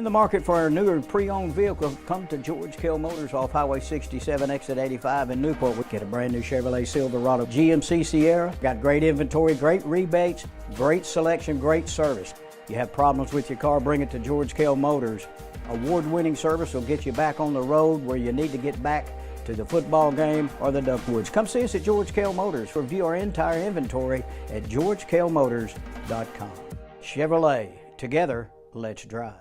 the market for a newer pre-owned vehicle, come to George Kell Motors off Highway 67, exit 85 in Newport. We get a brand new Chevrolet Silverado, GMC Sierra. Got great inventory, great rebates, great selection, great service. You have problems with your car, bring it to George Kell Motors. Award-winning service will get you back on the road where you need to get back to the football game or the Duckwoods. Come see us at George Kell Motors. Review our entire inventory at georgekellmotors.com. Chevrolet, together, let's drive.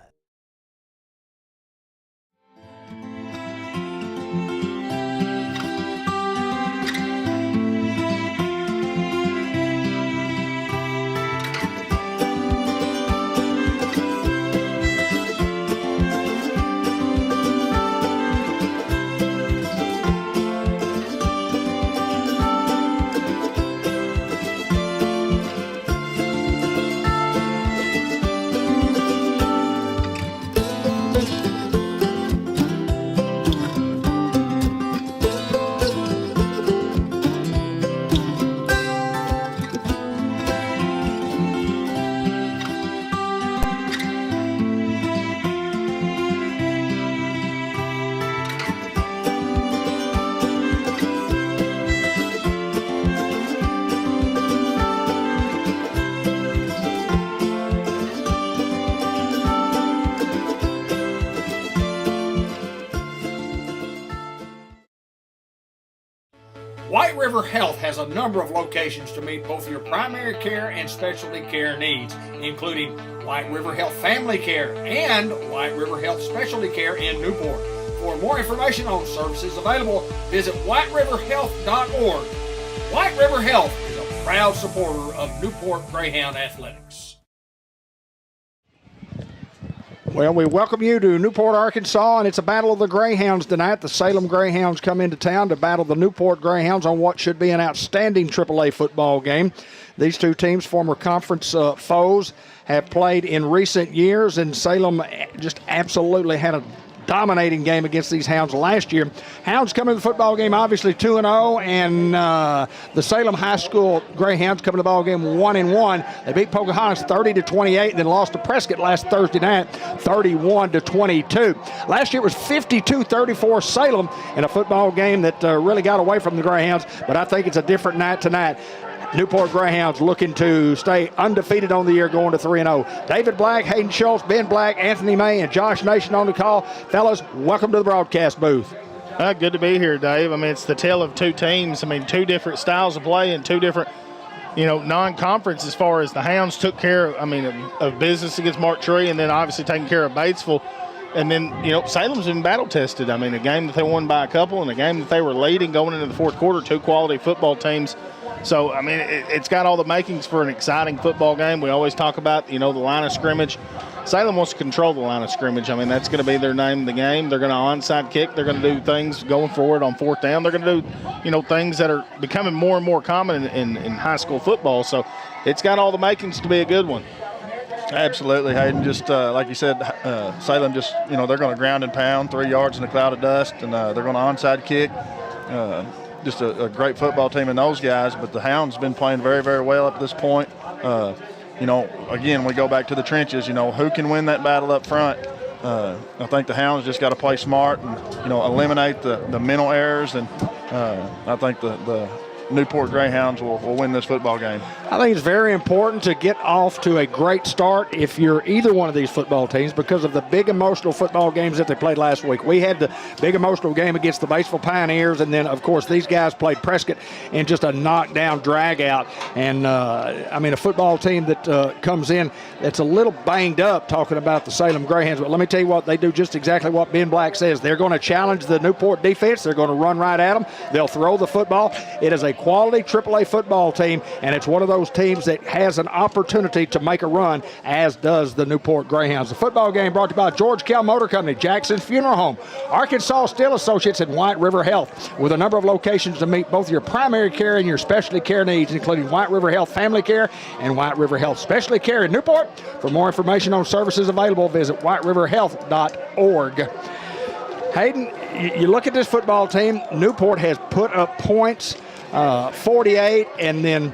White River Health has a number of locations to meet both your primary care and specialty care needs, including White River Health Family Care and White River Health Specialty Care in Newport. For more information on services available, visit whiteriverhealth.org. White River Health is a proud supporter of Newport Greyhound Athletics. Well, we welcome you to Newport, Arkansas, and it's a battle of the Greyhounds tonight. The Salem Greyhounds come into town to battle the Newport Greyhounds on what should be an outstanding AAA football game. These two teams, former conference foes, have played in recent years, and Salem just absolutely had a dominating game against these Hounds last year. Hounds come into the football game obviously 2-0, and the Salem High School Greyhounds come into the ball game 1-1. They beat Pocahontas 30-28 and then lost to Prescott last Thursday night 31-22. Last year it was 52-34 Salem in a football game that really got away from the Greyhounds, but I think it's a different night tonight. Newport Greyhounds looking to stay undefeated on the year, going to 3-0. David Black, Hayden Schultz, Ben Black, Anthony May, and Josh Nation on the call. Fellas, welcome to the broadcast booth. Good to be here, Dave. I mean, it's the tale of two teams. I mean, two different styles of play and two different, non-conference as far as the Hounds took care, of business against Mark Tree, and then obviously taking care of Batesville. And then, Salem's been battle-tested. I mean, a game that they won by a couple and a game that they were leading going into the fourth quarter, two quality football teams. So, I mean, it's got all the makings for an exciting football game. We always talk about, the line of scrimmage. Salem wants to control the line of scrimmage. I mean, that's going to be their name of the game. They're going to onside kick. They're going to do things going forward on fourth down. They're going to do, things that are becoming more and more common in high school football. So it's got all the makings to be a good one. Absolutely, Hayden. Just like you said, Salem just, they're going to ground and pound 3 yards in a cloud of dust, and they're going to onside kick. Just a great football team in those guys, but the Hounds been playing very, very well up to this point. Again, we go back to the trenches, who can win that battle up front? I think the Hounds just got to play smart and, eliminate the mental errors, and I think the Newport Greyhounds will win this football game. I think it's very important to get off to a great start if you're either one of these football teams because of the big emotional football games that they played last week. We had the big emotional game against the Batesville Pioneers, and then, of course, these guys played Prescott in just a knockdown drag-out. And, a football team that comes in that's a little banged up, talking about the Salem Greyhounds. But let me tell you what, they do just exactly what Ben Black says. They're going to challenge the Newport defense. They're going to run right at them. They'll throw the football. It is a quality AAA football team, and it's one of those teams that has an opportunity to make a run, as does the Newport Greyhounds. The football game brought to you by George Kell Motor Company, Jackson's Funeral Home, Arkansas Steel Associates, and White River Health, with a number of locations to meet both your primary care and your specialty care needs, including White River Health Family Care and White River Health Specialty Care in Newport. For more information on services available, visit whiteriverhealth.org. Hayden, you look at this football team, Newport has put up points, 48, and then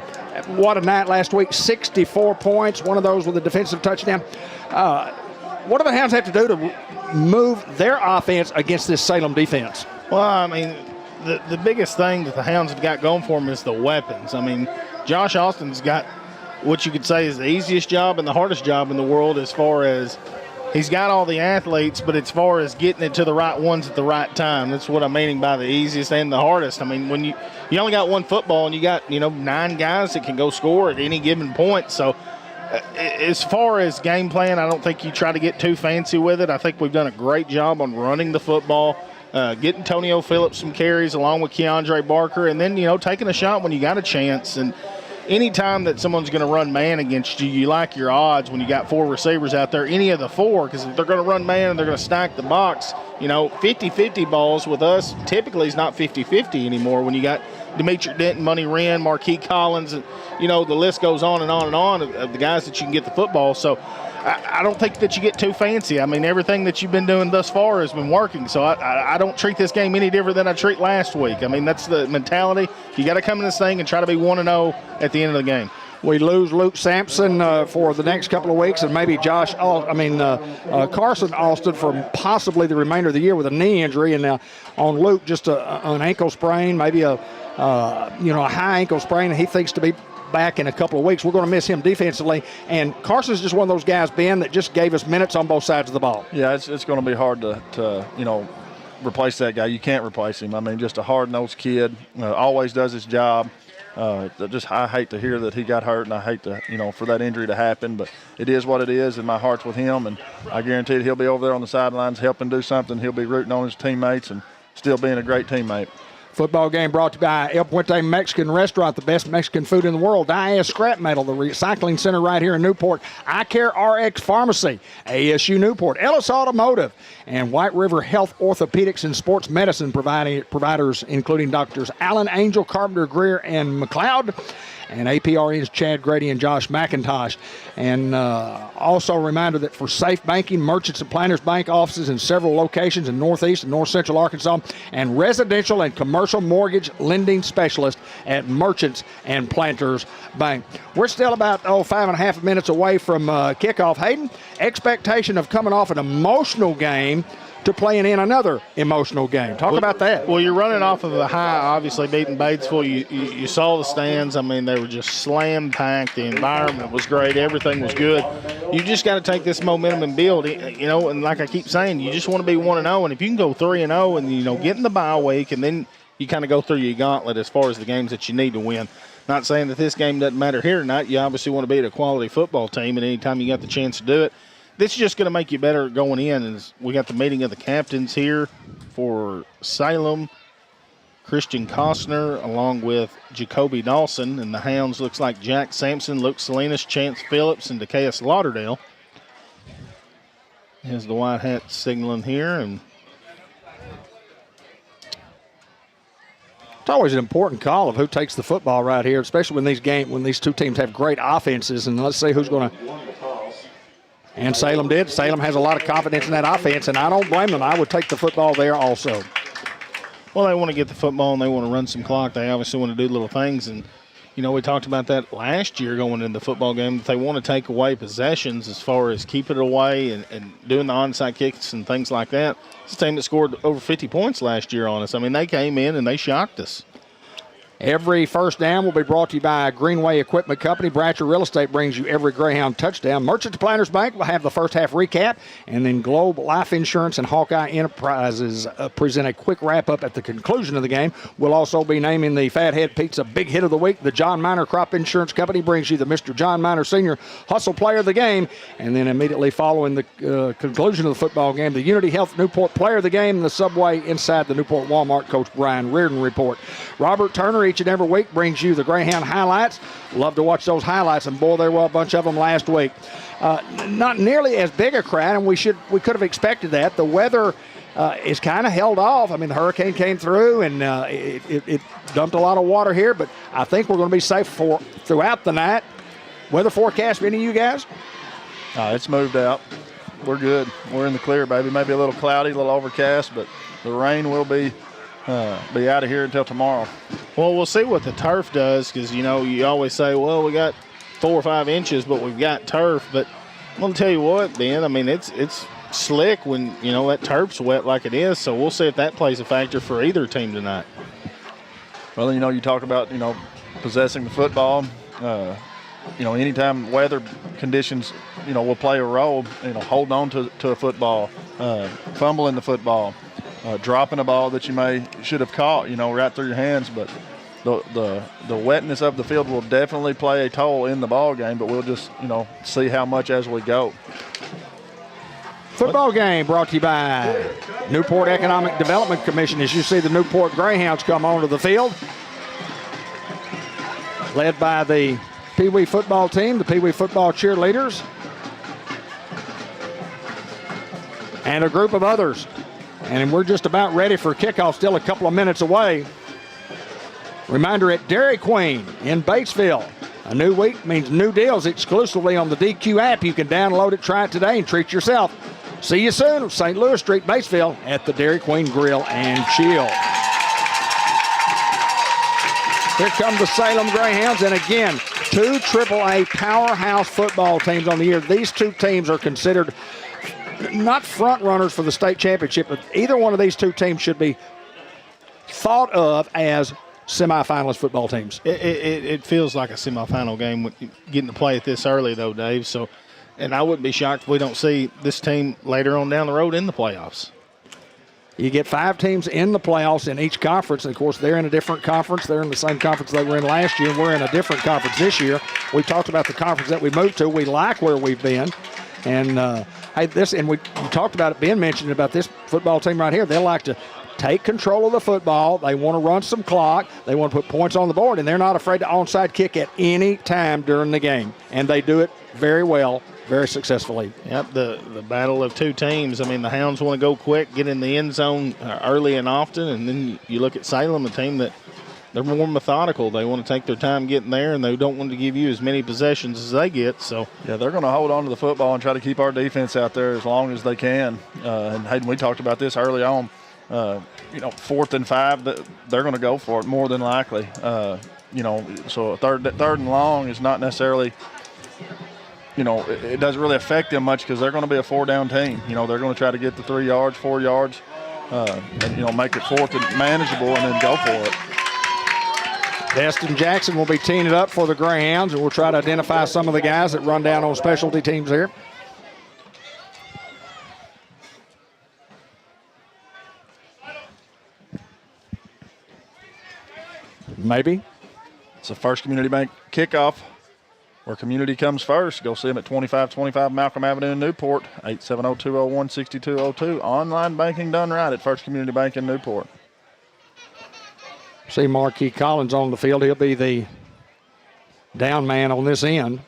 what a night last week, 64 points, one of those with a defensive touchdown. what do the Hounds have to do to move their offense against this Salem defense? Well, I mean, the biggest thing that the Hounds have got going for them is the weapons. I mean, Josh Austin's got what you could say is the easiest job and the hardest job in the world, as far as he's got all the athletes, but as far as getting it to the right ones at the right time, that's what I'm meaning by the easiest and the hardest. I mean, when you only got one football and you got, 9 guys that can go score at any given point. So as far as game plan, I don't think you try to get too fancy with it. I think we've done a great job on running the football, getting Tonio Phillips some carries along with Keandre Barker, and then, taking a shot when you got a chance. And anytime that someone's going to run man against you, you like your odds when you got 4 receivers out there, any of the 4, because if they're going to run man and they're going to stack the box, 50-50 balls with us typically is not 50-50 anymore when you got Demetri Denton, Money Wren, Marquis Collins, and, the list goes on and on and on of the guys that you can get the football. So I don't think that you get too fancy. I mean, everything that you've been doing thus far has been working. So I don't treat this game any different than I treat last week. I mean, that's the mentality. You got to come in this thing and try to be 1-0 at the end of the game. We lose Luke Sampson for the next couple of weeks, and maybe Carson Alston for possibly the remainder of the year with a knee injury. And on Luke, just an ankle sprain, maybe a high ankle sprain, and he thinks to be back in a couple of weeks. We're going to miss him defensively. And Carson's just one of those guys, Ben, that just gave us minutes on both sides of the ball. Yeah, it's going to be hard to replace that guy. You can't replace him. I mean, just a hard-nosed kid, always does his job. I hate to hear that he got hurt, and I hate to, for that injury to happen, but it is what it is, and my heart's with him, and I guarantee that he'll be over there on the sidelines helping do something. He'll be rooting on his teammates and still being a great teammate. Football game brought to you by El Puente Mexican Restaurant, the best Mexican food in the world. Diaz Scrap Metal, the recycling center right here in Newport. I Care RX Pharmacy, ASU Newport, Ellis Automotive, and White River Health Orthopedics and Sports Medicine providers, including Doctors Allen, Angel, Carpenter, Greer, and McLeod. And APRN's Chad Grady and Josh McIntosh. And also a reminder that for safe banking, Merchants and Planters Bank offices in several locations in Northeast and North Central Arkansas, and residential and commercial mortgage lending specialist at Merchants and Planters Bank. We're still about 5.5 minutes away from kickoff. Hayden, expectation of coming off an emotional game to playing in another emotional game. Talk about that. Well, you're running off of a high, obviously, beating Batesville. You saw the stands. I mean, they were just slam-packed. The environment was great. Everything was good. You just got to take this momentum and build it, and like I keep saying, you just want to be 1-0. And if you can go 3-0 and, get in the bye week, and then you kind of go through your gauntlet as far as the games that you need to win. Not saying that this game doesn't matter here or not. You obviously want to beat a quality football team, and anytime you got the chance to do it, this is just going to make you better going in. As we got the meeting of the captains here for Salem, Christian Costner, along with Jacoby Dawson. And the Hounds looks like Jack Sampson, Luke Salinas, Chance Phillips, and Decaeus Lauderdale. Here's the white hat signaling here. And it's always an important call of who takes the football right here, especially when these two teams have great offenses. And let's see who's going to. And Salem did. Salem has a lot of confidence in that offense, and I don't blame them. I would take the football there also. Well, they want to get the football, and they want to run some clock. They obviously want to do little things. And, we talked about that last year going into the football game, that they want to take away possessions as far as keeping it away and doing the onside kicks and things like that. It's a team that scored over 50 points last year on us. I mean, they came in and they shocked us. Every first down will be brought to you by Greenway Equipment Company. Bratcher Real Estate brings you every Greyhound touchdown. Merchants Planters Bank will have the first half recap, and then Globe Life Insurance and Hawkeye Enterprises present a quick wrap-up at the conclusion of the game. We'll also be naming the Fathead Pizza Big Hit of the Week. The John Minor Crop Insurance Company brings you the Mr. John Minor Sr. Hustle Player of the Game, and then immediately following the conclusion of the football game, the Unity Health Newport Player of the Game, and the Subway inside the Newport Walmart Coach Brian Reardon report. Robert Turner each and every week brings you the Greyhound highlights. Love to watch those highlights, and boy, there were a bunch of them last week. Not nearly as big a crowd, and we could have expected that. The weather is kind of held off. I mean, the hurricane came through, and it dumped a lot of water here, but I think we're going to be safe throughout the night. Weather forecast for any of you guys? It's moved out. We're good. We're in the clear, baby. Maybe a little cloudy, a little overcast, but the rain will be out of here until tomorrow. Well, we'll see what the turf does, because, you always say, well, we got 4 or 5 inches, but we've got turf. But I'm going to tell you what, Ben, I mean, it's slick when, you know, that turf's wet like it is, so we'll see if that plays a factor for either team tonight. Well, you know, you talk about, you know, possessing the football. You know, anytime weather conditions, you know, will play a role, you know, holding on to a football, fumbling the football, dropping a ball that you should have caught, you know, right through your hands. But the wetness of the field will definitely play a toll in the ball game, but we'll just, you know, see how much as we go. Football game brought to you by Newport Economic Development Commission. As you see the Newport Greyhounds come onto the field, led by the Pee Wee football team, the Pee Wee football cheerleaders, and a group of others. And we're just about ready for kickoff, still a couple of minutes away. Reminder at Dairy Queen in Batesville. A new week means new deals exclusively on the DQ app. You can download it, try it today, and treat yourself. See you soon, St. Louis Street, Batesville, at the Dairy Queen Grill and Chill. Here come the Salem Greyhounds, and again, 2 AAA powerhouse football teams on the year. These 2 teams are considered not front runners for the state championship, but either one of these 2 teams should be thought of as semifinalist football teams. It feels like a semifinal game with getting to play it this early, though, Dave. So, and I wouldn't be shocked if we don't see this team later on down the road in the playoffs. You get 5 teams in the playoffs in each conference. And, of course, they're in a different conference. They're in the same conference they were in last year. We're in a different conference this year. We talked about the conference that we moved to. We like where we've been. And, you talked about it, Ben mentioned about this football team right here. They like to take control of the football. They want to run some clock. They want to put points on the board, and they're not afraid to onside kick at any time during the game. And they do it very well, very successfully. Yep, the battle of 2 teams. I mean, the Hounds want to go quick, get in the end zone early and often, and then you look at Salem, a team that they're more methodical. They want to take their time getting there, and they don't want to give you as many possessions as they get. So yeah, they're going to hold on to the football and try to keep our defense out there as long as they can. And Hayden, we talked about this early on. You know, 4th and 5, they're going to go for it more than likely. You know, so third and long is not necessarily, you know, it doesn't really affect them much because they're going to be a 4-down team. You know, they're going to try to get the 3 yards, 4 yards, and, you know, make it 4th and manageable and then go for it. Destin Jackson will be teeing it up for the Greyhounds, and we'll try to identify some of the guys that run down on specialty teams here. Maybe. It's the First Community Bank kickoff where community comes first. Go see them at 2525 Malcolm Avenue in Newport, 870-201-6202. Online banking done right at First Community Bank in Newport. See Marquis Collins on the field. He'll be the down man on this end.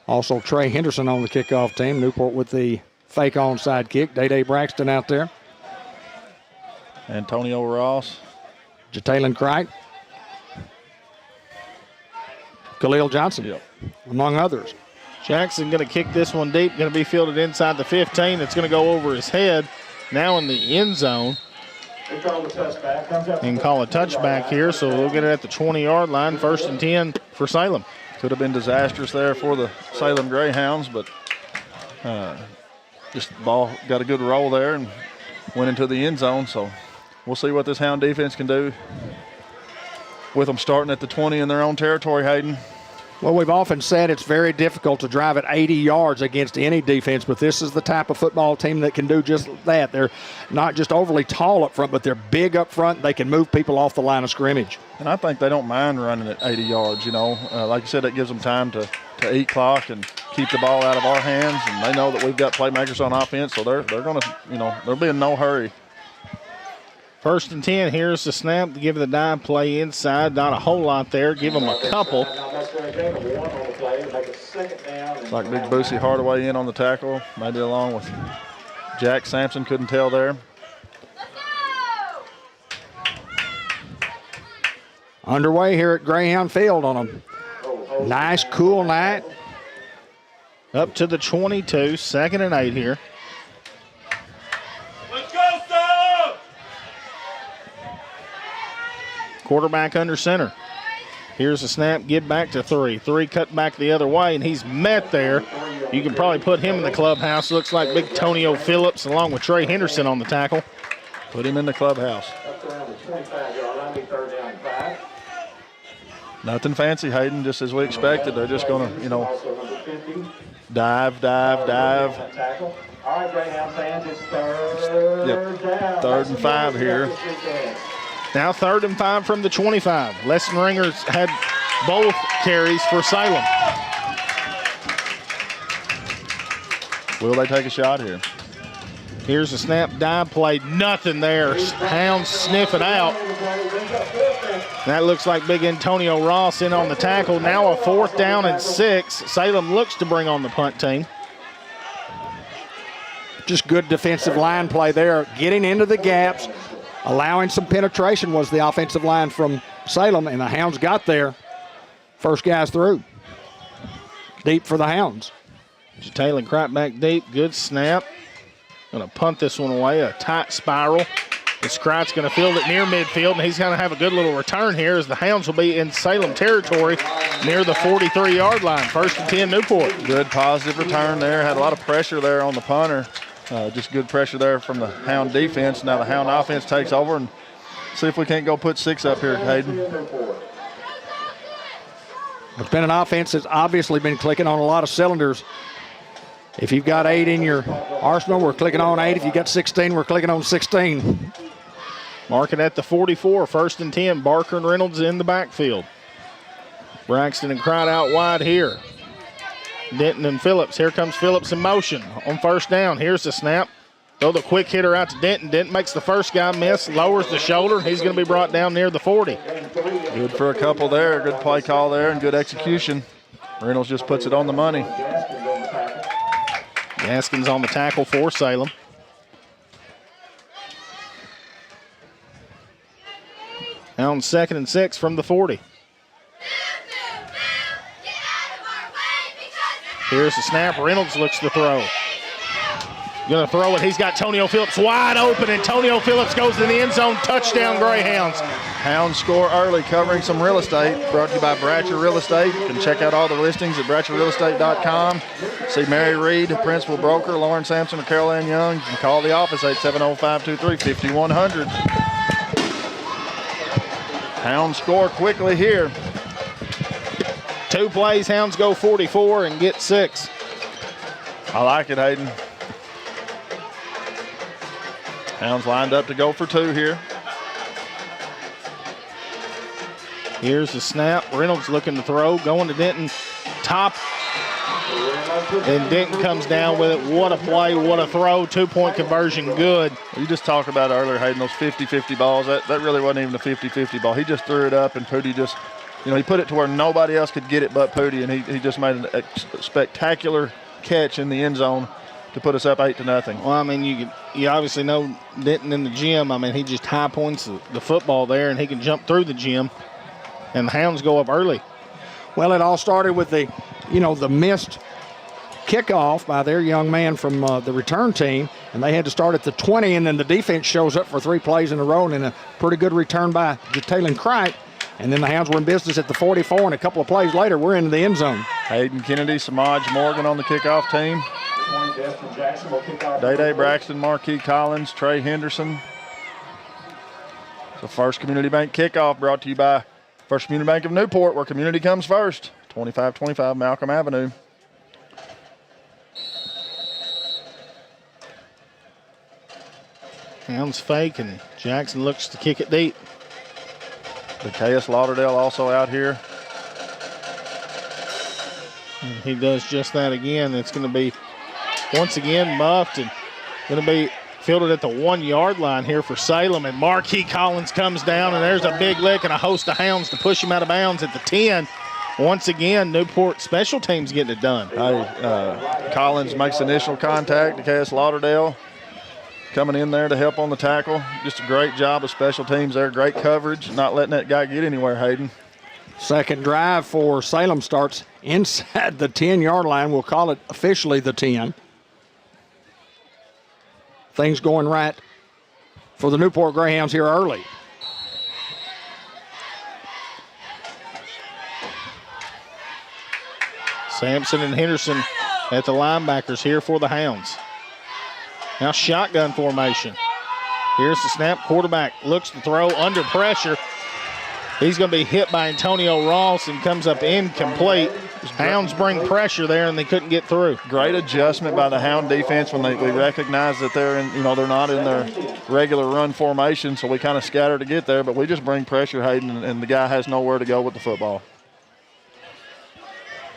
Also Trey Henderson on the kickoff team. Newport with the fake onside kick. Day-Day Braxton out there. Antonio Ross. Jatalen Cricht. Khalil Johnson, yep, among others. Jackson going to kick this one deep, going to be fielded inside the 15. It's going to go over his head. Now in the end zone. And call a touchback here, so we'll get it at the 20-yard line, 1st and 10 for Salem. Could have been disastrous there for the Salem Greyhounds, but just the ball got a good roll there and went into the end zone. So we'll see what this Hound defense can do with them starting at the 20 in their own territory, Hayden. Well, we've often said it's very difficult to drive at 80 yards against any defense, but this is the type of football team that can do just that. They're not just overly tall up front, but they're big up front. They can move people off the line of scrimmage. And I think they don't mind running at 80 yards, you know. Like you said, that gives them time to eat clock and keep the ball out of our hands, and they know that we've got playmakers on offense, so they're going to, you know, they'll be in no hurry. 1st and 10, here's the snap to give the dive play inside. Not a whole lot there. Give them a couple. It's like Big Boosie Hardaway in on the tackle, maybe along with Jack Sampson, couldn't tell there. Underway here at Greyhound Field on a nice, cool night. Up to the 22, 2nd and 8 here. Quarterback under center. Here's a snap, give back to 3. 3 cut back the other way, and he's met there. You can probably put him in the clubhouse. Looks like big Tonio Phillips along with Trey Henderson on the tackle. Put him in the clubhouse. Nothing fancy, Hayden, just as we expected. They're just going to, dive. All right, Greyhound fans, it's third down. 3rd and 5 here. Now 3rd and 5 from the 25. Lesson Ringers had both carries for Salem. Will they take a shot here? Here's a snap, dive play, nothing there. Hounds sniff it out. That looks like big Antonio Ross in on the tackle. Now a 4th down and 6. Salem looks to bring on the punt team. Just good defensive line play there, getting into the gaps, allowing some penetration was the offensive line from Salem, and the Hounds got there. First guys through. Deep for the Hounds. Jalen Cripe back deep, good snap. Going to punt this one away, a tight spiral. And Scrat's going to field it near midfield, and he's going to have a good little return here as the Hounds will be in Salem territory near the 43-yard line. 1st and 10, Newport. Good positive return there. Had a lot of pressure there on the punter. Just good pressure there from the Hound defense. Now the Hound offense takes over, and see if we can't go put 6 up here, Hayden. It's been an offense that's obviously been clicking on a lot of cylinders. If you've got 8 in your arsenal, we're clicking on 8. If you've got 16, we're clicking on 16. Marking at the 44, 1st and 10. Barker and Reynolds in the backfield. Braxton and Cripe out wide here. Denton and Phillips. Here comes Phillips in motion on 1st down. Here's the snap. Throw the quick hitter out to Denton. Denton makes the first guy miss, lowers the shoulder. He's going to be brought down near the 40. Good for a couple there. Good play call there and good execution. Reynolds just puts it on the money. Gaskins on the tackle for Salem. Now on 2nd and 6 from the 40. Here's the snap. Reynolds looks to throw. Going to throw it. He's got Tonio Phillips wide open, and Tonio Phillips goes in the end zone. Touchdown, Greyhounds. Hounds score early, covering some real estate. Brought to you by Bratcher Real Estate. You can check out all the listings at BratcherRealEstate.com. See Mary Reed, principal broker, Lauren Sampson, or Carol Ann Young. You can call the office, 870-523-5100. Hounds score quickly here. 2 plays, Hounds go 44 and get 6. I like it, Hayden. Hounds lined up to go for 2 here. Here's the snap. Reynolds looking to throw, going to Denton. Top. And Denton comes down with it. What a play, what a throw. 2-point conversion, good. You just talked about earlier, Hayden, those 50-50 balls. That really wasn't even a 50-50 ball. He just threw it up, and Pooty just, he put it to where nobody else could get it but Pooty, and he just made a spectacular catch in the end zone to put us up 8-0. Well, I mean, you obviously know Denton in the gym. I mean, he just high points the football there, and he can jump through the gym. And the Hounds go up early. Well, it all started with the missed kickoff by their young man from the return team, and they had to start at the 20, and then the defense shows up for 3 plays in a row, and a pretty good return by Jalen Cripe. And then the Hounds were in business at the 44, and a couple of plays later, we're into the end zone. Hayden Kennedy, Samaj Morgan on the kickoff team. Day-Day Braxton, Marquis Collins, Trey Henderson. So First Community Bank kickoff brought to you by First Community Bank of Newport, where community comes first. 2525 Malcolm Avenue. Hounds fake, and Jackson looks to kick it deep. The KS Lauderdale also out here. And he does just that again. It's going to be, once again, muffed and going to be fielded at the 1-yard line here for Salem. And Marquis Collins comes down, and there's a big lick and a host of Hounds to push him out of bounds at the 10. Once again, Newport special teams getting it done. Collins makes initial contact to KS Lauderdale. Coming in there to help on the tackle. Just a great job of special teams there. Great coverage, not letting that guy get anywhere, Hayden. Second drive for Salem starts inside the 10-yard line. We'll call it officially the 10. Things going right for the Newport Greyhounds here early. Sampson and Henderson at the linebackers here for the Hounds. Now shotgun formation. Here's the snap. Quarterback looks to throw under pressure. He's going to be hit by Antonio Ross and comes up incomplete. Hounds bring pressure there, and they couldn't get through. Great adjustment by the Hound defense when we recognize that they're in, they're not in their regular run formation, so we kind of scatter to get there, but we just bring pressure, Hayden, and the guy has nowhere to go with the football.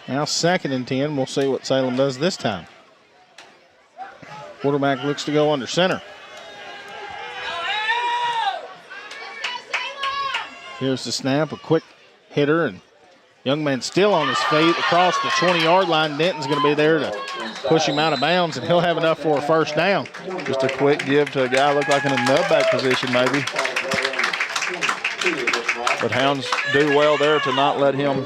Now 2nd and 10. We'll see what Salem does this time. Quarterback looks to go under center. Here's the snap, a quick hitter, and young man still on his feet across the 20-yard line. Denton's going to be there to push him out of bounds, and he'll have enough for a first down. Just a quick give to a guy look like in a nutback position maybe. But Hounds do well there to not let him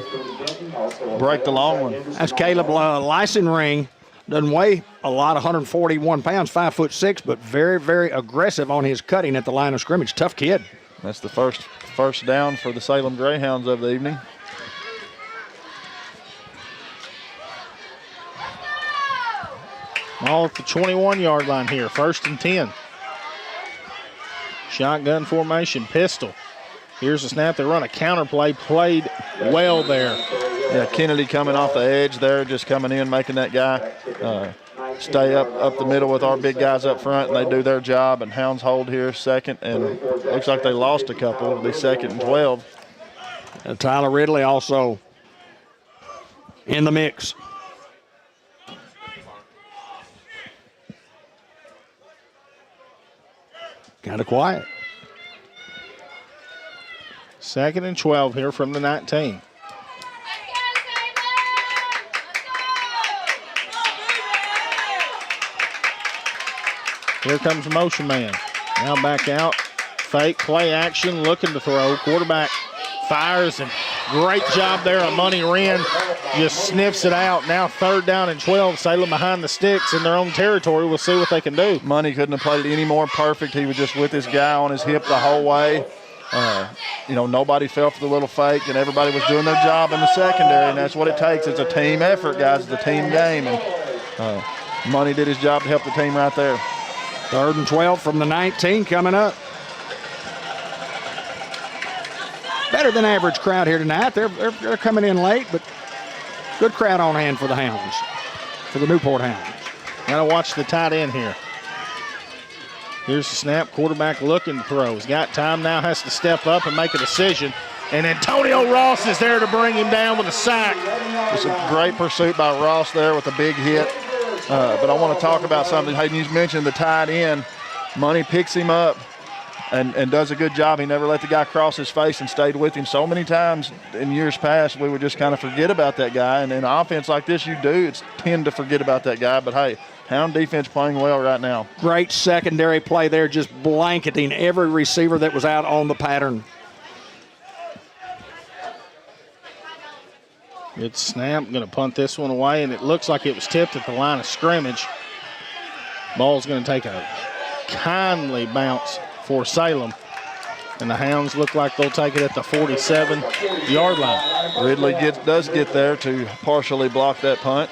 break the long one. That's Caleb Lysenring. Doesn't weigh a lot, 141 pounds, 5'6", but very, very aggressive on his cutting at the line of scrimmage. Tough kid. That's the first down for the Salem Greyhounds of the evening. All at the 21-yard line here, 1st and 10. Shotgun formation, pistol. Here's the snap. They run a counter play, played well there. Yeah, Kennedy coming off the edge there, just coming in, making that guy stay up the middle with our big guys up front, and they do their job. And Hounds hold here 2nd, and looks like they lost a couple. It'll be 2nd and 12. And Tyler Ridley also in the mix. Kind of quiet. 2nd and 12 here from the 19. Here comes motion man. Now back out. Fake, play action, looking to throw. Quarterback fires, and great job there on Money Wren. Just sniffs it out. Now 3rd down and 12. Salem behind the sticks in their own territory. We'll see what they can do. Money couldn't have played it any more perfect. He was just with his guy on his hip the whole way. Nobody fell for the little fake, and everybody was doing their job in the secondary, and that's what it takes. It's a team effort, guys. It's a team game, and Money did his job to help the team right there. 3rd and 12 from the 19 coming up. Better than average crowd here tonight. They're coming in late, but good crowd on hand for the Hounds, for the Newport Hounds. Got to watch the tight end here. Here's the snap. Quarterback looking to throw. He's got time now, has to step up and make a decision. And Antonio Ross is there to bring him down with a sack. It's a great pursuit by Ross there with a big hit. But I want to talk about something. Hayden, you mentioned the tight end. Money picks him up and does a good job. He never let the guy cross his face and stayed with him. So many times in years past, we would just kind of forget about that guy. And in an offense like this, you do tend to forget about that guy. But, hey, Hound defense playing well right now. Great secondary play there, just blanketing every receiver that was out on the pattern. Good snap. Going to punt this one away, and it looks like it was tipped at the line of scrimmage. Ball's going to take a kindly bounce for Salem, and the Hounds look like they'll take it at the 47-yard line. Ridley does get there to partially block that punt.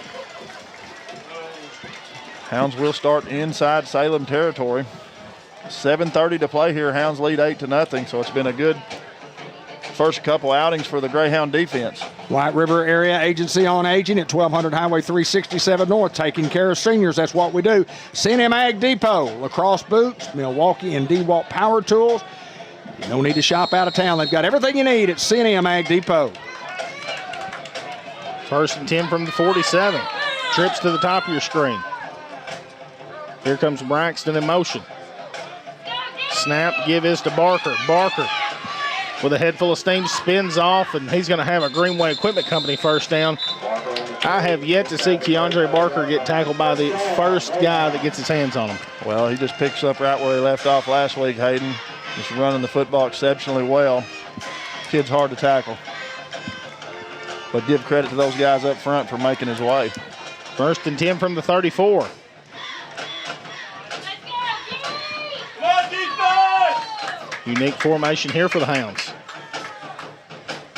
Hounds will start inside Salem territory. 7:30 to play here. Hounds lead 8-0, so it's been a good first couple outings for the Greyhound defense. White River Area Agency on Aging at 1200 Highway 367 North, taking care of seniors. That's what we do. C&M Ag Depot, lacrosse boots, Milwaukee and DeWalt power tools. You don't need to shop out of town. They've got everything you need at C&M Ag Depot. 1st and 10 from the 47. Trips to the top of your screen. Here comes Braxton in motion. Snap, give is to Barker. Barker with a head full of steam, spins off, and he's going to have a Greenway Equipment Company first down. I have yet to see Keandre Barker get tackled by the first guy that gets his hands on him. Well, he just picks up right where he left off last week, Hayden. Just running the football exceptionally well. Kid's hard to tackle. But give credit to those guys up front for making his way. 1st and 10 from the 34. Unique formation here for the Hounds.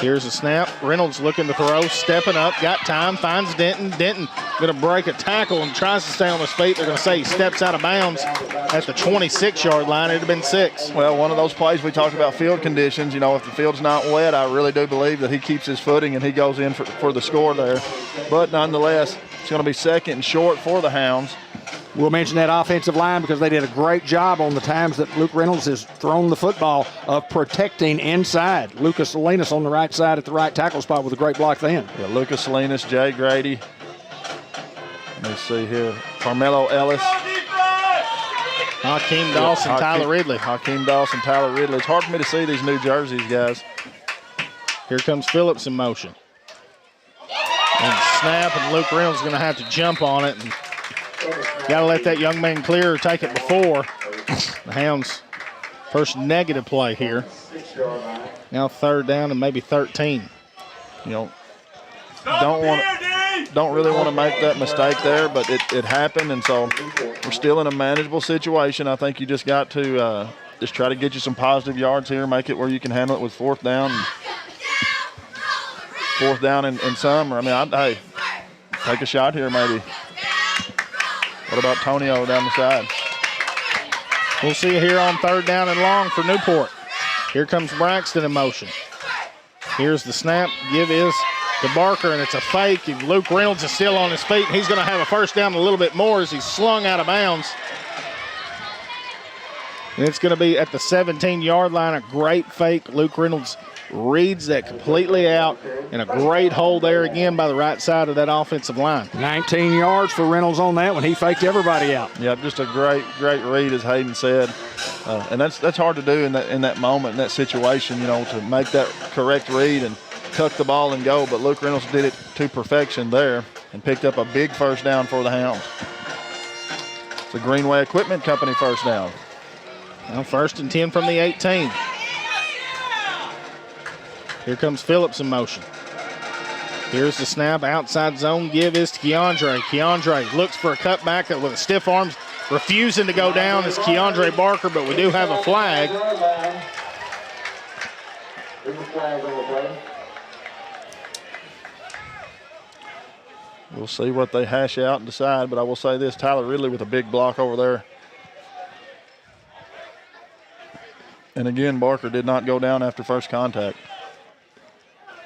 Here's a snap. Reynolds looking to throw, stepping up, got time, finds Denton. Denton going to break a tackle and tries to stay on his feet. They're going to say he steps out of bounds at the 26-yard line. It would have been 6. Well, one of those plays we talked about field conditions. You know, if the field's not wet, I really do believe that he keeps his footing and he goes in for the score there. But nonetheless, it's going to be 2nd and short for the Hounds. We'll mention that offensive line because they did a great job on the times that Luke Reynolds has thrown the football of protecting inside. Lucas Salinas on the right side at the right tackle spot with a great block then. Yeah, Lucas Salinas, Jay Grady. Let me see here. Carmelo Ellis. Hakeem Dawson, Tyler Ridley. Hakeem Dawson, Tyler Ridley. It's hard for me to see these new jerseys, guys. Here comes Phillips in motion. And snap, and Luke Reynolds is going to have to jump on it. And got to let that young man clear or take it before. The Hounds' first negative play here. Now 3rd down and maybe 13. You know, don't really want to make that mistake there, but it happened, and so we're still in a manageable situation. I think you just got to just try to get you some positive yards here, make it where you can handle it with 4th down. 4th down and some. I mean, hey, take a shot here maybe. What about Tonio down the side? We'll see it here on 3rd down and long for Newport. Here comes Braxton in motion. Here's the snap. Give is to Barker, and it's a fake. And Luke Reynolds is still on his feet. He's going to have a 1st down a little bit more as he's slung out of bounds. And it's going to be at the 17-yard line. A great fake. Luke Reynolds reads that completely out, and a great hold there again by the right side of that offensive line. 19 yards for Reynolds on that one. He faked everybody out. Yeah, just a great read, as Hayden said. And that's hard to do in that moment, in that situation, you know, to make that correct read and tuck the ball and go. But Luke Reynolds did it to perfection there and picked up a big 1st down for the Hounds. It's a Greenway Equipment Company 1st down. Now 1st and 10 from the 18. Here comes Phillips in motion. Here's the snap, outside zone. Give is to Keandre. Keandre looks for a cutback with a stiff arm, refusing to go down is Keandre Barker, but we do have a flag. We'll see what they hash out and decide, but I will say this, Tyler Ridley with a big block over there. And again, Barker did not go down after first contact.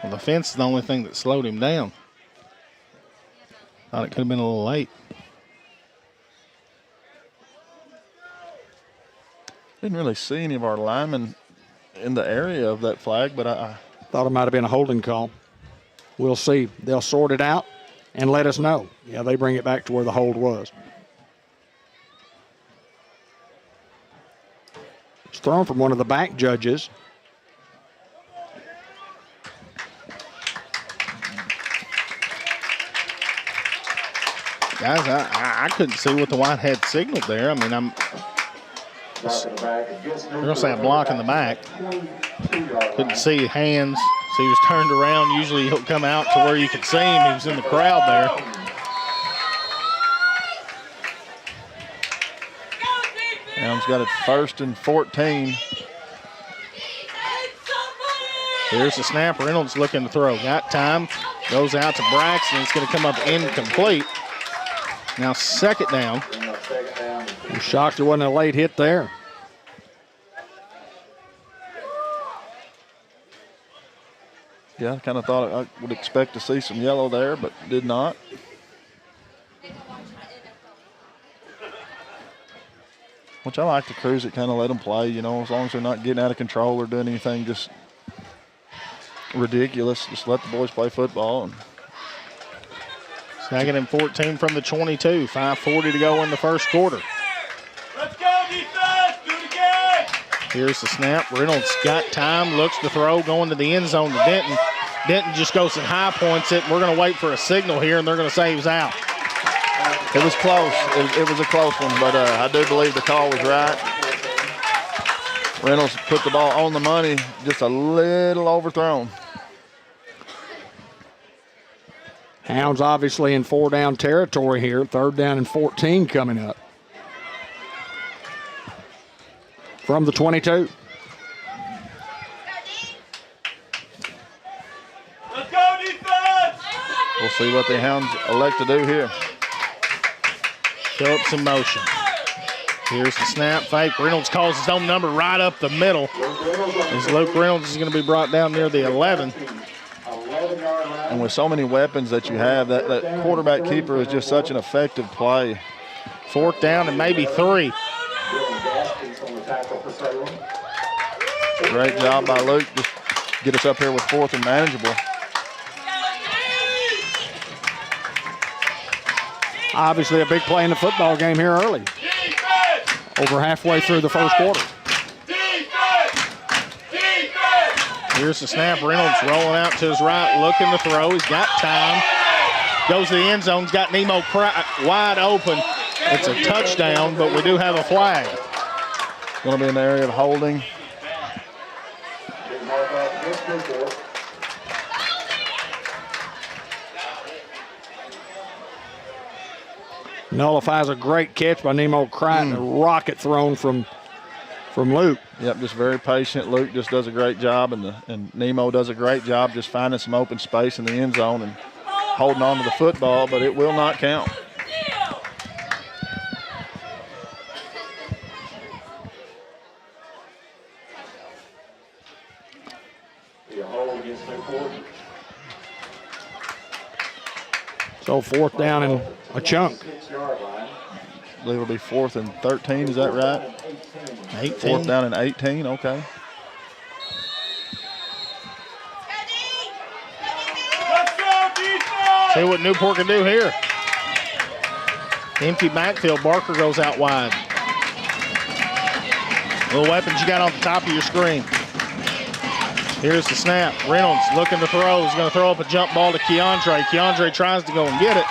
Well, the fence is the only thing that slowed him down. Thought it could have been a little late. Didn't really see any of our linemen in the area of that flag, but I Thought it might have been a holding call. We'll see. They'll sort it out and let us know. Yeah, they bring it back to where the hold was. It's thrown from one of the back judges. Guys, I couldn't see what the white had signaled there. I mean, they're going to say a block in the back. Couldn't see hands, so he was turned around. Usually he'll come out to where you can see him. He was in the crowd there. Hounds got it 1st and 14. Here's the snap. Reynolds looking to throw. Got time. Goes out to Braxton. It's going to come up incomplete. Now 2nd down. I'm shocked there wasn't a late hit there. Yeah, I kind of thought I would expect to see some yellow there, but did not. Which I like to cruise it, kind of let them play, you know, as long as they're not getting out of control or doing anything just ridiculous. Just let the boys play football. And 2nd and 14 from the 22. 5:40 to go in the first quarter. Let's go, defense! Do it again! Here's the snap. Reynolds got time, looks to throw, going to the end zone to Denton. Denton just goes and high points it. We're going to wait for a signal here, and they're going to say he was out. It was close. It was a close one, but I do believe the call was right. Reynolds put the ball on the money, just a little overthrown. Hounds obviously in 4-down territory here. 3rd down and 14 coming up. From the 22. We'll see what the Hounds elect to do here. Phillips in motion. Here's the snap fake. Reynolds calls his own number right up the middle. As Luke Reynolds is going to be brought down near the 11. And with so many weapons that you have, that quarterback keeper is just such an effective play. 4th down and maybe 3. Great job by Luke. Just get us up here with 4th and manageable. Obviously a big play in the football game here early. Over halfway through the first quarter. Here's the snap. Reynolds rolling out to his right, looking to throw. He's got time. Goes to the end zone. He's got Nemo wide open. It's a touchdown, but we do have a flag. Going to be in the area of holding. Nullifies a great catch by Nemo Crichton. A rocket thrown from Luke. Yep, just very patient. Luke just does a great job, and Nemo does a great job just finding some open space in the end zone and holding on to the football, but it will not count. So 4th down and a chunk. I believe it'll be 4th and 13, is that right? 18. 4th down and 18, okay. See what Newport can do here. Empty backfield. Barker goes out wide. Little weapons you got on the top of your screen. Here's the snap. Reynolds looking to throw. He's going to throw up a jump ball to Keandre. Keandre tries to go and get it.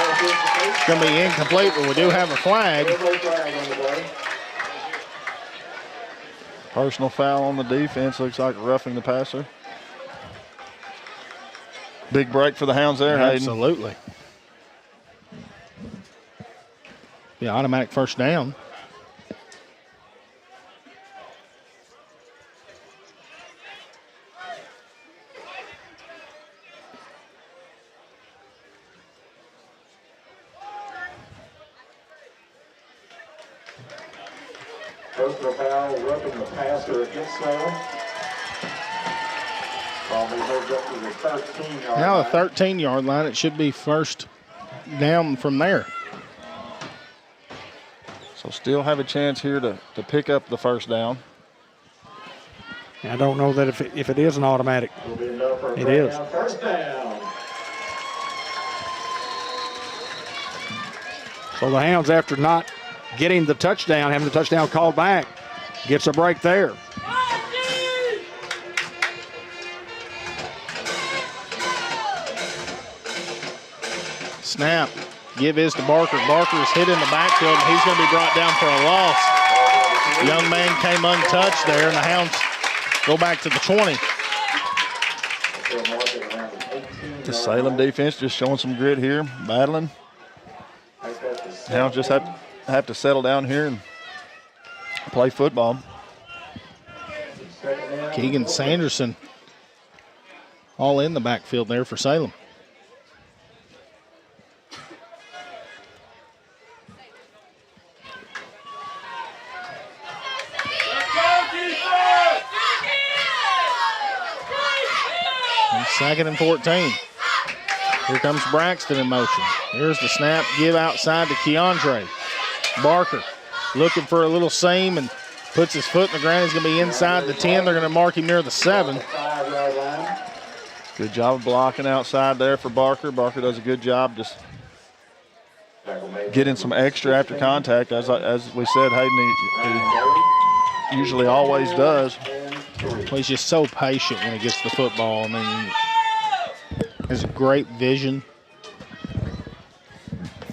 It's going to be incomplete, but we do have a flag. Personal foul on the defense. Looks like roughing the passer. Big break for the Hounds there, Hayden. Absolutely. Yeah, automatic 1st down. Personal foul, roughing the passer against Salem. Now the 13-yard line. It should be 1st down from there. So still have a chance here to pick up the 1st down. I don't know that if it is an automatic. It is. 1st down. So the Hounds, after not getting the touchdown, having the touchdown called back, gets a break there. Snap. Give is to Barker. Barker is hit in the backfield, and he's going to be brought down for a loss. The young man came untouched there, and the Hounds go back to the 20. The Salem defense just showing some grit here, battling. Hounds just have to settle down here and play football. Keegan Sanderson all in the backfield there for Salem. And 2nd and 14. Here comes Braxton in motion. Here's the snap, give outside to Keandre. Barker looking for a little seam and puts his foot in the ground. He's going to be inside the 10. They're going to mark him near the 7. Good job of blocking outside there for Barker. Barker does a good job just getting some extra after contact. As we said, Hayden, he usually always does. Well, he's just so patient when he gets the football. I mean, has great vision.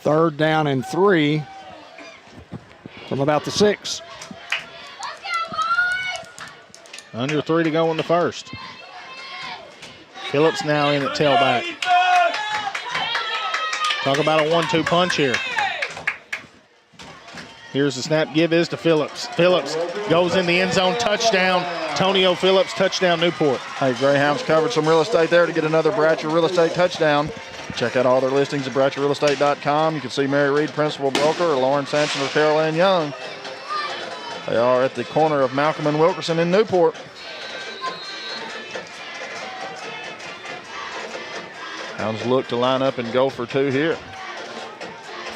3rd down and 3 from about the 6. Under 3 to go in the 1st. Phillips now in at tailback. Talk about a 1-2 punch here. Here's the snap. Give is to Phillips. Phillips goes in the end zone. Touchdown. Tonio Phillips, touchdown Newport. Hey, Greyhounds covered some real estate there to get another Bratcher real estate touchdown. Check out all their listings at BratcherRealEstate.com. You can see Mary Reed, Principal Broker, or Lauren Sampson or Carol Ann Young. They are at the corner of Malcolm and Wilkerson in Newport. Hounds look to line up and go for two here.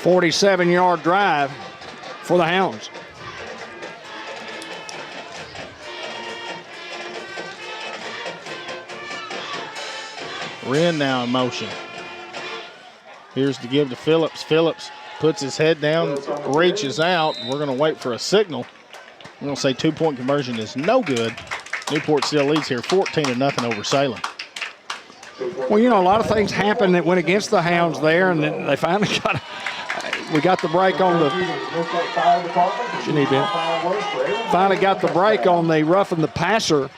47-yard drive for the Hounds. Wren now in motion. Here's to give to Phillips. Phillips puts his head down, reaches out. We're going to wait for a signal. We're going to say 2-point conversion is no good. Newport still leads here 14-0 over Salem. Well, you know, a lot of things happened that went against the Hounds there, and then they finally we got the break on the, finally got the break on the roughing the passer,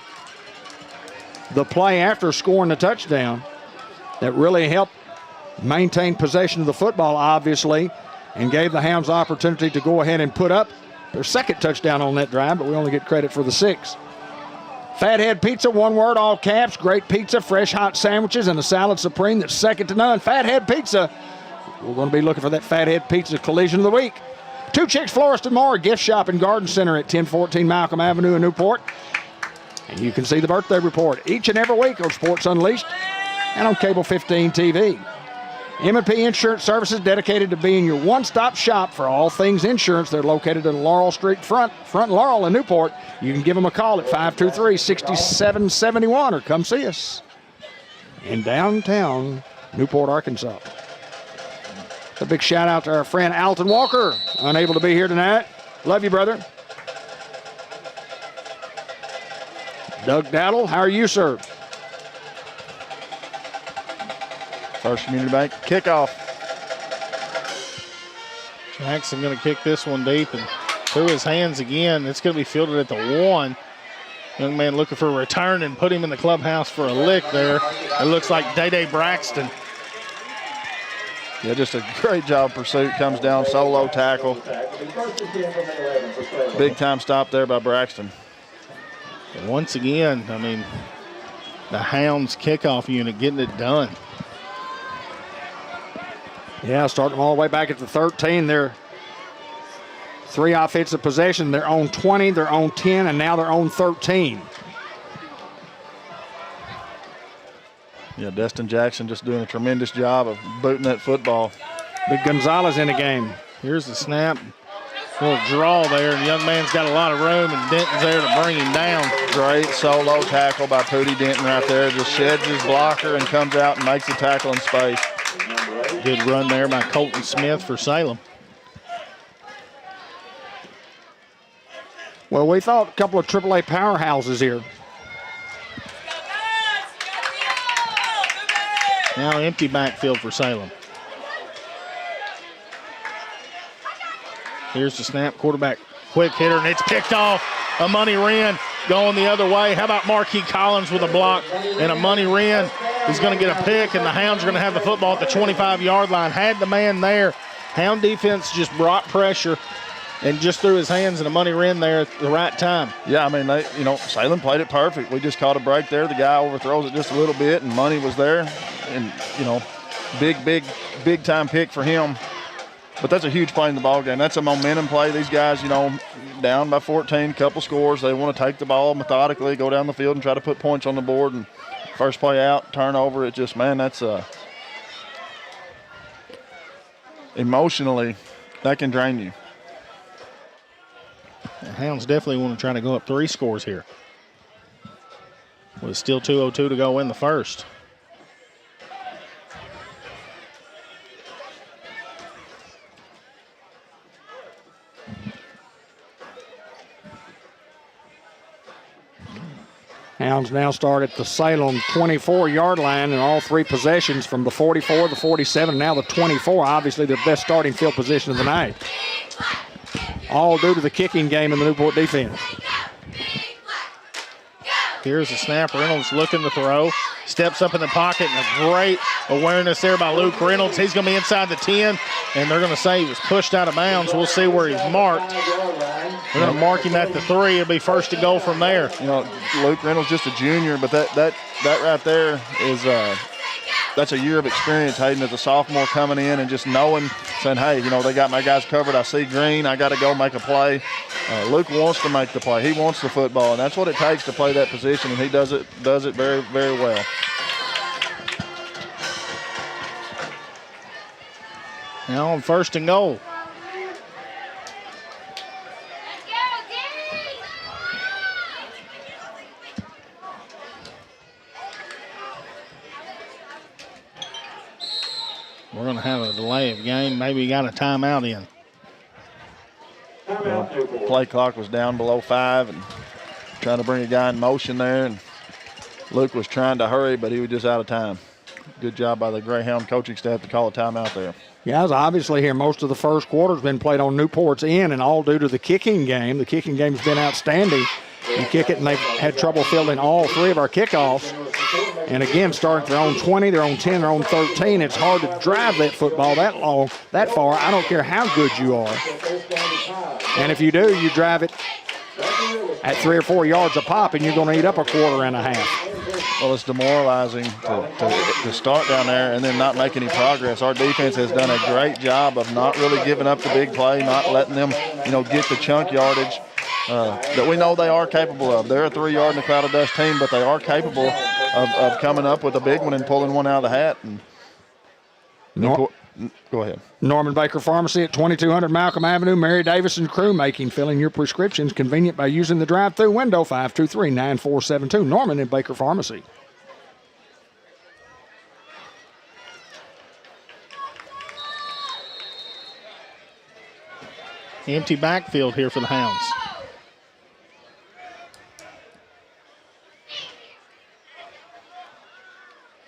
the play after scoring the touchdown that really helped maintain possession of the football, obviously, and gave the Hounds the opportunity to go ahead and put up their second touchdown on that drive, but we only get credit for the 6th. Fathead Pizza, one word, all caps. Great pizza, fresh hot sandwiches, and a salad supreme that's second to none. Fathead Pizza. We're going to be looking for that Fathead Pizza collision of the week. Two Chicks Florist and More, gift shop and garden center at 1014 Malcolm Avenue in Newport. And you can see the birthday report each and every week on Sports Unleashed and on Cable 15 TV. M&P Insurance Services, dedicated to being your one-stop shop for all things insurance. They're located in Laurel Street front Laurel in Newport. You can give them a call at 523-6771 or come see us in downtown Newport, Arkansas. A big shout out to our friend Alton Walker, unable to be here tonight. Love you, brother. Doug Daddle, how are you, sir? First Community Bank kickoff. Jackson going to kick this one deep and through his hands again. It's going to be fielded at the 1. Young man looking for a return and put him in the clubhouse for a lick there. It looks like Day-Day Braxton. Yeah, just a great job pursuit. Comes down, solo tackle. Big time stop there by Braxton. And once again, I mean, the Hounds kickoff unit getting it done. Yeah, starting all the way back at the 13. They're 3 offensive possession. They're on 20, they're on 10, and now they're on 13. Yeah, Destin Jackson just doing a tremendous job of booting that football. Big Gonzalez in the game. Here's the snap. Little draw there, and the young man's got a lot of room, and Denton's there to bring him down. Great solo tackle by Pootie Denton right there. Just sheds his blocker and comes out and makes the tackle in space. Good run there by Colton Smith for Salem. Well, we thought a couple of AAA powerhouses here. Now empty backfield for Salem. Here's the snap, quarterback quick hitter, and it's picked off. A Money Wren going the other way. How about Marquis Collins with a block and a Money Wren? He's going to get a pick, and the Hounds are going to have the football at the 25-yard line. Had the man there. Hound defense just brought pressure and just threw his hands in a Money Wren there at the right time. Yeah, I mean, Salem played it perfect. We just caught a break there. The guy overthrows it just a little bit, and Money was there. And, big time pick for him. But that's a huge play in the ball game. That's a momentum play. These guys, down by 14, couple scores. They want to take the ball methodically, go down the field and try to put points on the board. And first play out, turnover. It just, that's emotionally, that can drain you. The Hounds definitely want to try to go up 3 scores here. With still 2:02 to go in the first. Hounds now start at the Salem 24-yard line, and all 3 possessions from the 44, the 47, and now the 24. Obviously their best starting field position of the night. All due to the kicking game in the Newport defense. Here's the snap. Reynolds looking to throw. Steps up in the pocket, and a great awareness there by Luke Reynolds. He's going to be inside the 10, and they're going to say he was pushed out of bounds. We'll see where he's marked. We're going to mark him at the 3. It'll be first to go from there. Luke Reynolds just a junior, but that right there is that's a year of experience, Hayden, as a sophomore coming in and just knowing, saying, hey, they got my guys covered. I see green. I got to go make a play. Luke wants to make the play. He wants the football, and that's what it takes to play that position, and he does it very, very well. Now on 1st and goal. We're going to have a delay of game. Maybe got a timeout in. Play clock was down below 5 and trying to bring a guy in motion there. And Luke was trying to hurry, but he was just out of time. Good job by the Greyhound coaching staff to call a timeout there. Guys, obviously here most of the first quarter has been played on Newport's end, and all due to the kicking game. The kicking game's been outstanding. You kick it, and they've had trouble fielding all 3 of our kickoffs. And again, starting at their own 20, their own 10, their own 13, it's hard to drive that football that far. I don't care how good you are. And if you do, you drive it at 3 or 4 yards a pop, and you're going to eat up a quarter and a half. Well, it's demoralizing to start down there and then not make any progress. Our defense has done a great job of not really giving up the big play, not letting them, get the chunk yardage that we know they are capable of. They're a 3-yard in a cloud of dust team, but they are capable of coming up with a big one and pulling one out of the hat. And go ahead. Norman Baker Pharmacy at 2200 Malcolm Avenue. Mary Davison Crew making filling your prescriptions convenient by using the drive-through window. 523-9472. Norman and Baker Pharmacy. Empty backfield here for the Hounds.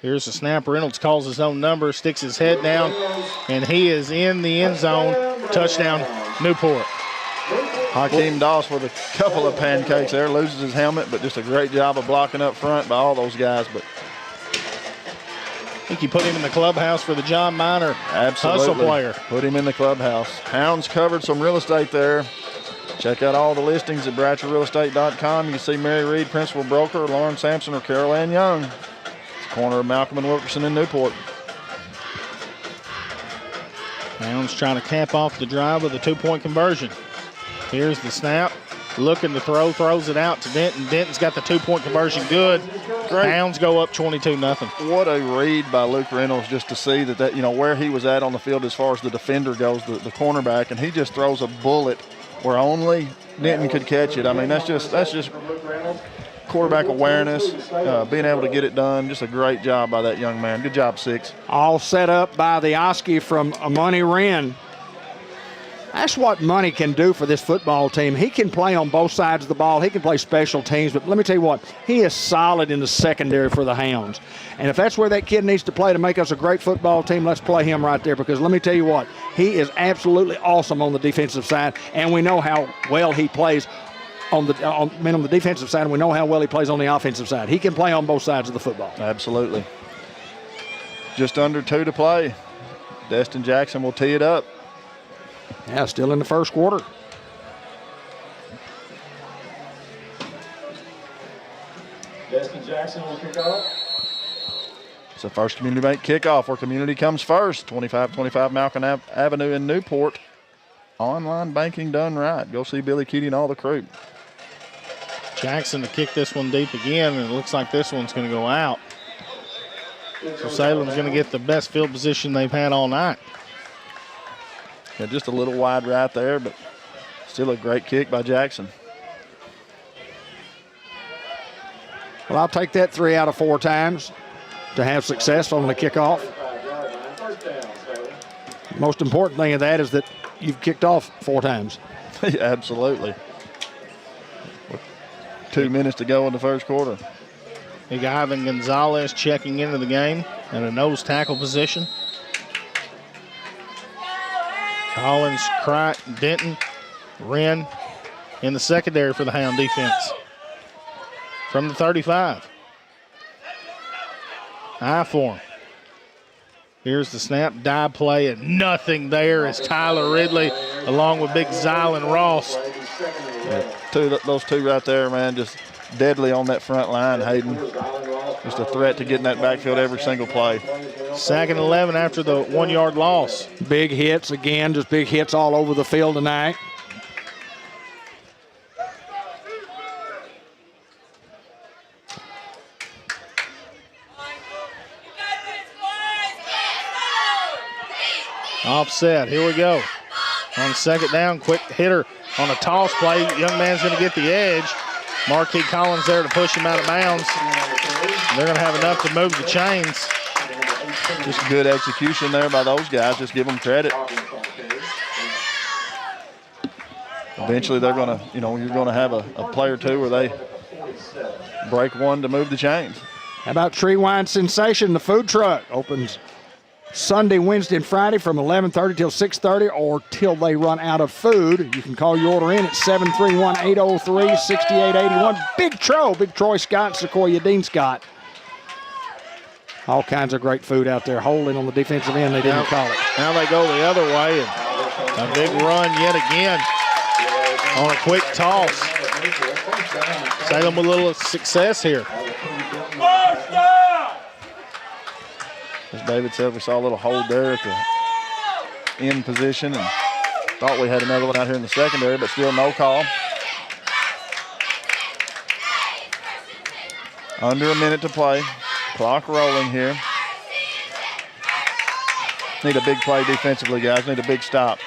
Here's the snap. Reynolds calls his own number, sticks his head down, and he is in the end zone. Touchdown, Newport. Hakeem Doss with a couple of pancakes there, loses his helmet, but just a great job of blocking up front by all those guys. But I think you put him in the clubhouse for the John Minor hustle player. Put him in the clubhouse. Hounds covered some real estate there. Check out all the listings at BratcherRealEstate.com. You can see Mary Reed, Principal Broker, Lauren Sampson, or Carol Ann Young. Corner of Malcolm and Wilkerson in Newport. Hounds trying to cap off the drive with a 2-point conversion. Here's the snap. Looking to throw, throws it out to Denton. Denton's got the 2-point conversion good. Great. Hounds go up 22-0. What a read by Luke Reynolds just to see that where he was at on the field as far as the defender goes, the cornerback, and he just throws a bullet where only Denton could catch it. I mean, that's just quarterback awareness, being able to get it done. Just a great job by that young man. Good job, 6. All set up by the Oski from Money Wren. That's what Money can do for this football team. He can play on both sides of the ball. He can play special teams, but let me tell you what, he is solid in the secondary for the Hounds. And if that's where that kid needs to play to make us a great football team, let's play him right there, because let me tell you what, he is absolutely awesome on the defensive side, and we know how well he plays on the defensive side, and we know how well he plays on the offensive side. He can play on both sides of the football. Absolutely. Just under 2 to play. Destin Jackson will tee it up. Yeah, still in the first quarter. Destin Jackson will kick off. It's the first Community Bank kickoff where community comes first. 2525 Malcolm Avenue in Newport. Online banking done right. Go see Billy Keating and all the crew. Jackson to kick this one deep again, and it looks like this one's going to go out. So Salem's going to get the best field position they've had all night. Yeah, just a little wide right there, but still a great kick by Jackson. Well, I'll take that 3 out of 4 times to have success on the kickoff. Most important thing of that is that you've kicked off 4 times. Yeah, absolutely. 2 minutes to go in the first quarter. Big Ivan Gonzalez checking into the game in a nose tackle position. Collins, Crichton, Denton, Wren in the secondary for the Hound defense. From the 35. High for him. Here's the snap, dive play, and nothing there is Tyler Ridley along with big Zylan Ross. Yeah, those two right there, man, just deadly on that front line, Hayden. just a threat to get in that backfield every single play. 2nd and 11 after the 1 yard loss. Big hits again, just big hits all over the field tonight. Offset, here we go. On 2nd down, quick hitter on a toss play. Young man's going to get the edge. Marquis Collins there to push him out of bounds. They're going to have enough to move the chains. Just good execution there by those guys. Just give them credit. Eventually they're going to, you're going to have a play or two where they break one to move the chains. How about Tree Wine Sensation, the food truck? Opens Sunday, Wednesday, and Friday from 11:30 till 6:30 or till they run out of food. You can call your order in at 731-803-6881. Big Troy Scott, Sequoia Dean Scott. All kinds of great food out there. Holding on the defensive end, they didn't call it. Now they go the other way, and a big run yet again on a quick toss. Salem with a little success here. As David said, we saw a little hold there at the end position and thought we had another one out here in the secondary, but still no call. Under a minute to play. Clock rolling here. Need a big play defensively, guys. Need a big stop.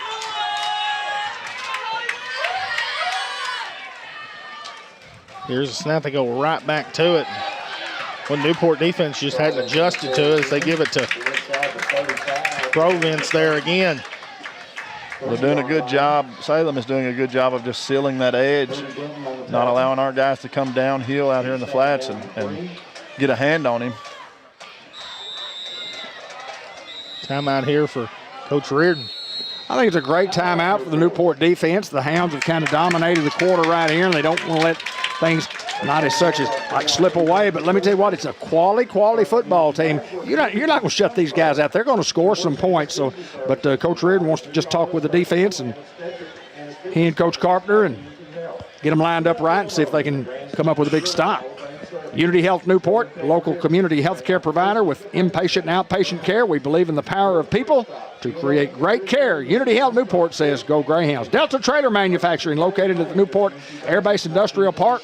Here's a snap. They go right back to it. When Newport defense just hadn't adjusted to it, as they give it to Province there again. They're doing a good job. Salem is doing a good job of just sealing that edge, not allowing our guys to come downhill out here in the flats and get a hand on him. Timeout here for Coach Reardon. I think it's a great timeout for the Newport defense. The Hounds have kind of dominated the quarter right here, and they don't want to let things not as such as like slip away. But let me tell you what, it's a quality football team. You're not going to shut these guys out. They're going to score some points. But Coach Reardon wants to just talk with the defense, and he and Coach Carpenter, and get them lined up right and see if they can come up with a big stop. Unity Health Newport, local community health care provider with inpatient and outpatient care. We believe in the power of people to create great care. Unity Health Newport says go Greyhounds. Delta Trailer Manufacturing, located at the Newport Air Base Industrial Park.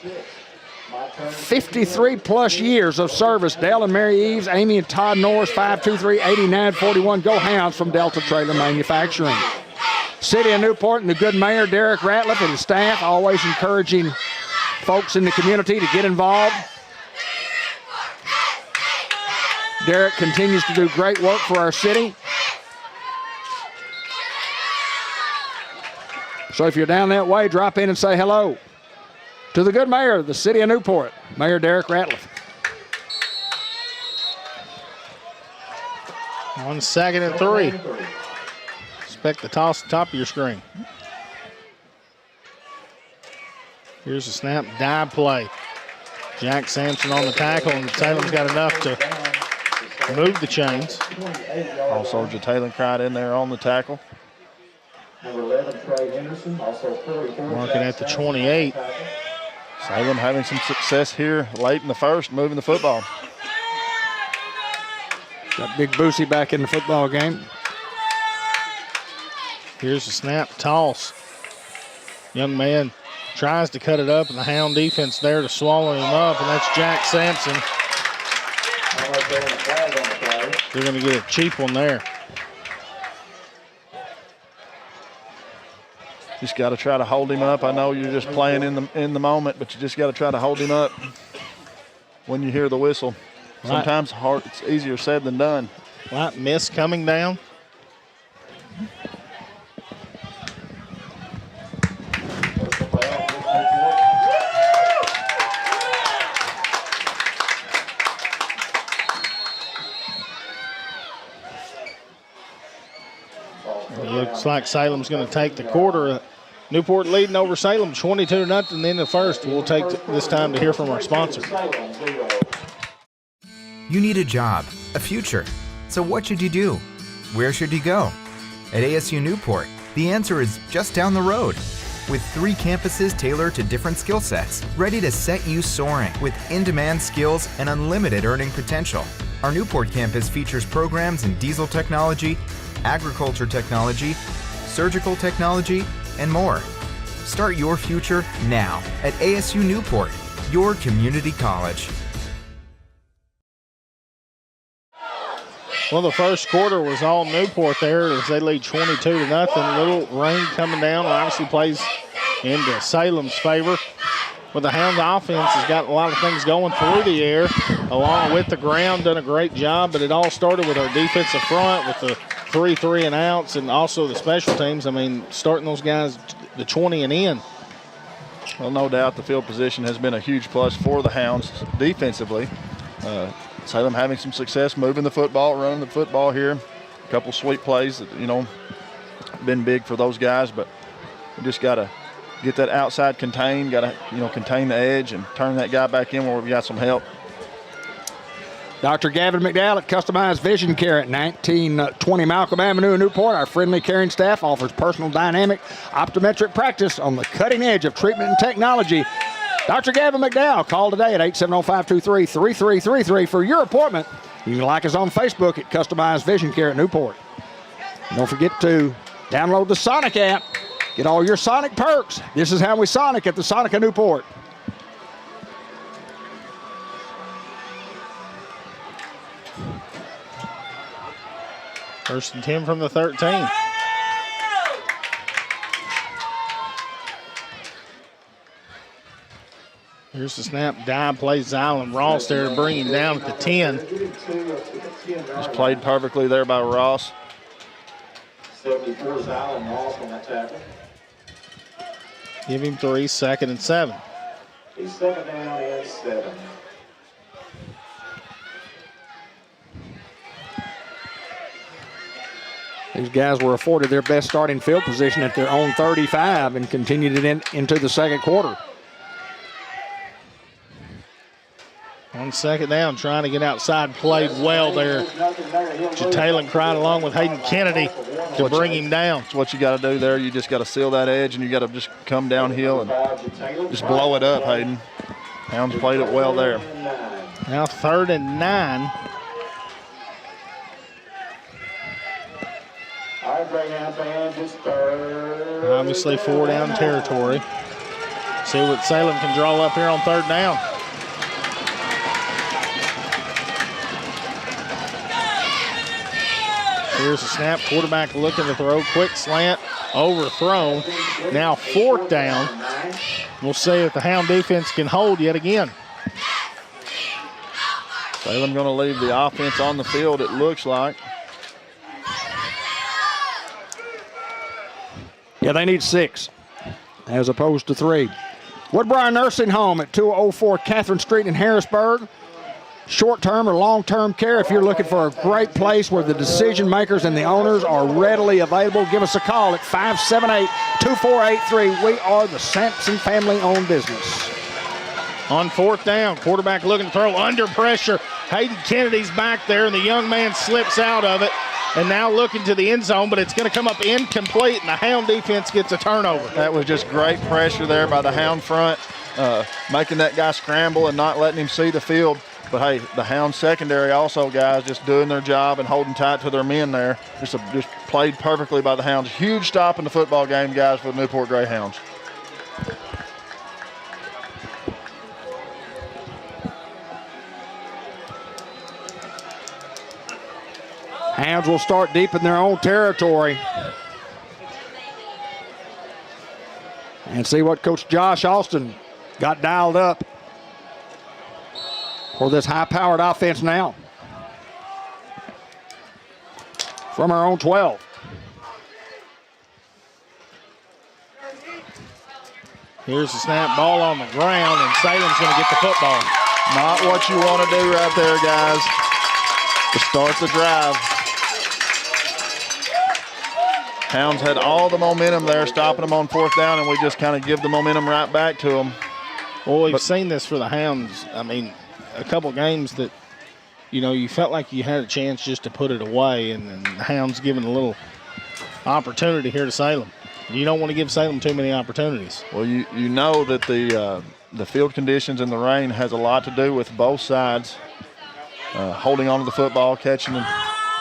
53-plus years of service. Dale and Mary Eves, Amy and Todd Norris, 523-8941. Go Hounds from Delta Trailer Manufacturing. City of Newport and the good mayor, Derek Ratliff, and his staff, always encouraging folks in the community to get involved. Derek continues to do great work for our city. So if you're down that way, drop in and say hello to the good mayor of the city of Newport, Mayor Derek Ratliff. On 2nd and 3. Expect the toss at the top of your screen. Here's a snap, dive play. Jack Sampson on the tackle, and Salem's got enough to move the chains. Also, Jataylon Cried in there on the tackle. Number 11, Trey Henderson, also 34. Marking at the 28. Salem having some success here late in the first, moving the football. Got Big Boosie back in the football game. Here's the snap, toss. Young man tries to cut it up, and the Hound defense there to swallow him up, and that's Jack Sampson. They're going to get a cheap one there. Just got to try to hold him up. I know you're just playing in the moment, but you just got to try to hold him up when you hear the whistle. Sometimes it's easier said than done. Light miss coming down. It looks like Salem's going to take the quarter. Newport leading over Salem 22-0 in the first. We'll take this time to hear from our sponsor. You need a job, a future. So what should you do? Where should you go? At ASU Newport, the answer is just down the road. with 3 campuses tailored to different skill sets, ready to set you soaring with in-demand skills and unlimited earning potential. Our Newport campus features programs in diesel technology, agriculture technology, surgical technology, and more. Start your future now at ASU Newport, your community college. Well, the first quarter was all Newport there as they lead 22-0. A little rain coming down obviously plays into Salem's favor. But the Hound offense has got a lot of things going through the air, along with the ground, done a great job. But it all started with our defensive front with the 3 and outs, and also the special teams. I mean, starting those guys the 20 and in. Well, no doubt the field position has been a huge plus for the Hounds defensively. Salem having some success moving the football, running the football here. A couple sweet plays that, been big for those guys, but we just got to get that outside contained, got to, contain the edge and turn that guy back in where we've got some help. Dr. Gavin McDowell at Customized Vision Care at 1920 Malcolm Avenue in Newport. Our friendly, caring staff offers personal, dynamic, optometric practice on the cutting edge of treatment and technology. Dr. Gavin McDowell, call today at 870-523-3333 for your appointment. You can like us on Facebook at Customized Vision Care at Newport. Don't forget to download the Sonic app. Get all your Sonic perks. This is how we Sonic at the Sonic of Newport. First and 10 from the 13. Here's the snap. Dive plays Salem. Ross there to bring him down at the 10. Just played perfectly there by Ross. 74 Salem, Ross on that tackle. Give him 3, 2nd and 7. He's 2nd down and 7. These guys were afforded their best starting field position at their own 35 and continued it into the second quarter. On 2nd down, trying to get outside, played well there. Jalen cried along with Hayden Kennedy to bring him down. That's what you got to do there. You just got to seal that edge, and you got to just come downhill and just blow it up, Hayden. Hounds played it well there. Now 3rd and 9. Obviously 4 down territory. See what Salem can draw up here on 3rd down. Here's the snap. Quarterback looking to throw. Quick slant. Overthrown. Now 4th down. We'll see if the Hound defense can hold yet again. Salem going to leave the offense on the field, it looks like. Yeah, they need 6 as opposed to 3. Woodbriar Nursing Home at 204 Catherine Street in Harrisburg. Short-term or long-term care, if you're looking for a great place where the decision makers and the owners are readily available, give us a call at 578-2483. We are the Sampson family-owned business. On 4th down, quarterback looking to throw under pressure. Hayden Kennedy's back there, and the young man slips out of it. And now looking to the end zone, but it's going to come up incomplete, and the Hound defense gets a turnover. That was just great pressure there by the Hound front, making that guy scramble and not letting him see the field. But, hey, the Hound secondary also, guys, just doing their job and holding tight to their men there. Just played perfectly by the Hounds. Huge stop in the football game, guys, for the Newport Greyhounds. Hounds will start deep in their own territory. And see what Coach Josh Austin got dialed up for this high-powered offense now. From our own 12. Here's the snap, ball on the ground, and Salem's going to get the football. Not what you want to do right there, guys, to start the drive. Hounds had all the momentum there, stopping them on 4th down, and we just kind of give the momentum right back to them. Well, we've seen this for the Hounds. I mean, a couple games that, you felt like you had a chance just to put it away, and the Hounds giving a little opportunity here to Salem. You don't want to give Salem too many opportunities. Well, you know that the field conditions and the rain has a lot to do with both sides holding on to the football, catching and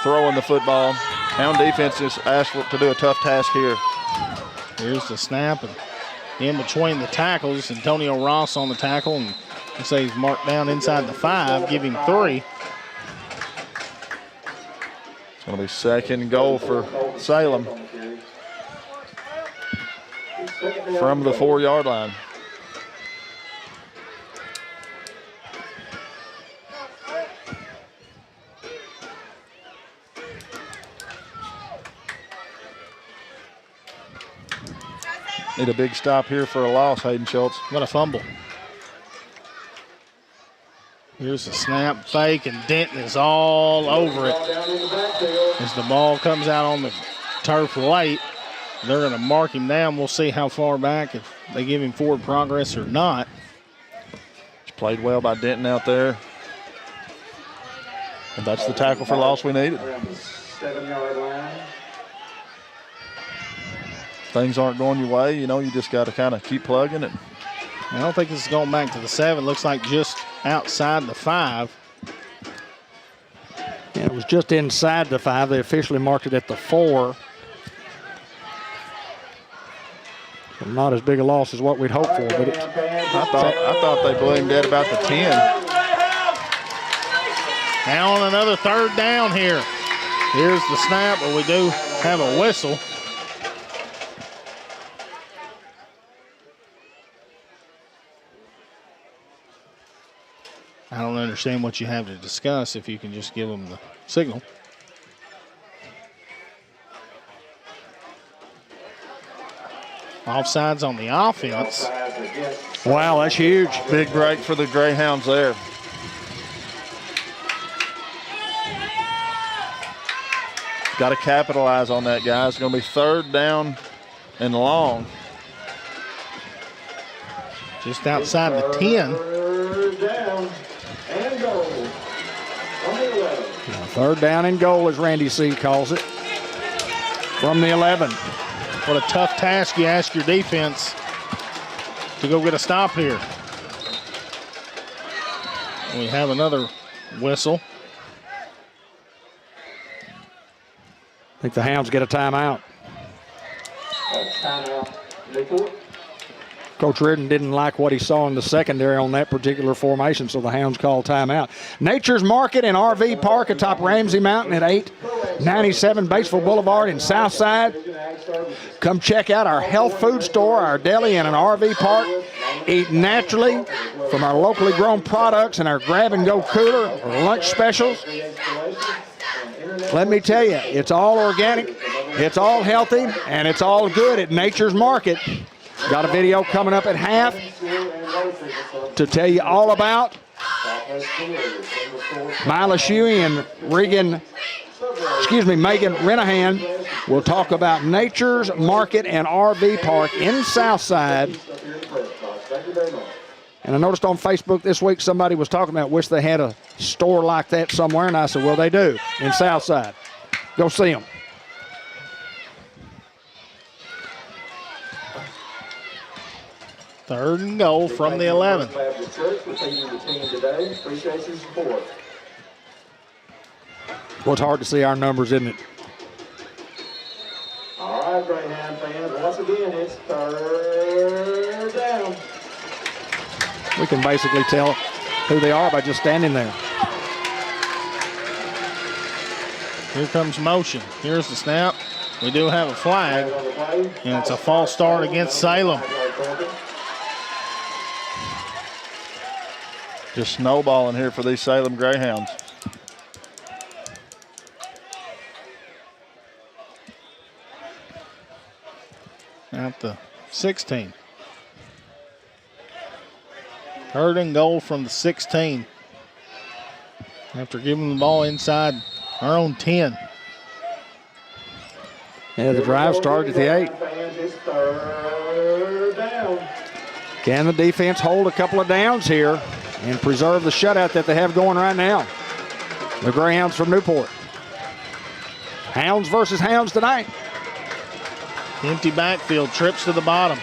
throwing the football. Hound defense just asked to do a tough task here. Here's the snap, and in between the tackles, Antonio Ross on the tackle, and you say he's marked down inside the 5, give him 3. It's going to be second goal for Salem from the 4-yard line. Need a big stop here for a loss, Hayden Schultz. What a fumble. Here's the snap, fake, and Denton is all over it. As the ball comes out on the turf late, they're going to mark him down. We'll see how far back, if they give him forward progress or not. It's played well by Denton out there. And that's the tackle for loss we needed. 7-yard line. Things aren't going your way, you know, you just got to kind of keep plugging it. I don't think this is going back to the 7. Looks like just outside the 5. Yeah, it was just inside the 5. They officially marked it at the 4. So not as big a loss as what we'd hoped for, but I thought they blew him dead about the 10. Now on another 3rd down here. Here's the snap, but we do have a whistle. I don't understand what you have to discuss if you can just give them the signal. Offsides on the offense. wow, that's huge. Big break for the Greyhounds there. Got to capitalize on that, guys. It's going to be 3rd down and long. Just outside the 10. 3rd down and goal. On the 11. 3rd down and goal, as Randy C. calls it, from the 11. What a tough task you ask your defense to go get a stop here. We have another whistle. I think the Hounds get a timeout. Timeout, Newport. Coach Reardon didn't like what he saw in the secondary on that particular formation, so the Hounds called timeout. Nature's Market and RV Park atop Ramsey Mountain at 897 Batesville Boulevard in Southside. Come check out our health food store, our deli, and an RV park. Eat naturally from our locally grown products and our grab-and-go cooler or lunch specials. Let me tell you, it's all organic, it's all healthy, and it's all good at Nature's Market. Got a video coming up at half to tell you all about Mila Shuey and Megan Renahan. We'll talk about Nature's Market and RV Park in Southside. And I noticed on Facebook this week somebody was talking about wish they had a store like that somewhere, and I said, well, they do in Southside. Go see them. Third and goal from the 11. Well, it's hard to see our numbers, isn't it? All right, Greyhound fans, once again, it's 3rd down. We can basically tell who they are by just standing there. Here comes motion. Here's the snap. We do have a flag, and it's a false start against Salem. Just snowballing here for these Salem Greyhounds. At the 16. Third and goal from the 16. After giving the ball inside our own 10. Yeah, the drive started at the 8. It's 3rd down. Can the defense hold a couple of downs here and preserve the shutout that they have going right now? The Greyhounds from Newport. Hounds versus Hounds tonight. Empty backfield, trips to the bottom.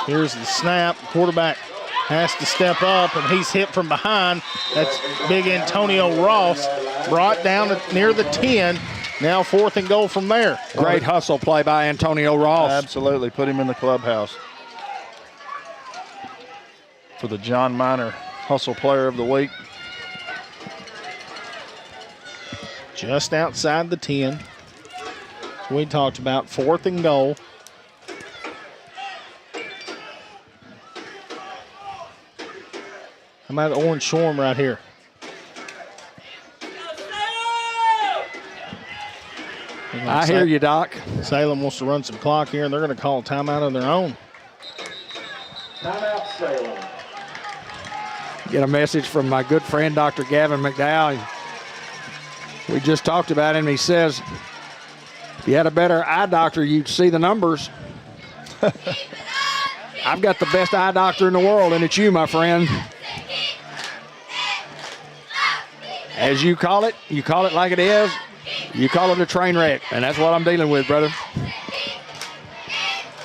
Here's the snap. Quarterback has to step up, and he's hit from behind. That's big Antonio Ross, brought down near the 10. Now 4th and goal from there. Great hustle play by Antonio Ross. Absolutely, put him in the clubhouse. For the John Minor Hustle Player of the Week. Just outside the 10. We talked about 4th and goal. How about Orange Shorm right here? I hear you, Doc. Salem wants to run some clock here, and they're going to call a timeout of their own. Timeout, Salem. Get a message from my good friend, Dr. Gavin McDowell. We just talked about him. He says, if you had a better eye doctor, you'd see the numbers. I've got the best eye doctor in the world, and it's you, my friend. As you call it like it is. You call it a train wreck, and that's what I'm dealing with, brother.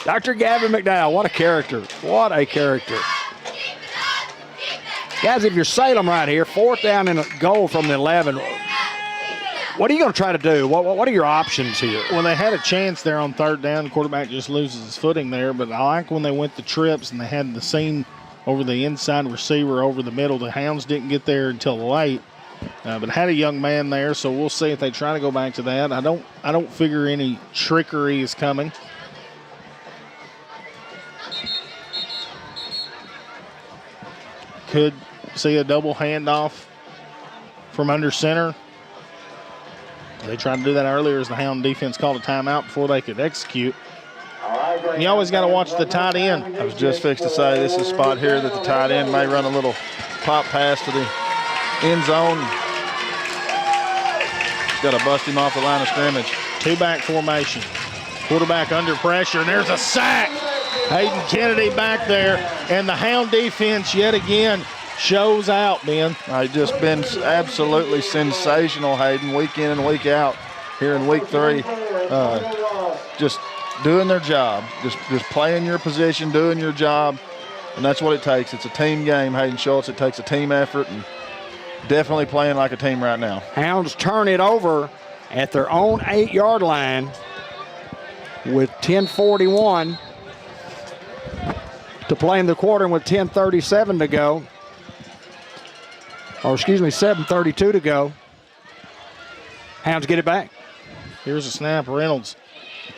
Dr. Gavin McDowell, what a character. What a character. Guys, if you're Salem right here, 4th down and a goal from the 11, what are you going to try to do? What are your options here? Well, they had a chance there on 3rd down. The quarterback just loses his footing there, but I like when they went the trips and they had the seam over the inside receiver over the middle. The Hounds didn't get there until late. But had a young man there, so we'll see if they try to go back to that. I don't figure any trickery is coming. Could see a double handoff from under center. They tried to do that earlier as the Hound defense called a timeout before they could execute. And you always got to watch the tight end. I was just fixed to say this is a spot here that the tight end may run a little pop pass to the end zone. Got to bust him off the line of scrimmage. 2-back formation. Quarterback under pressure, and there's a sack. Hayden Kennedy back there, and the Hound defense yet again shows out, Ben. Just been absolutely sensational, Hayden, week in and week out here in week 3. Just doing their job, just playing your position, doing your job, and that's what it takes. It's a team game, Hayden Schultz. It takes a team effort, and definitely playing like a team right now. Hounds turn it over at their own 8-yard line with 10:41 to play in the quarter and with 10:37 to go. Or excuse me, 7:32 to go. Hounds get it back. Here's a snap. Reynolds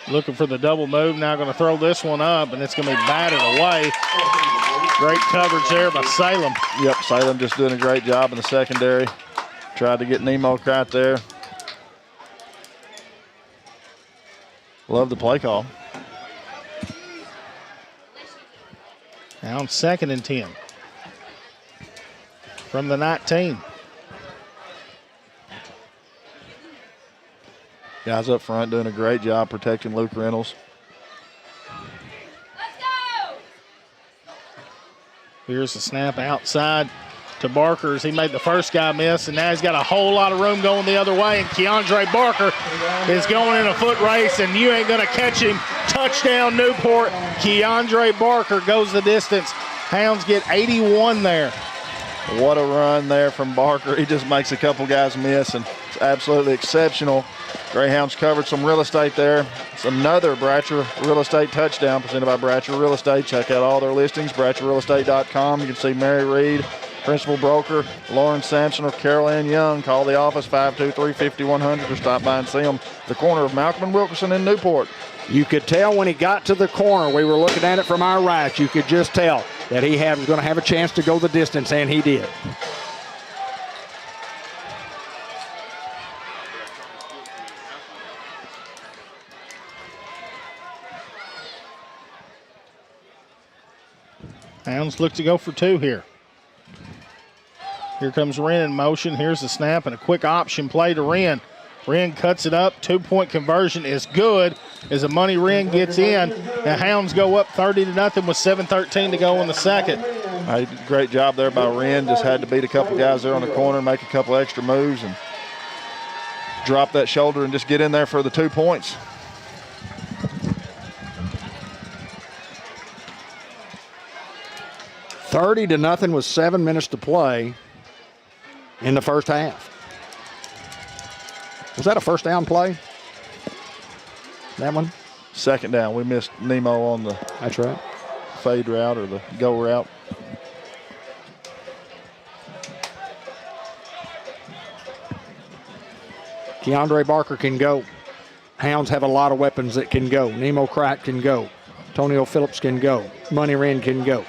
looking for the double move. Now going to throw this one up, and it's going to be batted away. Great coverage there by Salem. Yep, Salem just doing a great job in the secondary. Tried to get Nemo right there. Love the play call. Now on 2nd and 10 from the 19. Guys up front doing a great job protecting Luke Reynolds. Here's the snap outside to Barker as he made the first guy miss, and now he's got a whole lot of room going the other way, and Keandre Barker is going in a foot race, and you ain't going to catch him. Touchdown, Newport. Keandre Barker goes the distance. Hounds get 81 there. What a run there from Barker. He just makes a couple guys miss, and it's absolutely exceptional. Greyhounds covered some real estate there. It's another Bratcher Real Estate touchdown presented by Bratcher Real Estate. Check out all their listings, BratcherRealEstate.com. You can see Mary Reed, Principal Broker, Lauren Sampson, or Carol Ann Young. Call the office 523-5100 or stop by and see them. The corner of Malcolm and Wilkerson in Newport. You could tell when he got to the corner, we were looking at it from our right, you could just tell that he was going to have a chance to go the distance, and he did. Hounds look to go for 2 here. Here comes Wren in motion. Here's the snap and a quick option play to Wren. Wren cuts it up. 2-point conversion is good as the money Wren gets in. The Hounds go up 30-0 with 7:13 to go in the second. Great job there by Wren. Just had to beat a couple guys there on the corner, make a couple extra moves, and drop that shoulder and just get in there for the 2 points. $30-0 with 7 minutes to play in the first half. Was that a first down play? That one? Second down. We missed Nemo on the That's right. fade route or the go route. Keandre Barker can go. Hounds have a lot of weapons that can go. Nemo Crack can go. Tonio Phillips can go. Money Wren can go.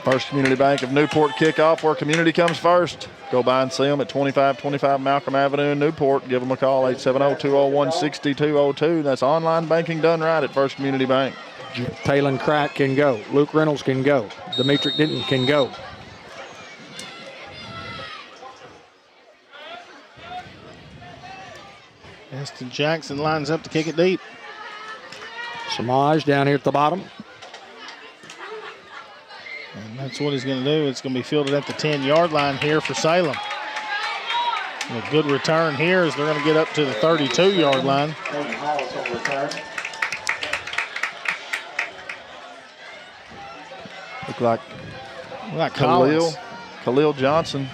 First Community Bank of Newport kickoff, where community comes first. Go by and see them at 2525 Malcolm Avenue in Newport. Give them a call, 870-201-6202. That's online banking done right at First Community Bank. Talon Crack can go. Luke Reynolds can go. Demetric Denton can go. Aston Jackson lines up to kick it deep. Samaj down here at the bottom. And that's what he's going to do. It's going to be fielded at the 10-yard line here for Salem. And a good return here as they're going to get up to the 32-yard line. Look like Collins. Khalil Johnson.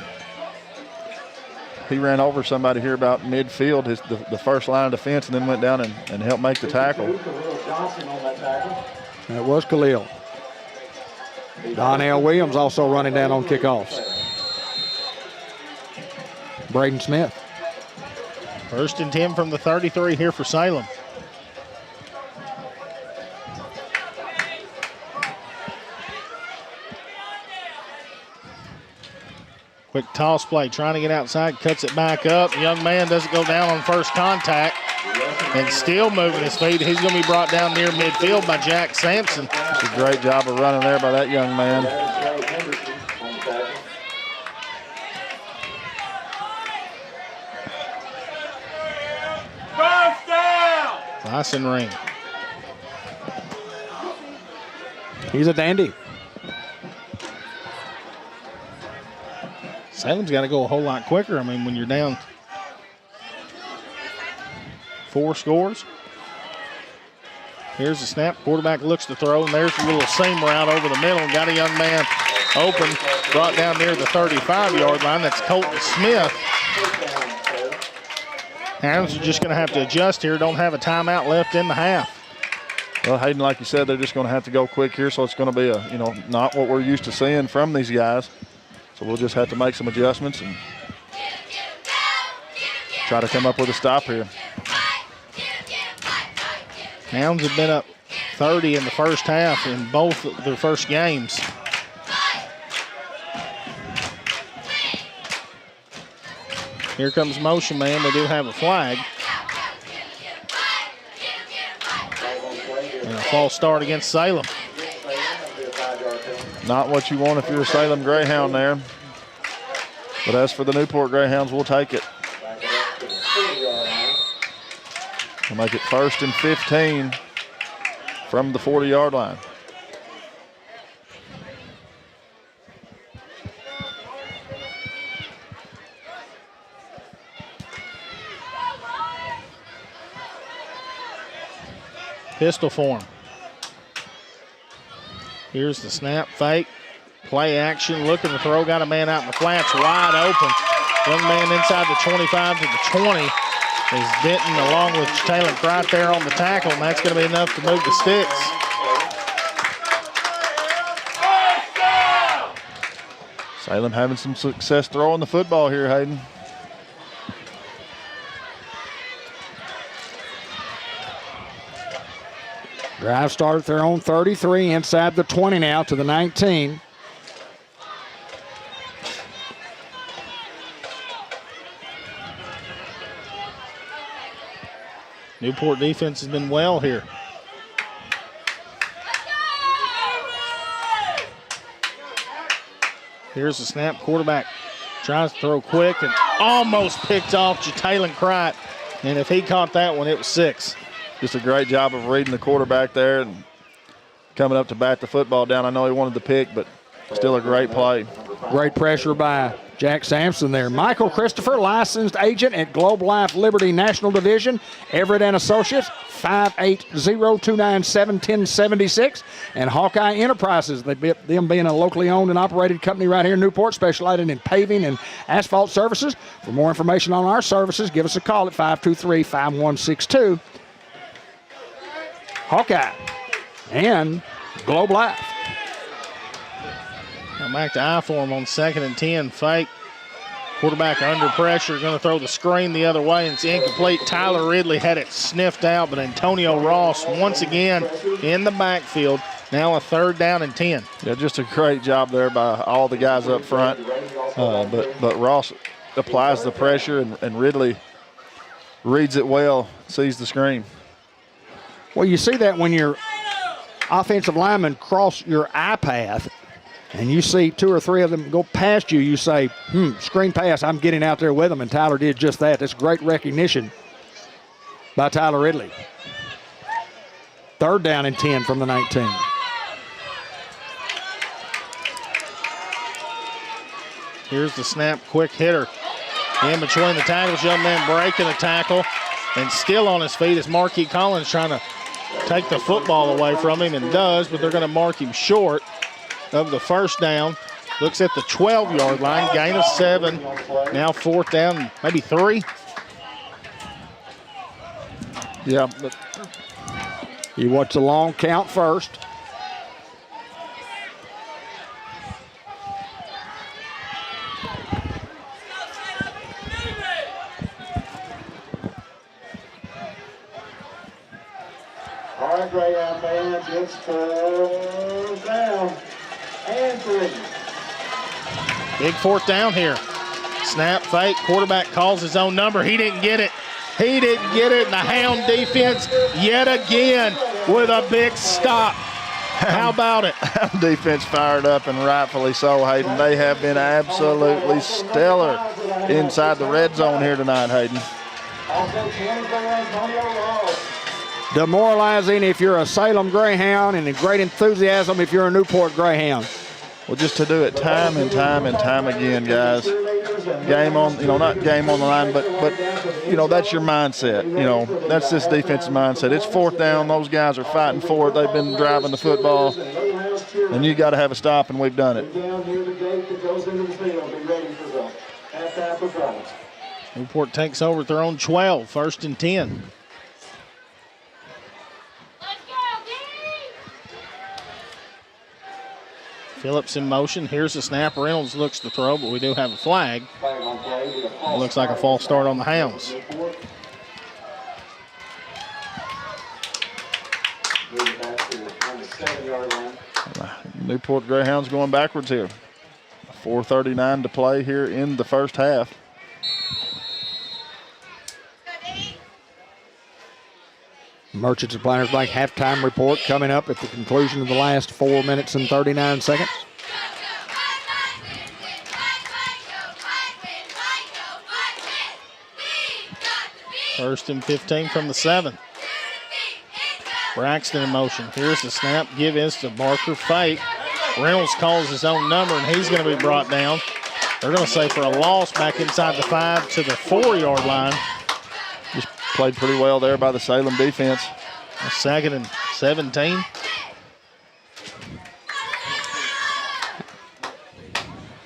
He ran over somebody here about midfield, the first line of defense, and then went down and helped make the tackle. That was Khalil. Donnell Williams also running down on kickoffs. Braden Smith. 1st and 10 from the 33 here for Salem. Quick toss play, trying to get outside, cuts it back up. Young man doesn't go down on first contact. And still moving his feet. He's going to be brought down near midfield by Jack Sampson. It's a great job of running there by that young man. First down! Bison Ring. He's a dandy. Salem's got to go a whole lot quicker. I mean, when you're down 4 scores. Here's the snap. Quarterback looks to throw, and there's a little seam route over the middle. Got a young man open, brought down near the 35-yard line. That's Colton Smith. Hounds are just going to have to adjust here. Don't have a timeout left in the half. Well, Hayden, like you said, they're just going to have to go quick here, so it's going to be not what we're used to seeing from these guys. So we'll just have to make some adjustments and try to come up with a stop here. Hounds have been up 30 in the first half in both their first games. Here comes motion man. We do have a flag. And a false start against Salem. Not what you want if you're a Salem Greyhound there. But as for the Newport Greyhounds, we'll take it. We'll make it 1st and 15 from the 40-yard line. Pistol form. Here's the snap, fake, play action, looking to throw, got a man out in the flats, wide open. Young man inside the 25 to the 20 is Denton along with Taylor right there on the tackle, and that's going to be enough to move the sticks. Salem having some success throwing the football here, Hayden. Drive started at their own 33, inside the 20 now to the 19. Newport defense has been well here. Here's the snap. Quarterback tries to throw quick and almost picked off Jalen Cright. And if he caught that one, it was 6. Just a great job of reading the quarterback there and coming up to bat the football down. I know he wanted the pick, but still a great play. Great pressure by Jack Sampson there. Michael Christopher, licensed agent at Globe Life Liberty National Division, Everett and Associates, 580-297-1076. And Hawkeye Enterprises, them being a locally owned and operated company right here in Newport, specializing in paving and asphalt services. For more information on our services, give us a call at 523-5162. Hawkeye and Globe Life. Now back to I for him on 2nd and 10. Fake. Quarterback under pressure. Going to throw the screen the other way, and it's incomplete. Tyler Ridley had it sniffed out, but Antonio Ross once again in the backfield. Now a 3rd down and 10. Yeah, just a great job there by all the guys up front. But Ross applies the pressure, and Ridley reads it well, sees the screen. Well, you see that when your offensive linemen cross your eye path and you see 2 or 3 of them go past you, you say, screen pass, I'm getting out there with them, and Tyler did just that. That's great recognition by Tyler Ridley. 3rd down and 10 from the 19. Here's the snap, quick hitter. In between the tackles, young man breaking a tackle and still on his feet is Marquis Collins trying to take the football away from him, and does, but they're going to mark him short of the 1st down. Looks at the 12-yard line, gain of 7. Now 4th down, maybe 3. Yeah, but you want the long count first. All right, Greyhound fans, it's 4th down and 3. Big 4th down here. Snap, fake, quarterback calls his own number. He didn't get it. He didn't get it, and the Hound defense yet again with a big stop. How about it? Hound defense fired up, and rightfully so, Hayden. They have been absolutely stellar inside the red zone here tonight, Hayden. Also 20 for Antonio Ross. Demoralizing if you're a Salem Greyhound, and a great enthusiasm if you're a Newport Greyhound. Well, just to do it time and time and time again, guys. Game on, not game on the line, but that's your mindset. That's this defensive mindset. It's 4th down. Those guys are fighting for it. They've been driving the football, and you got to have a stop, and we've done it. Newport takes over at their own 12, 1st and 10. Phillips in motion. Here's the snap. Reynolds looks to throw, but we do have a flag. It looks like a false start on the Hounds. Newport Greyhounds going backwards here. 4:39 to play here in the 1st half. Merchants and Planters Bank halftime report coming up at the conclusion of the last 4 minutes and 39 seconds. First and 15 from the 7. Braxton in motion. Here's the snap. Give is to Barker. Fake. Reynolds calls his own number, and he's going to be brought down. They're going to say for a loss back inside the 5 to the 4-yard line. Just played pretty well there by the Salem defense. 2nd and 17.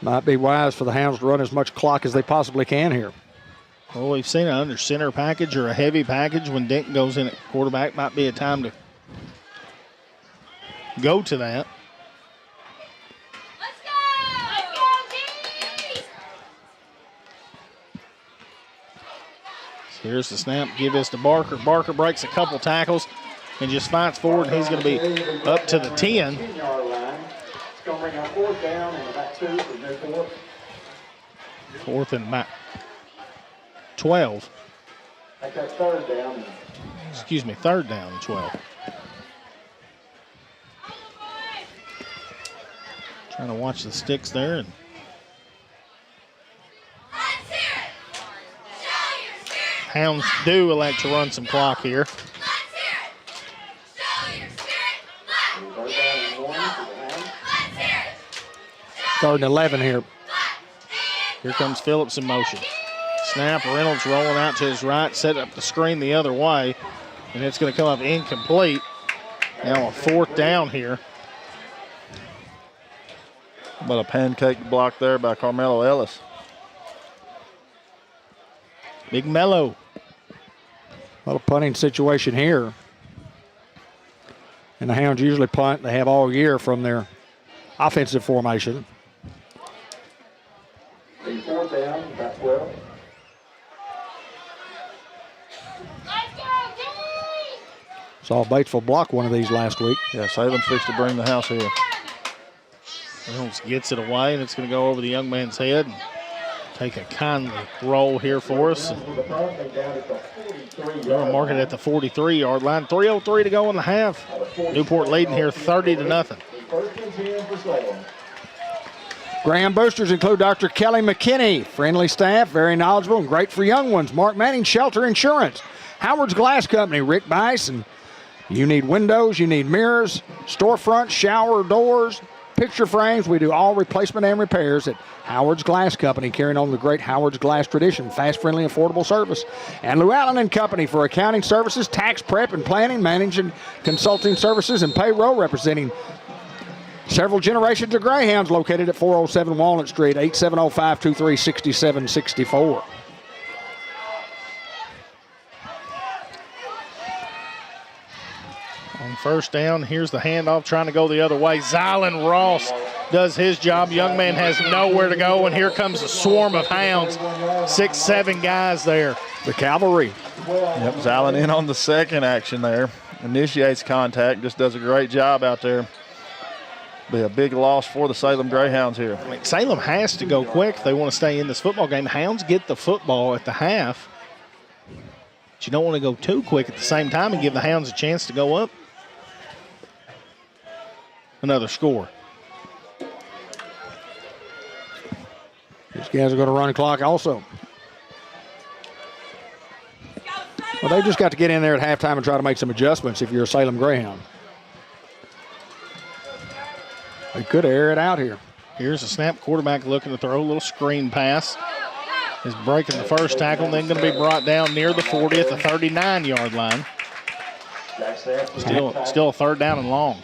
Might be wise for the Hounds to run as much clock as they possibly can here. Well, we've seen it under center package or a heavy package when Denton goes in at quarterback. Might be a time to go to that. Let's go, D's! So here's the snap. Give this to Barker. Barker breaks a couple tackles and just fights forward, and he's going to be up to the 10. It's going to bring up 4th down and about 2 for Newport. 4th and about 12. Make that 3rd down. Excuse me, 3rd down and 12. Trying to watch the sticks there. And Hounds do elect to run some clock here. 3rd and 11 here. Here comes Phillips in motion. Snap, Reynolds rolling out to his right, set up the screen the other way, and it's going to come up incomplete. Now a 4th down here. But a pancake block there by Carmelo Ellis. Big Mello. Well, a punting situation here. And the Hounds usually punt. They have all year from their offensive formation. 4th down, about 12. Let's go, Dave! Saw Batesville block one of these last week. Yeah, Salem's fixed to bring the house here. Reynolds gets it away, and it's going to go over the young man's head and take a kindly roll here for us. We're going to mark it at the 43-yard line. 3:03 to go in the half. Newport leading here 30-0. Graham boosters include Dr. Kelly McKinney, friendly staff, very knowledgeable and great for young ones. Mark Manning, Shelter Insurance. Howard's Glass Company, Rick Bison. You need windows, you need mirrors, storefronts, shower doors, picture frames. We do all replacement and repairs at Howard's Glass Company, carrying on the great Howard's Glass tradition. Fast, friendly, affordable service. And Lou Allen and Company for accounting services, tax prep and planning, managing, consulting services, and payroll, representing several generations of Greyhounds, located at 407 Walnut Street, 870-523-6764. On 1st down, here's the handoff, trying to go the other way. Zylan Ross does his job. Young man has nowhere to go, and here comes a swarm of Hounds. 6, 7 guys there. The cavalry. Yep, Zylan in on the second action there. Initiates contact, just does a great job out there. Be a big loss for the Salem Greyhounds here. I mean, Salem has to go quick if they want to stay in this football game. Hounds get the football at the half, but you don't want to go too quick at the same time and give the Hounds a chance to go up. Another score. These guys are going to run the clock also. Well, they've just got to get in there at halftime and try to make some adjustments if you're a Salem Greyhound. They could air it out here. Here's a snap. Quarterback looking to throw a little screen pass. Is breaking the first tackle, and then going to be brought down near the 40 at the 39-yard line. Still a 3rd down and long.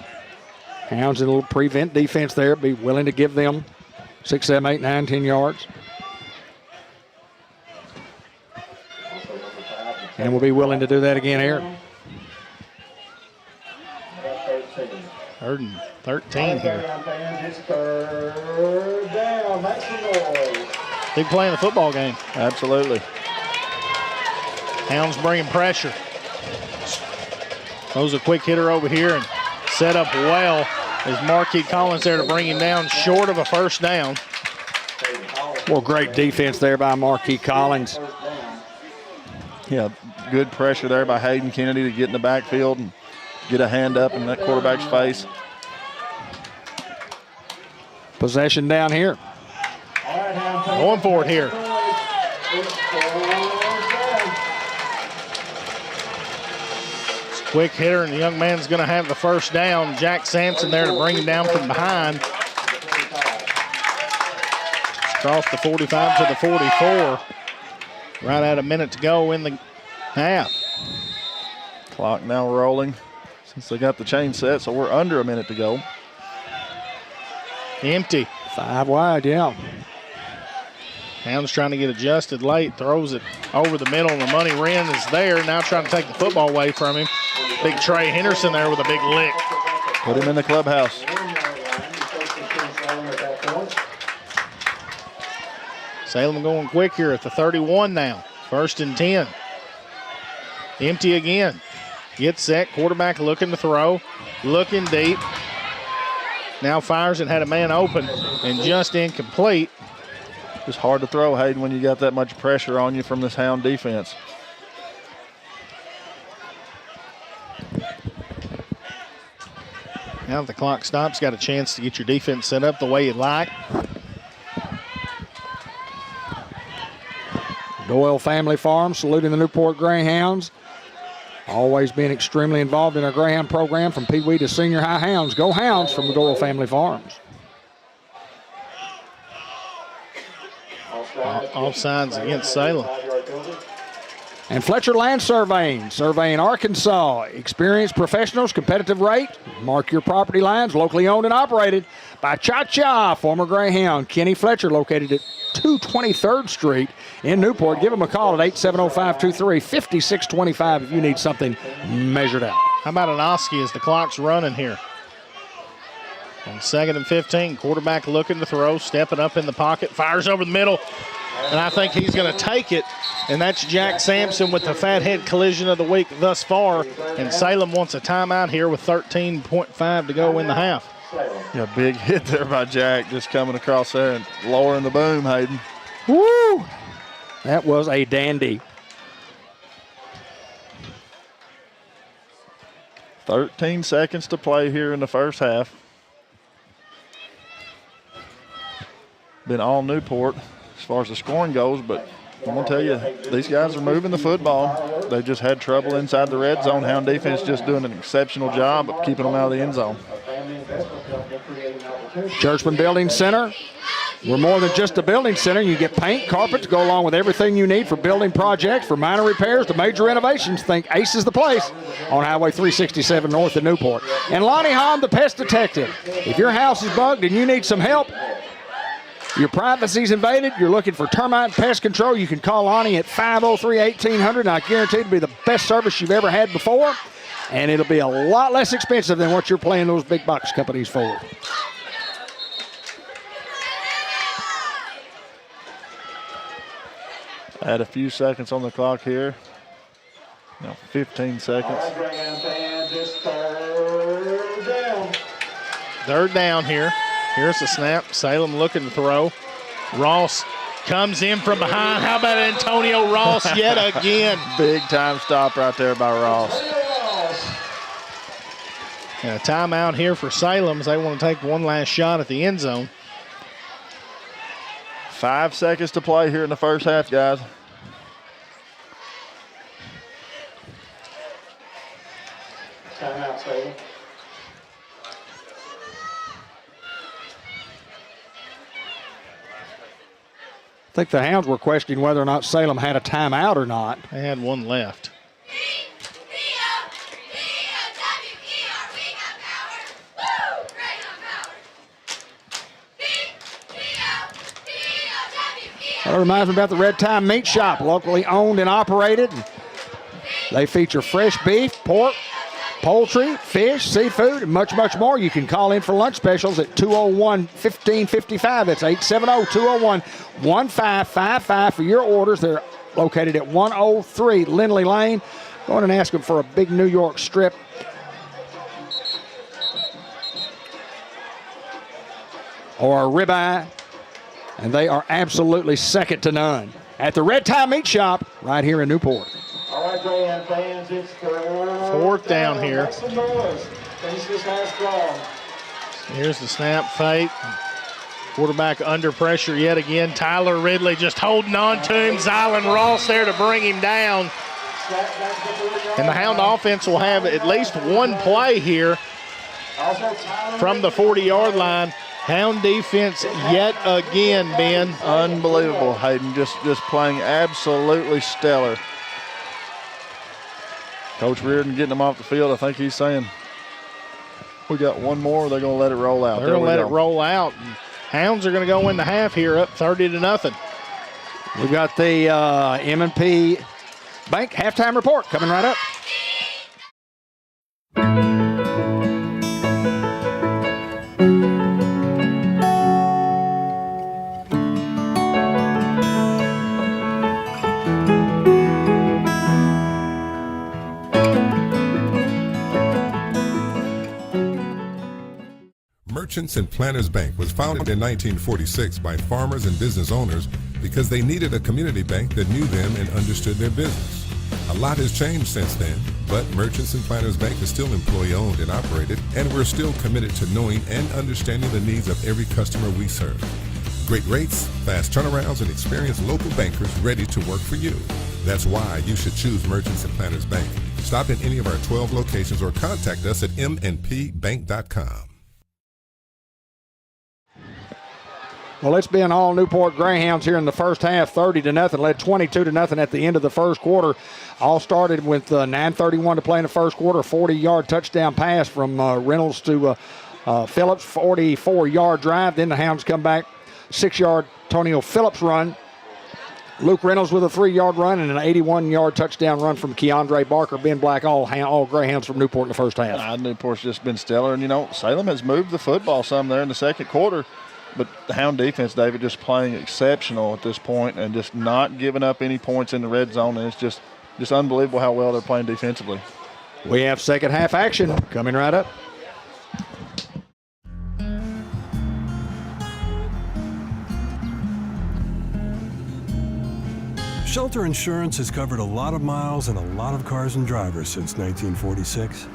Hounds in a little prevent defense there. Be willing to give them 6, 7, 8, 9, 10 yards. And we'll be willing to do that again here. 3rd and 13 here. Big play in the football game. Absolutely. Hounds bringing pressure. Throws a quick hitter over here and set up well. There's Marquis Collins there to bring him down short of a 1st down. Well, great defense there by Marquis Collins. Yeah, good pressure there by Hayden Kennedy to get in the backfield and get a hand up in that quarterback's face. Possession down here. Going for it here. It's a quick hitter, and the young man's going to have the 1st down. Jack Sampson there to bring him down from behind. Across the 45 to the 44. Right at a minute to go in the half. Clock now rolling since they got the chain set, so we're under a minute to go. Empty. 5 wide, yeah. Hounds trying to get adjusted late, throws it over the middle, and the money Wren is there, now trying to take the football away from him. Big Trey Henderson there with a big lick. Put him in the clubhouse. Salem going quick here at the 31 now. 1st and 10. Empty again. Gets set, quarterback looking to throw, looking deep. Now fires and had a man open and just incomplete. It's hard to throw, Hayden, when you got that much pressure on you from this Hound defense. Now that the clock stops, got a chance to get your defense set up the way you like. Doyle Family Farm saluting the Newport Greyhounds. Always being extremely involved in our Greyhound program from Pee Wee to senior high Hounds. Go Hounds from the Doyle Family Farms. Offsides against Salem. And Fletcher Land Surveying Arkansas. Experienced professionals, competitive rate. Mark your property lines, locally owned and operated by Cha-Cha, former Greyhound. Kenny Fletcher, located at 223rd Street in Newport. Give him a call at 870-523-5625 if you need something measured out. How about an Oski as the clock's running here? On 2nd and 15, quarterback looking to throw, stepping up in the pocket, fires over the middle, and I think he's going to take it. And that's Jack Sampson with the fathead collision of the week thus far. And Salem wants a timeout here with 13.5 to go in the half. Yeah, big hit there by Jack, just coming across there and lowering the boom, Hayden. Woo! That was a dandy. 13 seconds to play here in the first half. Been all Newport as far as the scoring goes, but I'm going to tell you, these guys are moving the football. They've just had trouble inside the red zone. Hound defense just doing an exceptional job of keeping them out of the end zone. Churchman Building Center. We're more than just a building center. You get paint, carpets, go along with everything you need for building projects, for minor repairs to major renovations. Think Ace is the place on Highway 367 north of Newport. And Lonnie Hahn, the pest detective. If your house is bugged and you need some help, your privacy's invaded, you're looking for termite and pest control, you can call Lonnie at 503-1800, and I guarantee it'll be the best service you've ever had before, and it'll be a lot less expensive than what you're paying those big box companies for. Add a few seconds on the clock here. Now 15 seconds. Third down here. Here's the snap. Salem looking to throw. Ross comes in from behind. How about Antonio Ross yet again? Big time stop right there by Ross. And a timeout here for Salem as they want to take one last shot at the end zone. 5 seconds to play here in the first half, guys. Timeout, Salem. I think the Hounds were questioning whether or not Salem had a timeout or not. They had one left. That reminds me about the Red Time Meat Shop, locally owned and operated. They feature fresh beef, pork, poultry, fish, seafood, and much, much more. You can call in for lunch specials at 201-1555. That's 870-201-1555 for your orders. They're located at 103 Lindley Lane. Go in and ask them for a big New York strip. Or a ribeye. And they are absolutely second to none at the Red Tie Meat Shop right here in Newport. All right, Greyhound fans, it's fourth down here. Make some noise. Finish this last drive. Here's the snap fake. Quarterback under pressure yet again. Tyler Ridley just holding on to him. Zylan Ross there to bring him down. And the Hound offense will have at least one play here from the 40-yard line. Hound defense yet again, Ben. Unbelievable, Hayden. Just playing absolutely stellar. Coach Reardon getting them off the field. I think he's saying, we got one more. They're going to let it roll out. They're going to let it roll out. Hounds are going to go in the half here up 30-0. We've got the M&P Bank halftime report coming right up. Merchants and Planners Bank was founded in 1946 by farmers and business owners because they needed a community bank that knew them and understood their business. A lot has changed since then, but Merchants and Planners Bank is still employee-owned and operated, and we're still committed to knowing and understanding the needs of every customer we serve. Great rates, fast turnarounds, and experienced local bankers ready to work for you. That's why you should choose Merchants and Planners Bank. Stop in any of our 12 locations or contact us at mnpbank.com. Well, it's been all Newport Greyhounds here in the first half, 30-0, led 22-0 at the end of the first quarter. All started with 9:31 to play in the first quarter, 40-yard touchdown pass from Reynolds to Phillips, 44-yard drive. Then the Hounds come back, 6-yard Tonio Phillips run. Luke Reynolds with a 3-yard run and an 81-yard touchdown run from Keandre Barker. Ben Black, all Greyhounds from Newport in the first half. Newport's just been stellar. And, Salem has moved the football some there in the second quarter. But the Hound defense, David, just playing exceptional at this point and just not giving up any points in the red zone. And it's just unbelievable how well they're playing defensively. We have second half action coming right up. Shelter Insurance has covered a lot of miles and a lot of cars and drivers since 1946.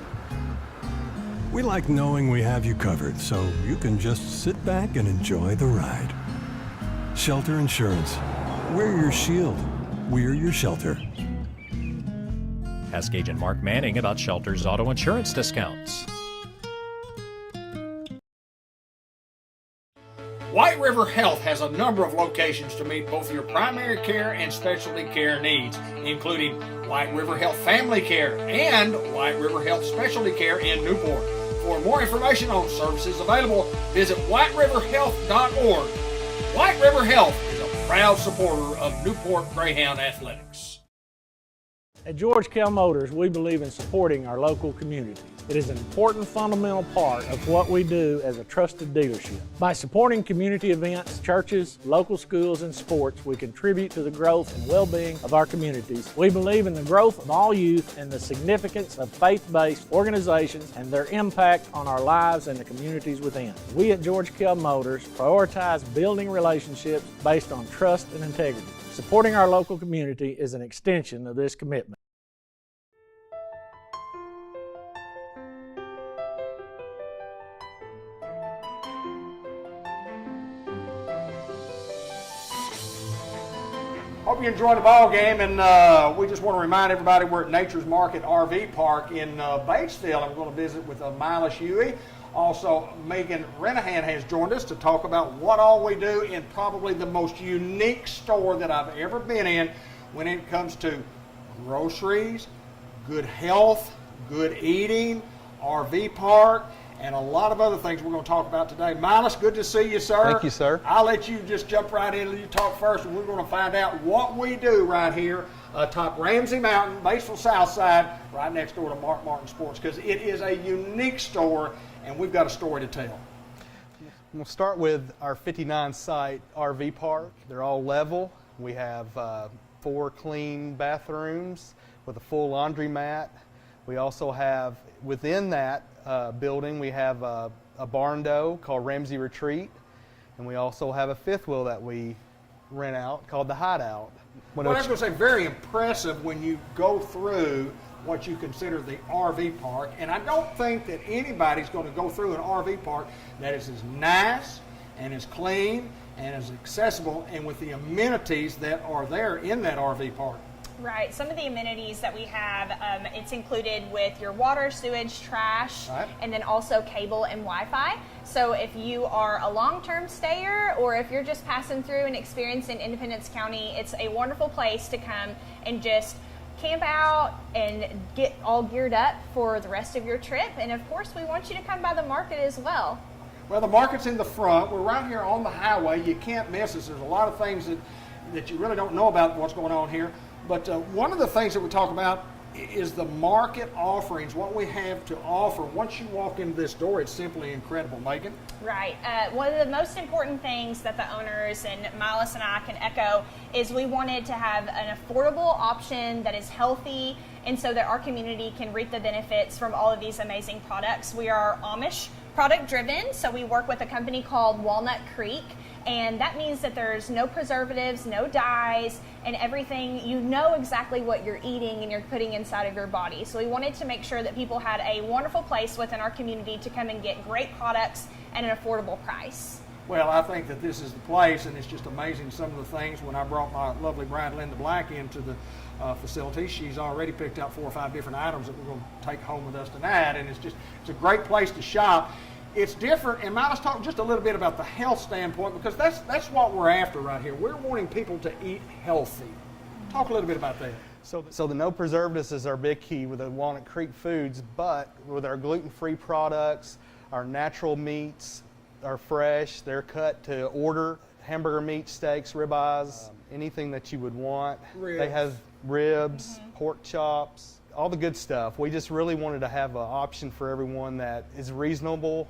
We like knowing we have you covered, so you can just sit back and enjoy the ride. Shelter Insurance. We're your shield. We're your shelter. Ask Agent Mark Manning about Shelter's auto insurance discounts. White River Health has a number of locations to meet both your primary care and specialty care needs, including White River Health Family Care and White River Health Specialty Care in Newport. For more information on services available, visit whiteriverhealth.org. White River Health is a proud supporter of Newport Greyhound Athletics. At George Kell Motors, we believe in supporting our local communities. It is an important fundamental part of what we do as a trusted dealership. By supporting community events, churches, local schools, and sports, we contribute to the growth and well-being of our communities. We believe in the growth of all youth and the significance of faith-based organizations and their impact on our lives and the communities within. We at George Kell Motors prioritize building relationships based on trust and integrity. Supporting our local community is an extension of this commitment. Hope you enjoyed the ball game, and we just want to remind everybody we're at Nature's Market RV Park in Batesville. I'm going to visit with Milas Huey. Also, Megan Renahan has joined us to talk about what all we do in probably the most unique store that I've ever been in when it comes to groceries, good health, good eating, RV park, and a lot of other things we're going to talk about today. Milas, good to see you, sir. Thank you, sir. I'll let you just jump right in and you talk first, and we're going to find out what we do right here atop Ramsey Mountain, Batesville South Side, right next door to Mark Martin Sports, because it is a unique store, and we've got a story to tell. We'll start with our 59-site RV park. They're all level. We have 4 clean bathrooms with a full laundromat. We also have, within that building, we have a barn dough called Ramsey Retreat, and we also have a fifth wheel that we rent out called the Hideout. Well, I was going to say, very impressive when you go through what you consider the RV park, and I don't think that anybody's going to go through an RV park that is as nice and as clean and as accessible and with the amenities that are there in that RV park. Right. Some of the amenities that we have, it's included with your water, sewage, trash, and then also cable and Wi-Fi. So if you are a long-term stayer or if you're just passing through and experiencing Independence County, it's a wonderful place to come and just camp out and get all geared up for the rest of your trip. And of course, we want you to come by the market as well. Well, the market's in the front. We're right here on the highway. You can't miss us. There's a lot of things that you really don't know about what's going on here. But one of the things that we talk about is the market offerings, what we have to offer. Once you walk into this door, it's simply incredible. Megan? Right. One of the most important things that the owners and Milas and I can echo is we wanted to have an affordable option that is healthy and so that our community can reap the benefits from all of these amazing products. We are Amish product driven, so we work with a company called Walnut Creek. And that means that there's no preservatives, no dyes, and everything. You know exactly what you're eating and you're putting inside of your body. So we wanted to make sure that people had a wonderful place within our community to come and get great products at an affordable price. Well, I think that this is the place, and it's just amazing some of the things. When I brought my lovely bride Linda Black into the facility, she's already picked out 4 or 5 different items that we're going to take home with us tonight, and it's a great place to shop. it's different. And let's talk just a little bit about the health standpoint, because that's what we're after right here. We're wanting people to eat healthy. Talk a little bit about that. So the no preservatives is our big key with the Walnut Creek Foods, but with our gluten-free products, our natural meats are fresh. They're cut to order. Hamburger meat, steaks, ribeyes, anything that you would want. Ribs. They have ribs, pork chops, all the good stuff. We just really wanted to have an option for everyone that is reasonable,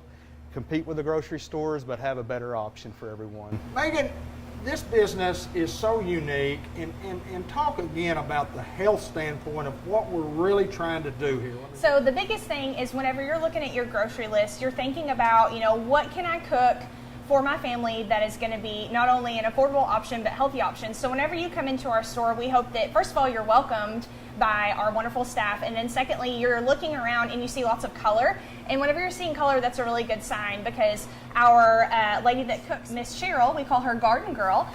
compete with the grocery stores, but have a better option for everyone. Megan, this business is so unique, and talk again about the health standpoint of what we're really trying to do here. So the biggest thing is whenever you're looking at your grocery list, you're thinking about, what can I cook for my family that is going to be not only an affordable option but healthy option. So whenever you come into our store, we hope that first of all you're welcomed by our wonderful staff, and then secondly you're looking around and you see lots of color. And whenever you're seeing color, that's a really good sign, because our lady that cooks, Miss Cheryl, we call her Garden Girl,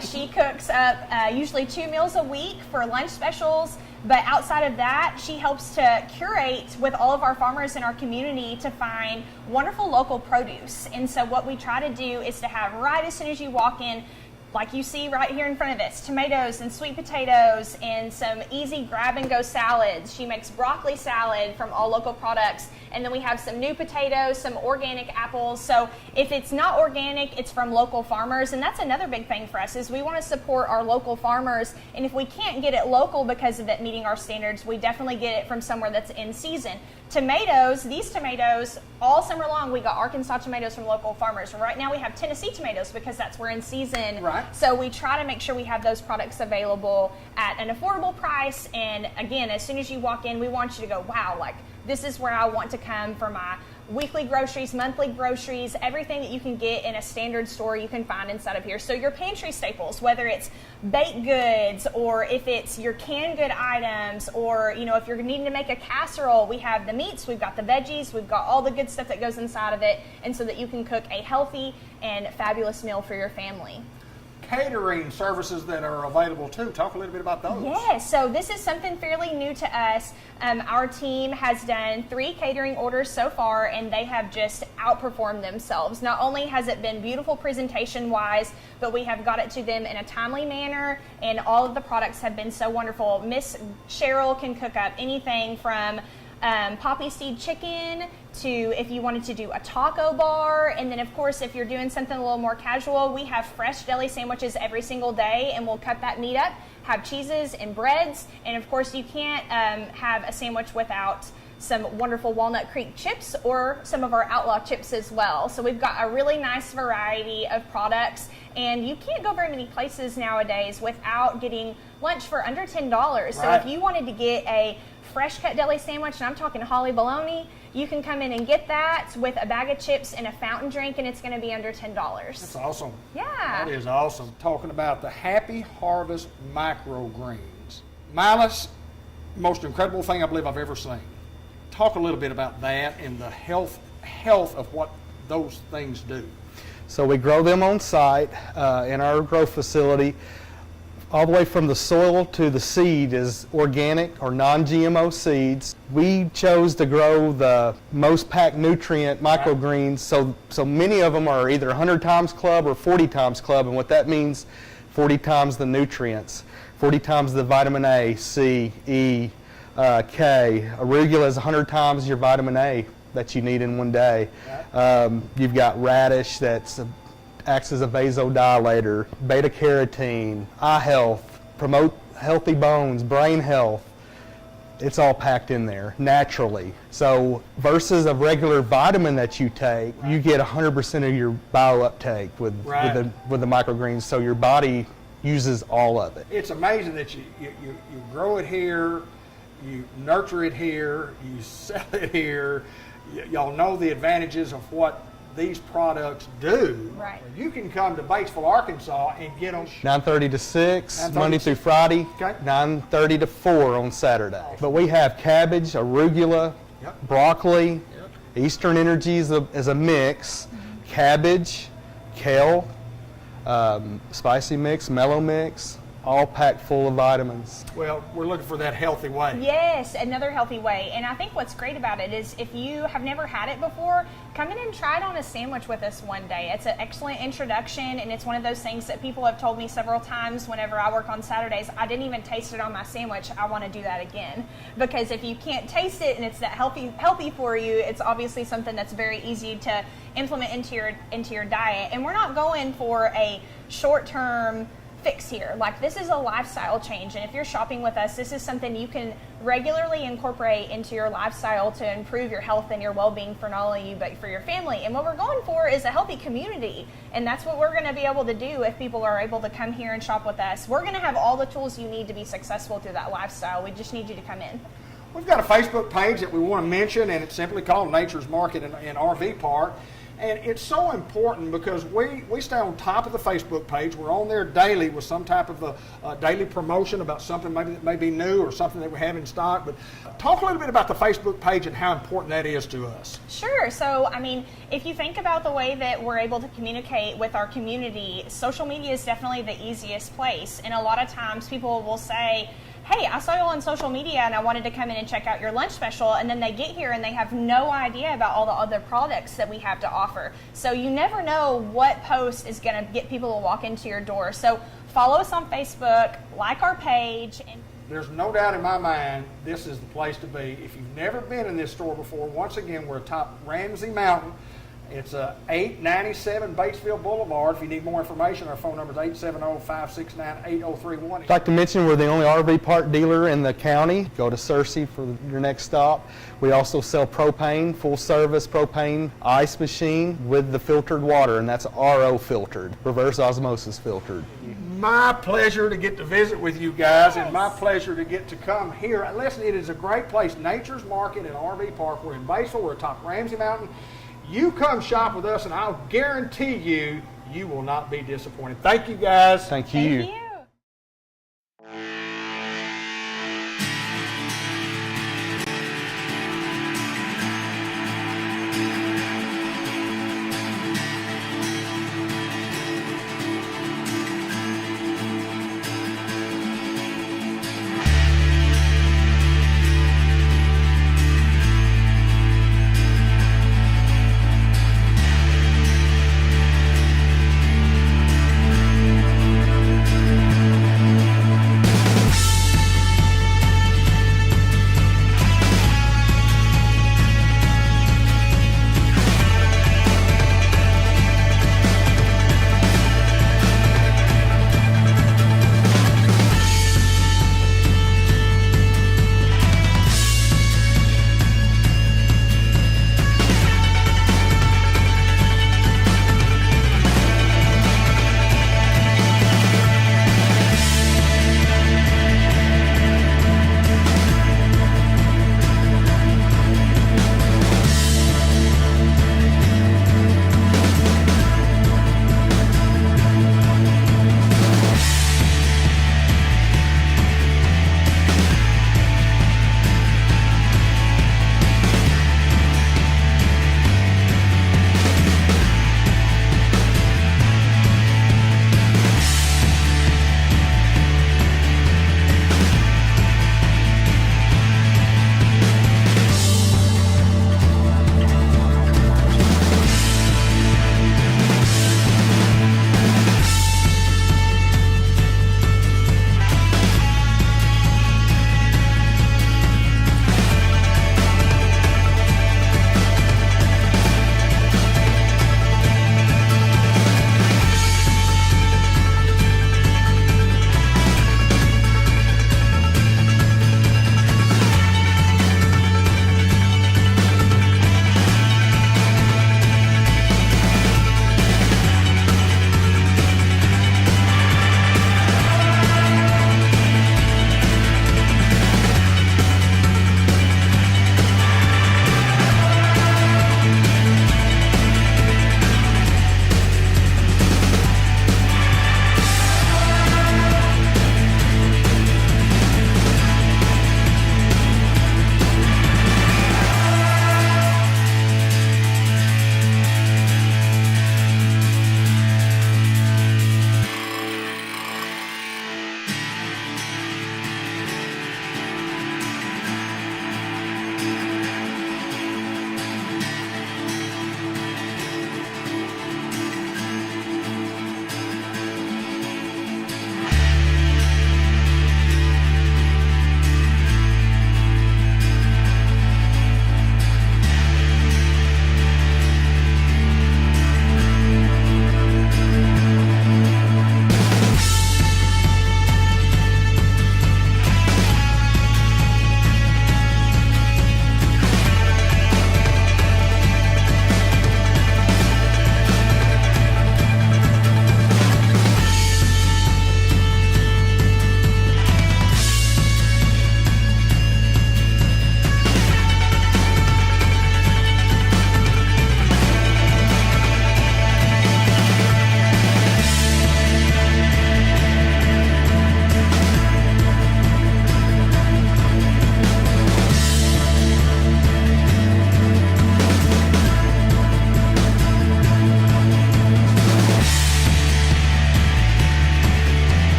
she cooks up usually 2 meals a week for lunch specials. But outside of that, she helps to curate with all of our farmers in our community to find wonderful local produce. And so what we try to do is to have right as soon as you walk in, like you see right here in front of us, tomatoes and sweet potatoes and some easy grab-and-go salads. She makes broccoli salad from all local products. And then we have some new potatoes, some organic apples. So if it's not organic, it's from local farmers. And that's another big thing for us, is we want to support our local farmers. And if we can't get it local because of it meeting our standards, we definitely get it from somewhere that's in season. Tomatoes, these tomatoes, all summer long, we got Arkansas tomatoes from local farmers. Right now we have Tennessee tomatoes because that's where in season. Right. So we try to make sure we have those products available at an affordable price. And again, as soon as you walk in, we want you to go, wow, like this is where I want to come for my weekly groceries, monthly groceries, everything that you can get in a standard store you can find inside of here. So your pantry staples, whether it's baked goods or if it's your canned good items, or if you're needing to make a casserole, we have the meats, we've got the veggies, we've got all the good stuff that goes inside of it, and so that you can cook a healthy and fabulous meal for your family. Catering services that are available too. Talk a little bit about those. Yes, so this is something fairly new to us. Our team has done 3 catering orders so far, and they have just outperformed themselves. Not only has it been beautiful presentation-wise, but we have got it to them in a timely manner, and all of the products have been so wonderful. Miss Cheryl can cook up anything from poppy seed chicken to if you wanted to do a taco bar, and then of course if you're doing something a little more casual, we have fresh deli sandwiches every single day, and we'll cut that meat up, have cheeses and breads, and of course you can't have a sandwich without some wonderful Walnut Creek chips or some of our Outlaw chips as well. So we've got a really nice variety of products, and you can't go very many places nowadays without getting lunch for under $10. Right. So if you wanted to get a fresh cut deli sandwich, and I'm talking holly bologna, you can come in and get that with a bag of chips and a fountain drink, and it's going to be under $10. That's awesome. Yeah. That is awesome. Talking about the Happy Harvest microgreens. Milas, most incredible thing I believe I've ever seen. Talk a little bit about that and the health of what those things do. So we grow them on site in our grow facility. All the way from the soil to the seed is organic or non-GMO seeds. We chose to grow the most packed nutrient microgreens, so many of them are either 100 times club or 40 times club, and what that means, 40 times the nutrients, 40 times the vitamin A, C, E, K. Arugula is 100 times your vitamin A that you need in one day. You've got radish that's acts as a vasodilator, beta carotene, eye health, promote healthy bones, brain health. It's all packed in there naturally. So versus a regular vitamin that you take, you get 100% of your bio uptake with the microgreens. So your body uses all of it. It's amazing that you grow it here, you nurture it here, you sell it here. Y'all know the advantages of what these products do. Right. You can come to Batesville, Arkansas and get them 9:30 to 6, Monday through Friday, 9:30 to 4 on Saturday. But we have cabbage, arugula, broccoli, Eastern Energy is a mix, cabbage, kale, spicy mix, mellow mix, all packed full of vitamins. Well, we're looking for that healthy way. Yes, another healthy way. And I think what's great about it is if you have never had it before, come in and try it on a sandwich with us one day. It's an excellent introduction, and it's one of those things that people have told me several times whenever I work on Saturdays, I didn't even taste it on my sandwich. I want to do that again. Because if you can't taste it and it's that healthy for you, it's obviously something that's very easy to implement into your diet. And we're not going for a short-term fix here. Like, this is a lifestyle change, and if you're shopping with us, this is something you can regularly incorporate into your lifestyle to improve your health and your well-being for not only you but for your family. And what we're going for is a healthy community, and that's what we're going to be able to do if people are able to come here and shop with us. We're going to have all the tools you need to be successful through that lifestyle. We just need you to come in. We've got a Facebook page that we want to mention, and it's simply called Nature's Market in RV Park. And it's so important because we stay on top of the Facebook page. We're on there daily with some type of a daily promotion about something maybe that may be new or something that we have in stock. But talk a little bit about the Facebook page and how important that is to us. Sure. So, I mean, if you think about the way that we're able to communicate with our community, social media is definitely the easiest place. And a lot of times people will say, hey, I saw you on social media and I wanted to come in and check out your lunch special, and then they get here and they have no idea about all the other products that we have to offer. So you never know what post is going to get people to walk into your door. So follow us on Facebook, like our page. And there's no doubt in my mind this is the place to be. If you've never been in this store before, once again, we're atop Ramsey Mountain. It's 897 Batesville Boulevard. If you need more information, our phone number is 870-569-8031. I'd like to mention we're the only RV park dealer in the county. Go to Searcy for your next stop. We also sell propane, full service propane ice machine with the filtered water, and that's RO filtered, reverse osmosis filtered. My pleasure to get to visit with you guys, and my pleasure to get to come here. Listen, it is a great place. Nature's Market and RV Park. We're in Batesville. We're atop Ramsey Mountain. You come shop with us, and I'll guarantee you will not be disappointed. Thank you, guys. Thank you. Thank you.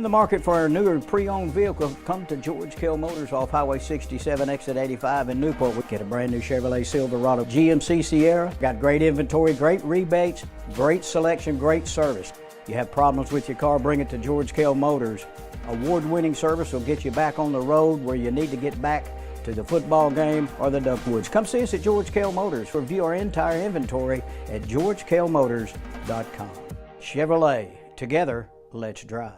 the market for a newer pre-owned vehicle, come to George Kell Motors off Highway 67, exit 85 in Newport. We get a brand new Chevrolet Silverado GMC Sierra. Got great inventory, great rebates, great selection, great service. You have problems with your car, bring it to George Kell Motors. Award-winning service will get you back on the road where you need to get back to the football game or the Duckwoods. Come see us at George Kell Motors. Review our entire inventory at georgekellmotors.com. Chevrolet, together, let's drive.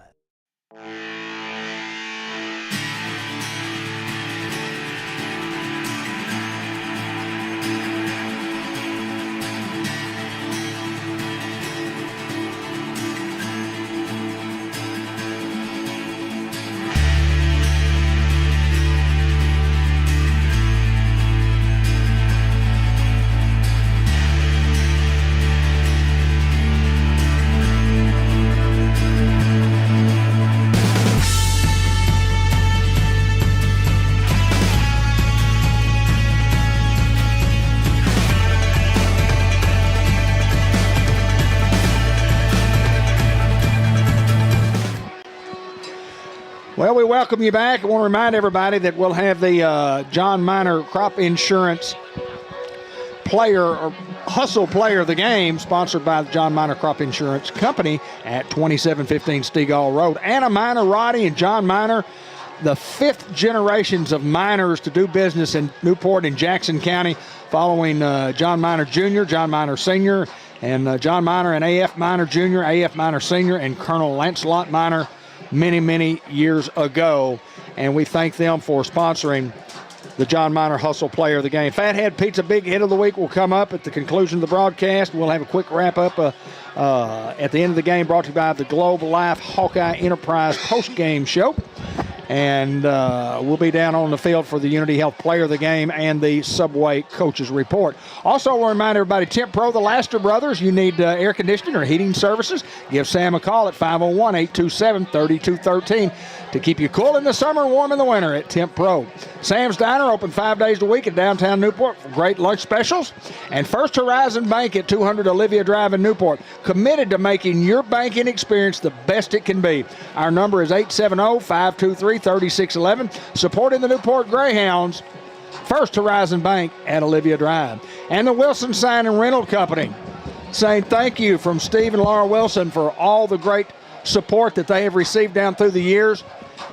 Well, we welcome you back. I want to remind everybody that we'll have the John Minor Crop Insurance player or hustle player of the game, sponsored by the John Minor Crop Insurance Company at 2715 Stegall Road. Anna Minor, Roddy, and John Minor, the fifth generations of miners to do business in Newport and Jackson County, following John Minor Jr., John Minor Sr., and John Minor and A.F. Minor Jr., A.F. Minor Sr., and Colonel Lancelot Minor many, many years ago. And we thank them for sponsoring the John Minor Hustle Player of the Game. Fathead Pizza Big Hit of the Week will come up at the conclusion of the broadcast. We'll have a quick wrap-up at the end of the game, brought to you by the Globe Life Hawkeye Enterprise post-game show. And we'll be down on the field for the Unity Health Player of the Game and the Subway Coaches Report. Also, we'll remind everybody, Temp Pro, the Laster Brothers, you need air conditioning or heating services, give Sam a call at 501-827-3213 to keep you cool in the summer and warm in the winter at Temp Pro. Sam's Diner, open 5 days a week in downtown Newport for great lunch specials. And First Horizon Bank at 200 Olivia Drive in Newport, committed to making your banking experience the best it can be. Our number is 870-523-3611, supporting the Newport Greyhounds. First Horizon Bank at Olivia Drive. And the Wilson Sign and Rental Company, saying thank you from Steve and Laura Wilson for all the great support that they have received down through the years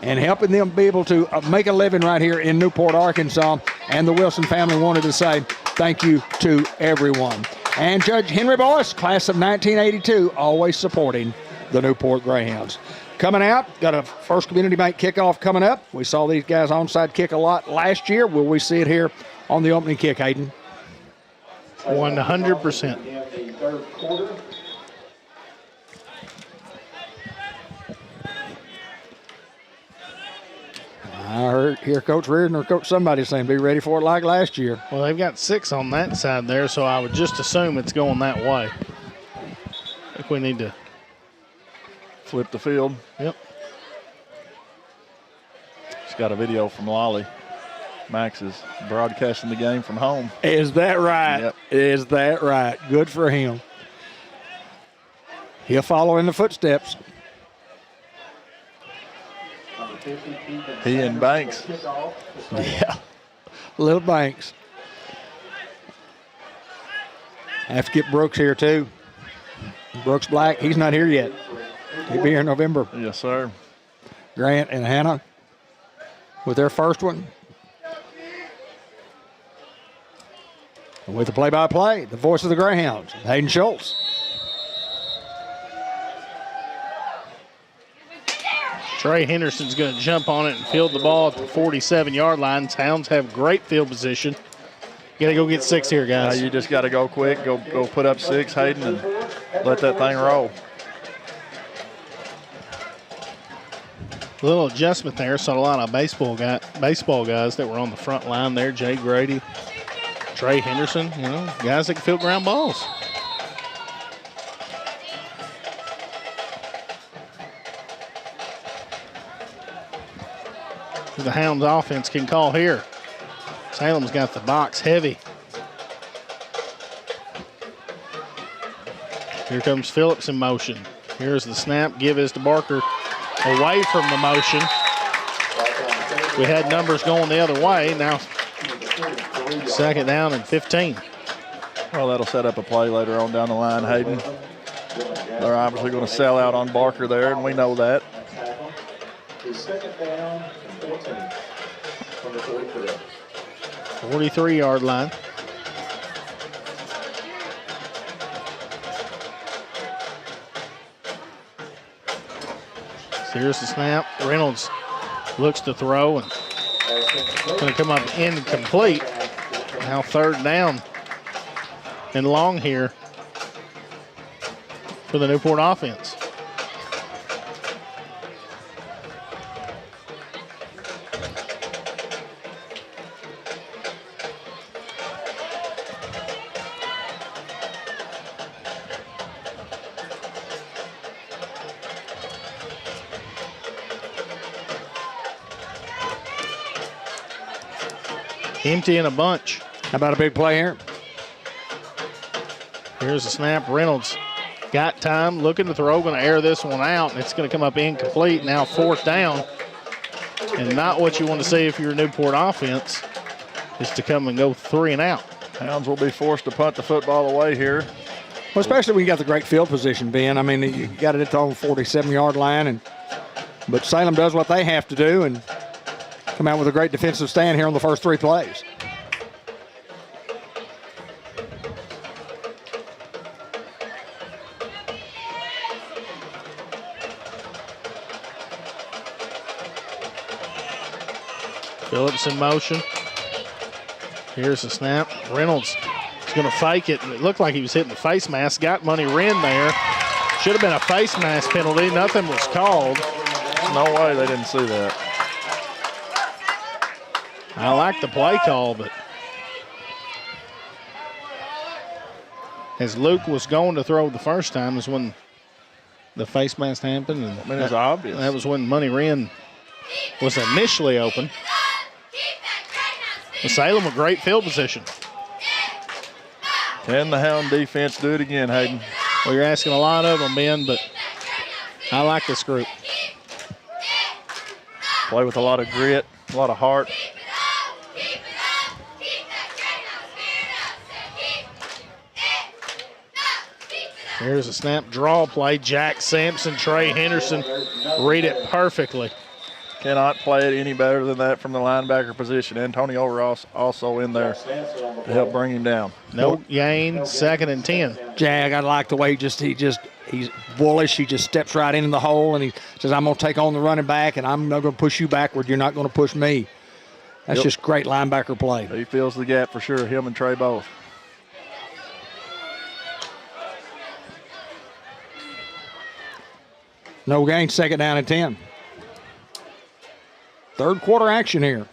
and helping them be able to make a living right here in Newport, Arkansas. And the Wilson family wanted to say thank you to everyone. And Judge Henry Boyce, class of 1982, always supporting the Newport Greyhounds. Coming out, got a First Community Bank kickoff coming up. We saw these guys onside kick a lot last year. Will we see it here on the opening kick, Hayden? 100%. I hear Coach Reardon or Coach somebody saying be ready for it like last year. Well, they've got 6 on that side there, so I would just assume it's going that way. I think we need to flip the field. Yep. Just got a video from Lolly. Max is broadcasting the game from home. Is that right? Yep. Is that right? Good for him. He'll follow in the footsteps. He and Banks. Yeah. Little Banks. Have to get Brooks here, too. Brooks Black, he's not here yet. He'll be here in November. Yes, sir. Grant and Hannah with their first one. And with the play-by-play, the voice of the Greyhounds, Hayden Schultz. Trey Henderson's going to jump on it and field the ball at the 47-yard line. Hounds have great field position. You got to go get 6 here, guys. You just got to go quick, go put up 6, Hayden, and let that thing roll. A little adjustment there. Saw a lot of baseball guys that were on the front line there. Jay Grady, Trey Henderson, guys that can field ground balls. The Hounds offense can call here. Salem's got the box heavy. Here comes Phillips in motion. Here's the snap. Give is to Barker. away from the motion. We had numbers going the other way. Now 2nd down and 15. Well, that'll set up a play later on down the line, Hayden. They're obviously going to sell out on Barker there, and we know that. 2nd down and 14 from the 43. 43-yard line. So here's the snap. Reynolds looks to throw and going to come up incomplete. Now 3rd down and long here for the Newport offense. Empty in a bunch. How about a big play here? Here's the snap. Reynolds got time, looking to throw, going to air this one out, and it's going to come up incomplete. Now 4th down, and not what you want to see if you're a Newport offense is to come and go 3 and out. Hounds will be forced to punt the football away here. Well, especially when you got the great field position, Ben. I mean, you got it at the 47-yard line, but Salem does what they have to do and come out with a great defensive stand here on the first 3 plays. Phillips in motion. Here's the snap. Reynolds is going to fake it, and it looked like he was hitting the face mask. Got Money Wren there. Should have been a face mask penalty. Nothing was called. No way they didn't see that. I like the play call, but as Luke was going to throw the first time is when the face mask happened. And I mean, it's obvious. That was when Money Wren was initially open. The Salem a great field position. Can the Hound defense do it again, Hayden? Well, you're asking a lot of them, Ben, but I like this group. Play with a lot of grit, a lot of heart. Here's a snap draw play. Jack Sampson, Trey Henderson read it perfectly. Cannot play it any better than that from the linebacker position. Antonio Ross also in there to help bring him down. No gain, 2nd and 10. Jag, I like the way he's bullish. He just steps right into the hole and he says, I'm going to take on the running back and I'm not going to push you backward. You're not going to push me. That's just great linebacker play. He fills the gap for sure, him and Trey both. No gain, 2nd down and 10. 3rd quarter action here.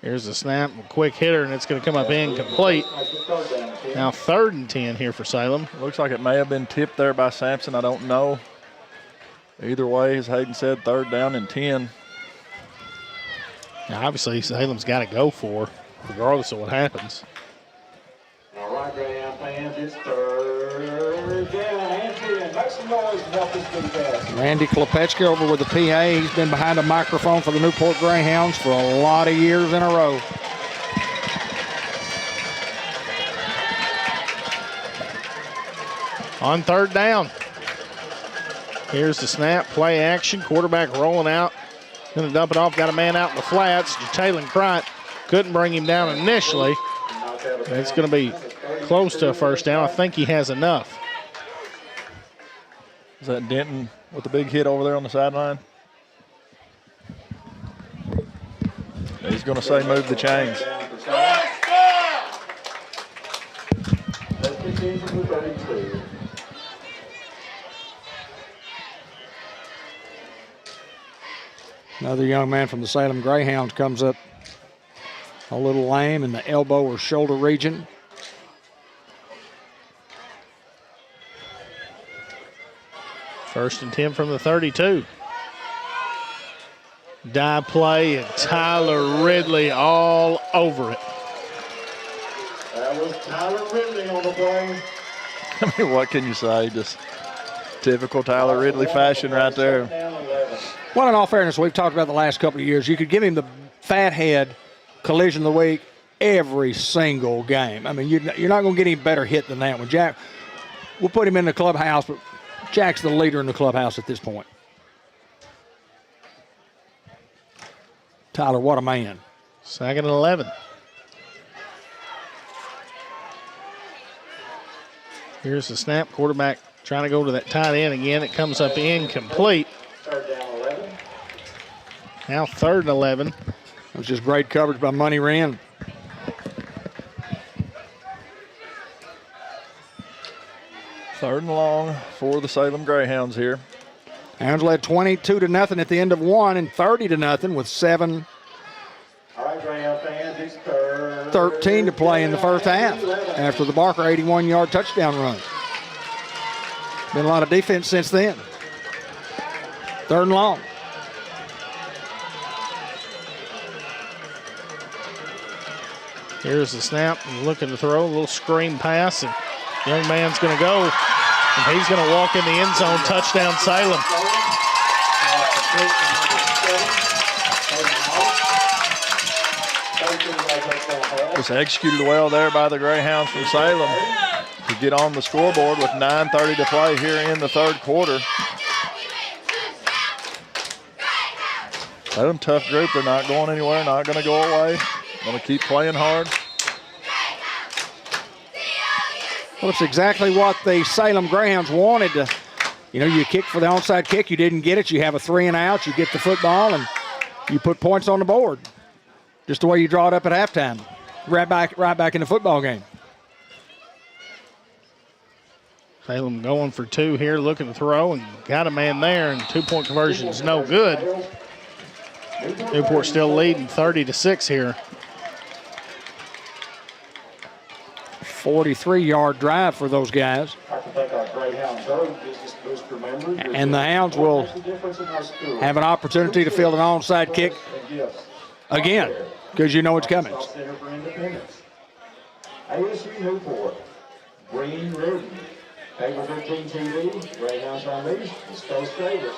Here's a snap, a quick hitter, and it's going to come up incomplete. Now 3rd and 10 here for Salem. Looks like it may have been tipped there by Sampson. I don't know. Either way, as Hayden said, 3rd down and 10. Now, obviously, Salem's got to go for, regardless of what happens. All right, Greyhound fans, it's 3rd down and 10. Make some noise and help us do that. Randy Klepechka over with the PA. He's been behind a microphone for the Newport Greyhounds for a lot of years in a row. On 3rd down. Here's the snap, play action, quarterback rolling out. Going to dump it off, got a man out in the flats. Jalen Crott couldn't bring him down initially. It's going to be close to a 1st down. I think he has enough. Is that Denton with the big hit over there on the sideline? He's going to say move the chains. Another young man from the Salem Greyhounds comes up a little lame in the elbow or shoulder region. First and 10 from the 32. Dive play and Tyler Ridley all over it. That was Tyler Ridley on the play. I mean, what can you say? Just Typical Tyler Ridley fashion right there. Well, in all fairness, we've talked about the last couple of years. You could give him the fat head collision of the week every single game. I mean, you're not going to get any better hit than that one. Jack, we'll put him in the clubhouse, but Jack's the leader in the clubhouse at this point. Tyler, what a man. 2nd and 11. Here's the snap. Quarterback trying to go to that tight end again. It comes up incomplete. Now 3rd and 11. It was just great coverage by Money Wren. Third and long for the Salem Greyhounds here. Hounds led 22-0 at the end of one and 30-0 with 7:13 to play in the first half after the Barker 81-yard touchdown run. Been a lot of defense since then. 3rd and long. Here's the snap, looking to throw, a little screen pass, and young man's going to go, and he's going to walk in the end zone. Touchdown, Salem. Just executed well there by the Greyhounds from Salem to get on the scoreboard with 9:30 to play here in the 3rd quarter. Salem, tough group. They're not going anywhere, not going to go away. Going to keep playing hard. Well, it's exactly what the Salem Greyhounds wanted to. You know, you kick for the onside kick, you didn't get it, you have a 3 and out, you get the football, and you put points on the board. Just the way you draw it up at halftime. Right back in the football game. Salem going for 2 here, looking to throw, and got a man there, and 2-point conversion is no good. Newport still leading 30-6 here. 43-yard drive for those guys. And the Hounds will have an opportunity to field an onside kick again, because you know it's coming. ASU Newport, Green Ribbon, Cable 15 TV, Greyhounds Unleashed, Space Davis.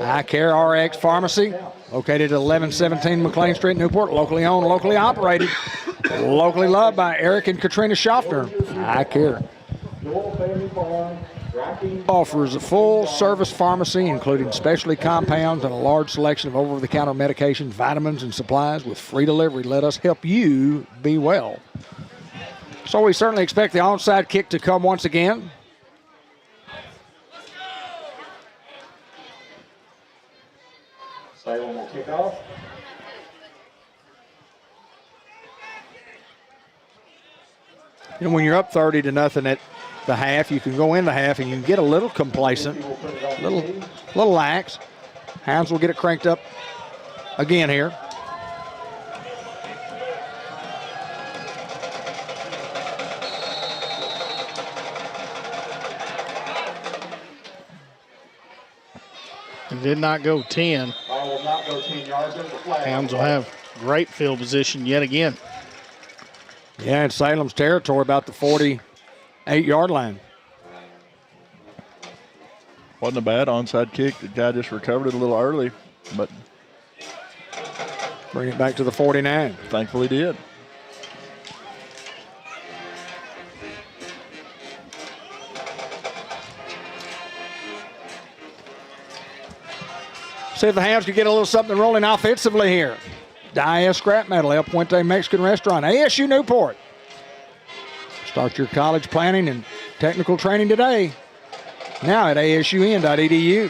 Eye Care RX Pharmacy, located at 1117 McLean Street, Newport. Locally owned, locally operated, locally loved by Eric and Katrina Schaffner. Eye Care offers a full-service pharmacy, including specialty compounds and a large selection of over-the-counter medications, vitamins, and supplies with free delivery. Let us help you be well. So we certainly expect the onside kick to come once again. Salem will kick off. You know, when you're up 30-0 at the half, you can go in the half and you can get a little complacent, little lax. Hounds will get it cranked up again here. It did not go 10. Hounds will have great field position yet again. Yeah, it's Salem's territory, about the 48-yard line. Wasn't a bad onside kick. The guy just recovered it a little early, but bring it back to the 49. Thankfully did. See if the Hounds can get a little something rolling offensively here. Dia Scrap Metal, El Puente Mexican Restaurant, ASU Newport. Start your college planning and technical training today. Now at asun.edu.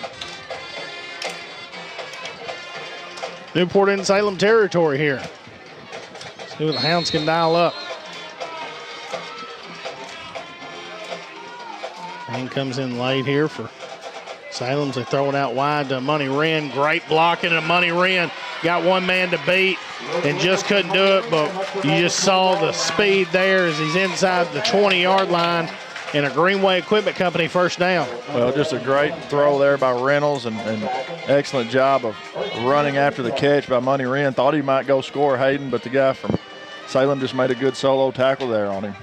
Newport in Salem territory here. See what the Hounds can dial up. And comes in late here for Salem's. They throw it out wide to Money Wren. Great blocking, and Money Wren got one man to beat and just couldn't do it, but you just saw the speed there as he's inside the 20-yard line, and a Greenway Equipment Company first down. Well, just a great throw there by Reynolds, and excellent job of running after the catch by Money Wren. Thought he might go score, Hayden, but the guy from Salem just made a good solo tackle there on him.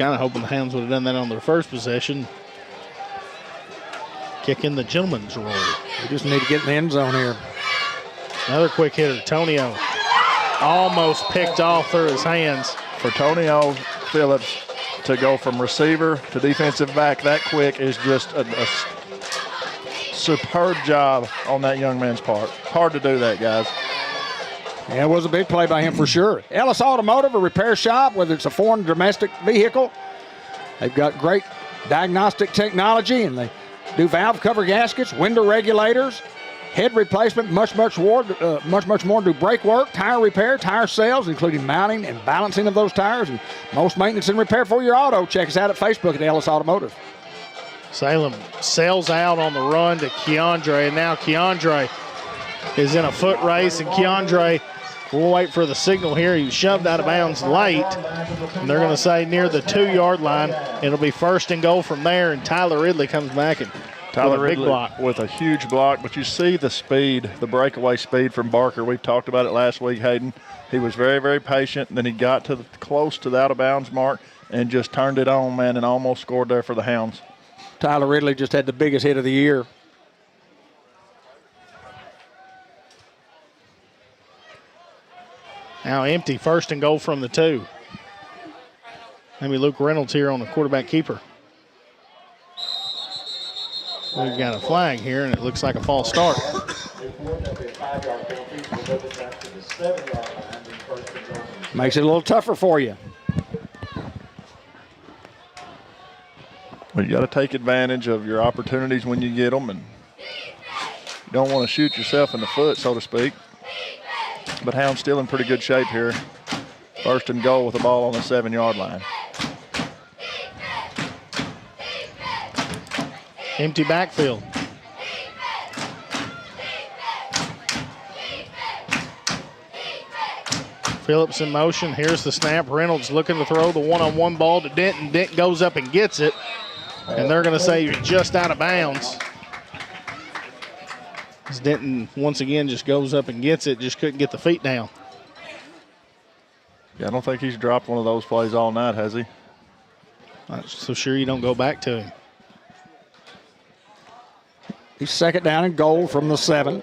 kind of hoping the Hounds would have done that on their first possession. Kicking the gentleman's roll. We just need to get in the end zone here. Another quick hitter, Tonio. Almost picked off through his hands. For Tonio Phillips to go from receiver to defensive back that quick is just a superb job on that young man's part. Hard to do that, guys. Yeah, it was a big play by him for sure. Ellis Automotive, a repair shop, whether it's a foreign domestic vehicle. They've got great diagnostic technology, and they do valve cover gaskets, window regulators, head replacement, much more. Do brake work, tire repair, tire sales, including mounting and balancing of those tires, and most maintenance and repair for your auto. Check us out at Facebook at Ellis Automotive. Salem sails out on the run to Keandre, and now Keandre is in a foot race, and Keandre, we'll wait for the signal here. He was shoved out of bounds late, and they're going to say near the 2-yard line. It'll be first and goal from there, and Tyler Ridley comes back and Tyler with a big Ridley block. with a huge block, but you see the speed, the breakaway speed from Barker. We talked about it last week, Hayden. He was very, very patient, and then he got to close to the out-of-bounds mark and just turned it on, man, and almost scored there for the Hounds. Tyler Ridley just had the biggest hit of the year. Now empty, first and goal from the 2. Maybe Luke Reynolds here on the quarterback keeper. We've got a flag here, and it looks like a false start. Makes it a little tougher for you. Well, you got to take advantage of your opportunities when you get them, and you don't want to shoot yourself in the foot, so to speak. But Hound's still in pretty good shape here. First and goal with the ball on the 7-yard line. Empty backfield. Phillips in motion. Here's the snap. Reynolds looking to throw the one-on-one ball to Denton. Denton goes up and gets it. And they're going to say you're just out of bounds. As Denton once again just goes up and gets it, just couldn't get the feet down. Yeah, I don't think he's dropped one of those plays all night, has he? Not so sure you don't go back to him. He's second down and goal from the 7.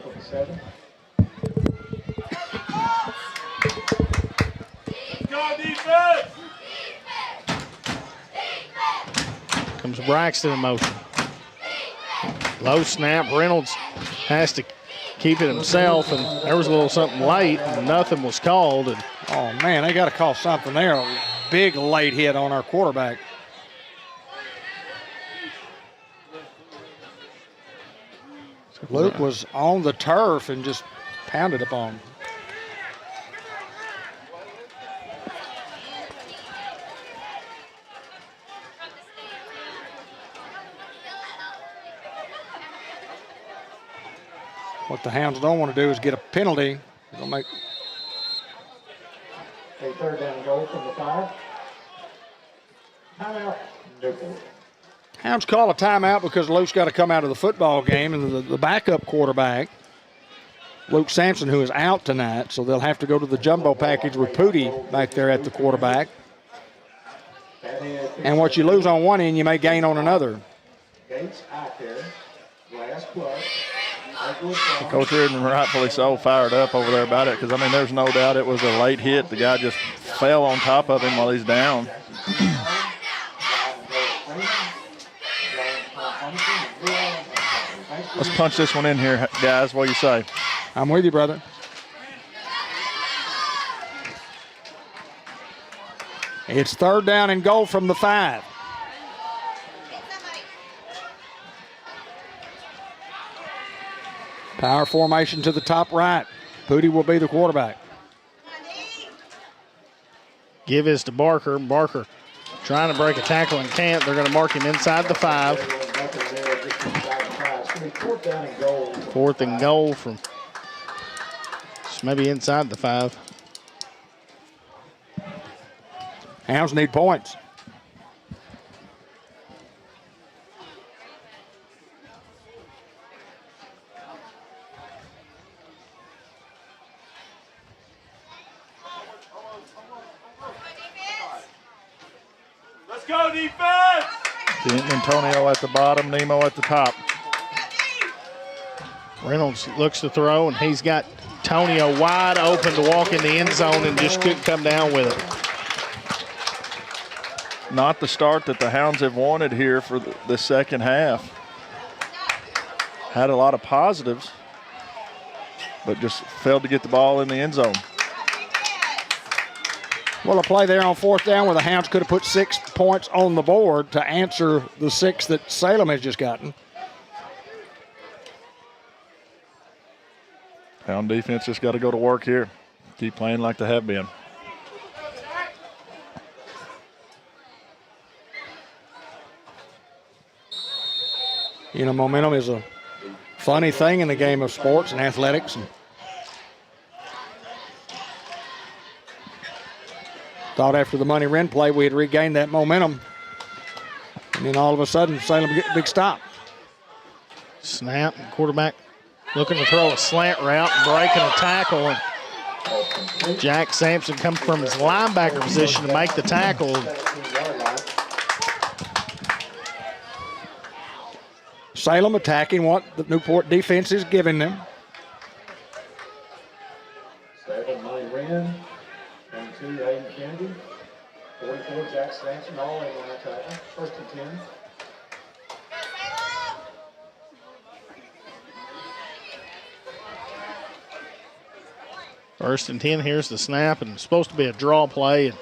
Go defense! Comes Braxton in motion. Low snap. Reynolds has to keep it himself, and there was a little something late, and nothing was called. And oh, man, they got to call something there. A big late hit on our quarterback. Luke was on the turf and just pounded upon him. What the Hounds don't want to do is get a penalty. They'll make A third down goal from the 5. Timeout, Newport. Hounds call a timeout because Luke's got to come out of the football game, and the backup quarterback, Luke Sampson, who is out tonight, so they'll have to go to the jumbo package with Pooty back there at the quarterback. And what you lose on one end, you may gain on another. Gates out there. Last play. Coach Reardon rightfully so fired up over there about it because, I mean, there's no doubt it was a late hit. The guy just fell on top of him while he's down. Let's punch this one in here, guys. What do you say? I'm with you, brother. It's third down and goal from the 5. Power formation to the top right. Pooty will be the quarterback. give is to Barker. Barker trying to break a tackle and can't. They're going to mark him inside the 5. Fourth and goal from just maybe inside the 5. Hounds need points. Let's go defense! Antonio at the bottom, Nemo at the top. Reynolds looks to throw, and he's got Tonio wide open to walk in the end zone and just couldn't come down with it. Not the start that the Hounds have wanted here for the second half. Had a lot of positives, but just failed to get the ball in the end zone. Well, a play there on fourth down where the Hounds could have put 6 points on the board to answer the 6 that Salem has just gotten. Hound defense just got to go to work here. Keep playing like they have been. You know, momentum is a funny thing in the game of sports and athletics. And thought after the Money Wren play we had regained that momentum. And then all of a sudden, Salem get a big stop. Snap, quarterback looking to throw a slant route and breaking a tackle. And Jack Sampson comes from his linebacker position to make the tackle. Salem attacking what the Newport defense is giving them. 7, Money Wren. 22, Hayden Kennedy. 44, Jack Sampson, all in line tackle. 1st and 10. First and 10, here's the snap, and it's supposed to be a draw play. And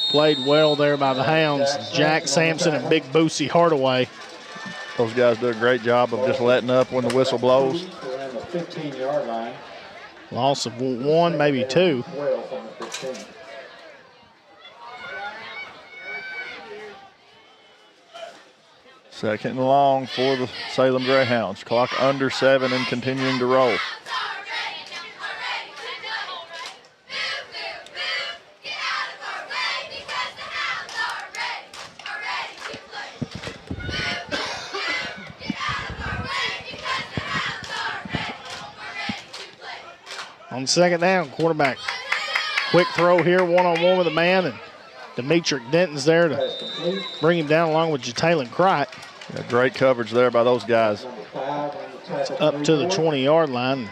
played well there by the Hounds. Jack Sampson and Big Boosie Hardaway. Those guys do a great job of just letting up when the whistle blows. Around the 15-yard line. Loss of 1, maybe 2. 12 from the 15. Second and long for the Salem Greyhounds. Clock under 7 and continuing to roll. On second down, quarterback. Quick throw here, one-on-one with a man, and Demetric Denton's there to bring him down along with Jalen Cricht. Yeah, great coverage there by those guys. It's up to the 20-yard line.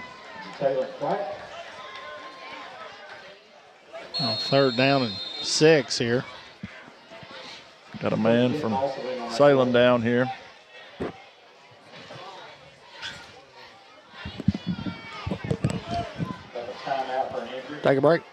Third down and 6 here. Got a man from Salem down here. Take a break.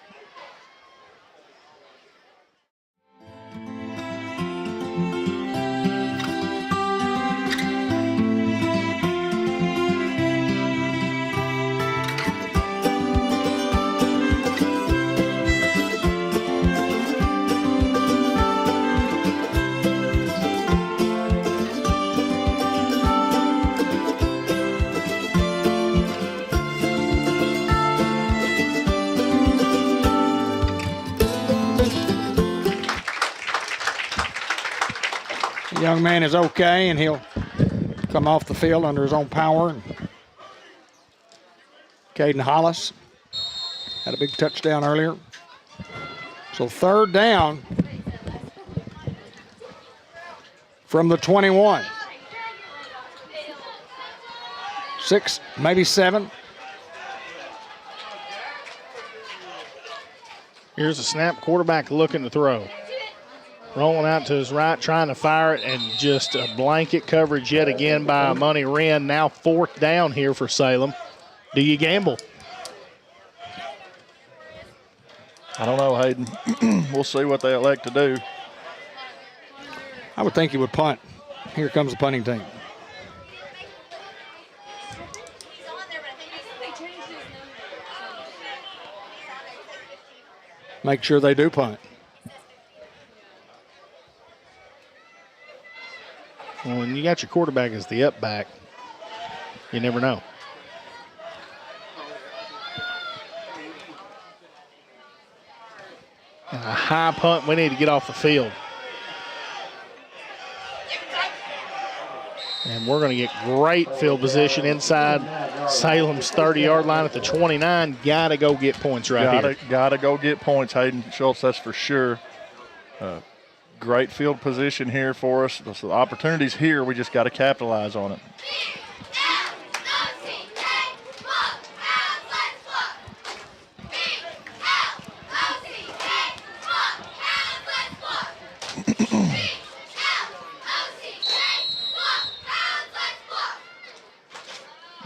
Young man is okay, and he'll come off the field under his own power. Caden Hollis had a big touchdown earlier. So third down from the 21. 6, maybe 7. Here's a snap, quarterback looking to throw. Rolling out to his right, trying to fire it, and just a blanket coverage yet again by Money Wren. Now fourth down here for Salem. Do you gamble? I don't know, Hayden. We'll see what they elect to do. I would think he would punt. Here comes the punting team. Make sure they do punt. Well, when you got your quarterback as the up back, you never know. A high punt, we need to get off the field. And we're going to get great field position inside Salem's 30-yard line at the 29. Got to go get points here. Got to go get points, Hayden Schultz, that's for sure. great field position here for us. So the opportunity's here. We just got to capitalize on it.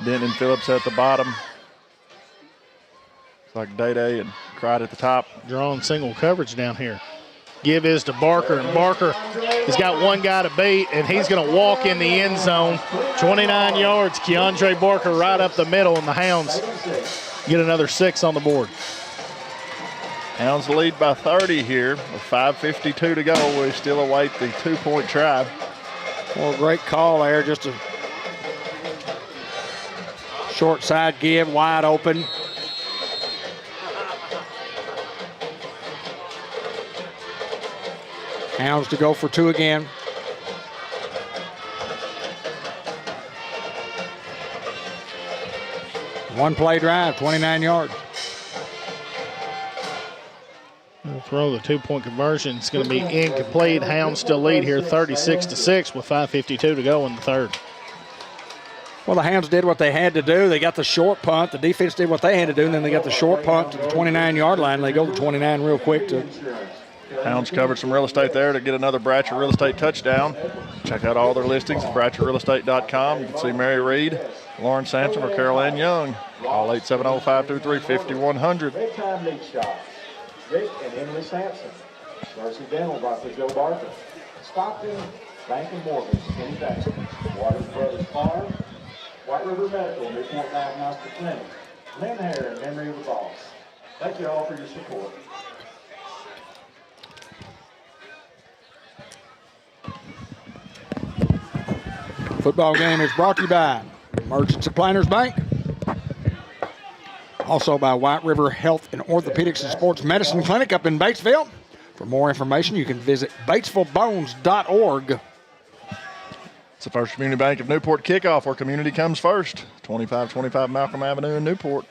Denton and Phillips at the bottom. It's like Day-Day and Cried at the top. Drawing single coverage down here. Give is to Barker, and Barker has got one guy to beat, and he's going to walk in the end zone. 29 yards, Keandre Barker right up the middle, and the Hounds get another 6 on the board. Hounds lead by 30 here with 5:52 to go. We still await the 2-point try. Well, great call there. Just a short side give, wide open. Hounds to go for 2 again. One play drive, 29 yards. We'll throw the 2-point conversion. It's going to be incomplete. Hounds still lead here 36-6 with 5:52 to go in the third. Well, the Hounds did what they had to do. They got the short punt. The defense did what they had to do, and then they got the short punt to the 29-yard line. They go to 29 real quick. Hounds covered some real estate there to get another Bratcher Real Estate touchdown. Check out all their listings at BratcherRealEstate.com. You can see Mary Reed, Lauren Sampson, or Carol Ann Young. Call 870-523-5100. Big-time lead shot. Rick and Emily Sampson. Mercy Dental, Dr. Joe Barker. Stockton, Bank and Mortgage, Kenny Baxter. Waters Brothers Farm. White River Medical, Newport Diagnostic Clinic. Lynn Hare, in memory of the boss. Thank you all for your support. Football game is brought to you by Emergency Planners Bank. Also by White River Health and Orthopedics and Sports Medicine Clinic up in Batesville. For more information, you can visit batesvillebones.org. It's the First Community Bank of Newport Kickoff, where community comes first. 2525 Malcolm Avenue in Newport.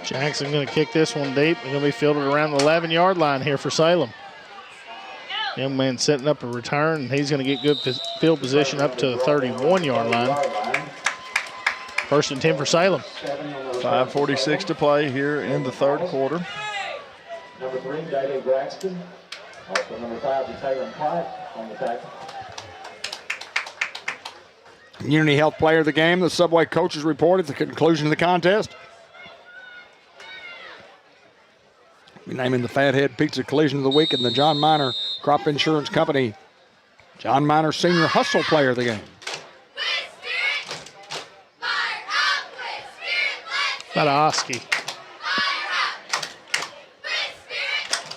Jackson going to kick this one deep. It's going to be fielded around the 11-yard line here for Salem. Young man setting up a return, and he's going to get good field position up to the 31-yard line. 1st and 10 for Salem. 5:46 to play here in the third quarter. Number 3, Day-Day Braxton. Also number 5, Taylor Pike on the tackle. Community Health Player of the Game, the Subway coaches report at the conclusion of the contest. We're naming the Fathead Pizza Collision of the Week and the John Minor Crop Insurance Company John Minor Senior Hustle Player of the Game. Badowski.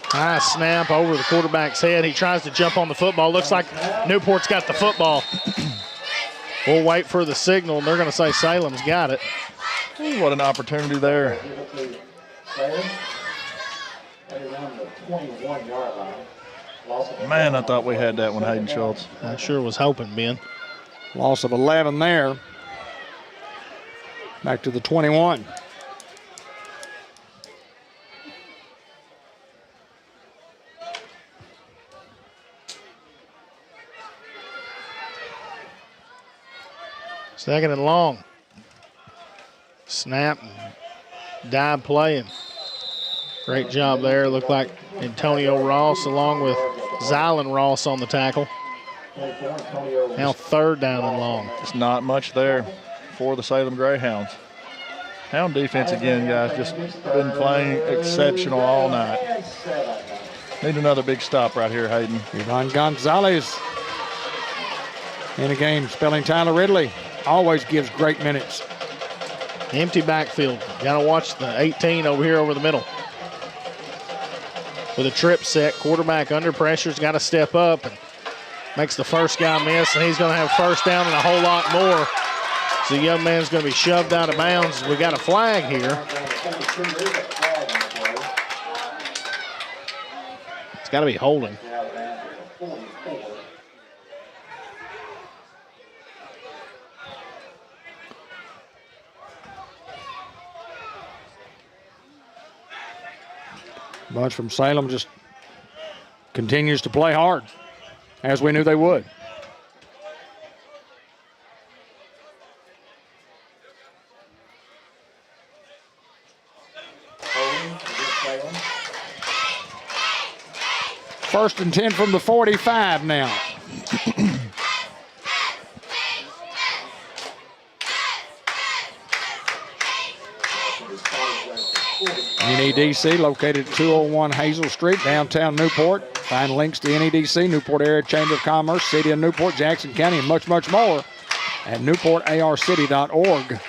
High snap over the quarterback's head. He tries to jump on the football. Looks like Newport's got the football. We'll wait for the signal, and they're going to say Salem's got it. Ooh, what an opportunity there. Man, I thought we had that one, Hayden Schultz. I sure was hoping, Ben. Loss of 11 there. Back to the 21. Second and long. Snap, dive play, and great job there. Looked like Antonio Ross along with Zylan Ross on the tackle. Now 3rd down and long. It's not much there for the Salem Greyhounds. Hound defense again, guys, just been playing exceptional all night. Need another big stop right here, Hayden. Yvonne Gonzalez in the game, spelling Tyler Ridley. Always gives great minutes. Empty backfield. Got to watch the 18 over here over the middle. With a trip set, quarterback under pressure's got to step up and makes the first guy miss, and he's going to have 1st down and a whole lot more. So the young man's going to be shoved out of bounds. We got a flag here. It's got to be holding. Bunch from Salem just continues to play hard, as we knew they would. First and 10 from the 45 now. NEDC located at 201 Hazel Street, downtown Newport. Find links to NEDC, Newport Area Chamber of Commerce, City of Newport, Jackson County, and much, much more at newportarcity.org.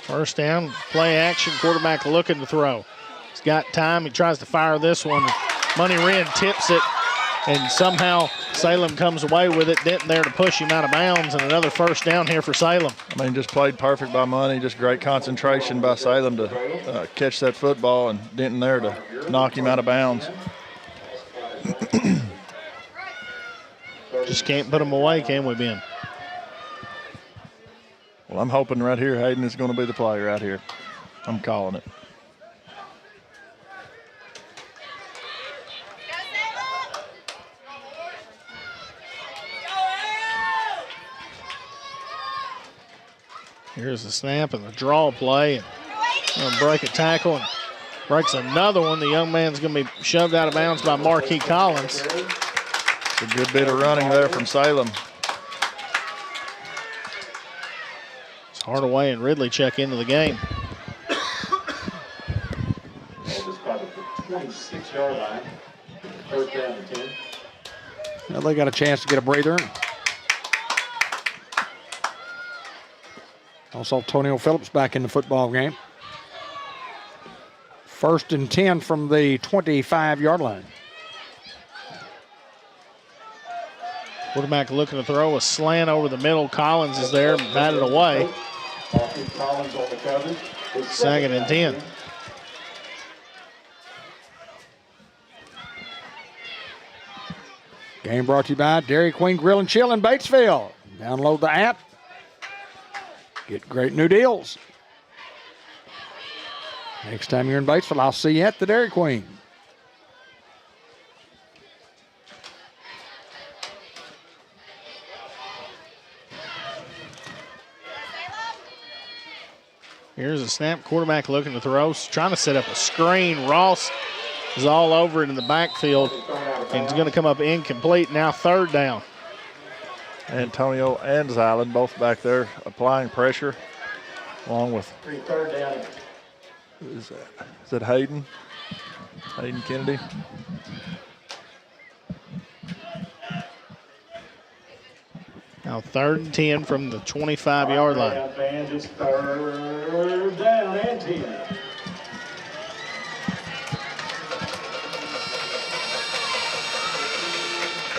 First down, play action, quarterback looking to throw. He's got time, he tries to fire this one. Money Wren tips it, and somehow Salem comes away with it. Denton there to push him out of bounds, and another first down here for Salem. I mean, just played perfect by Money. Just great concentration by Salem to catch that football, and Denton there to knock him out of bounds. Just can't put him away, can we, Ben? Well, I'm hoping right here Hayden is going to be the play right here. I'm calling it. Here's the snap and the draw play. And gonna break a tackle and breaks another one. The young man's going to be shoved out of bounds by Marquis Collins. It's a good bit of running there from Salem. It's Hardaway and Ridley check into the game. 26-yard line. First down and 10. Well, they got a chance to get a breather. Also, Tonio Phillips back in the football game. First and 10 from the 25-yard line. Quarterback looking to throw a slant over the middle. Collins is there, batted away. Second and 10. Game brought to you by Dairy Queen Grill and Chill in Batesville. Download the app. Get great new deals. Next time you're in Batesville, I'll see you at the Dairy Queen. Here's a snap. Quarterback looking to throw. Trying to set up a screen. Ross is all over it in the backfield. And it's going to come up incomplete. Now third down. Antonio and Zylan both back there applying pressure, along with Third down. is that Hayden? Hayden Kennedy. Now third and 10 from the 25-yard line. Advantage, third down and 10.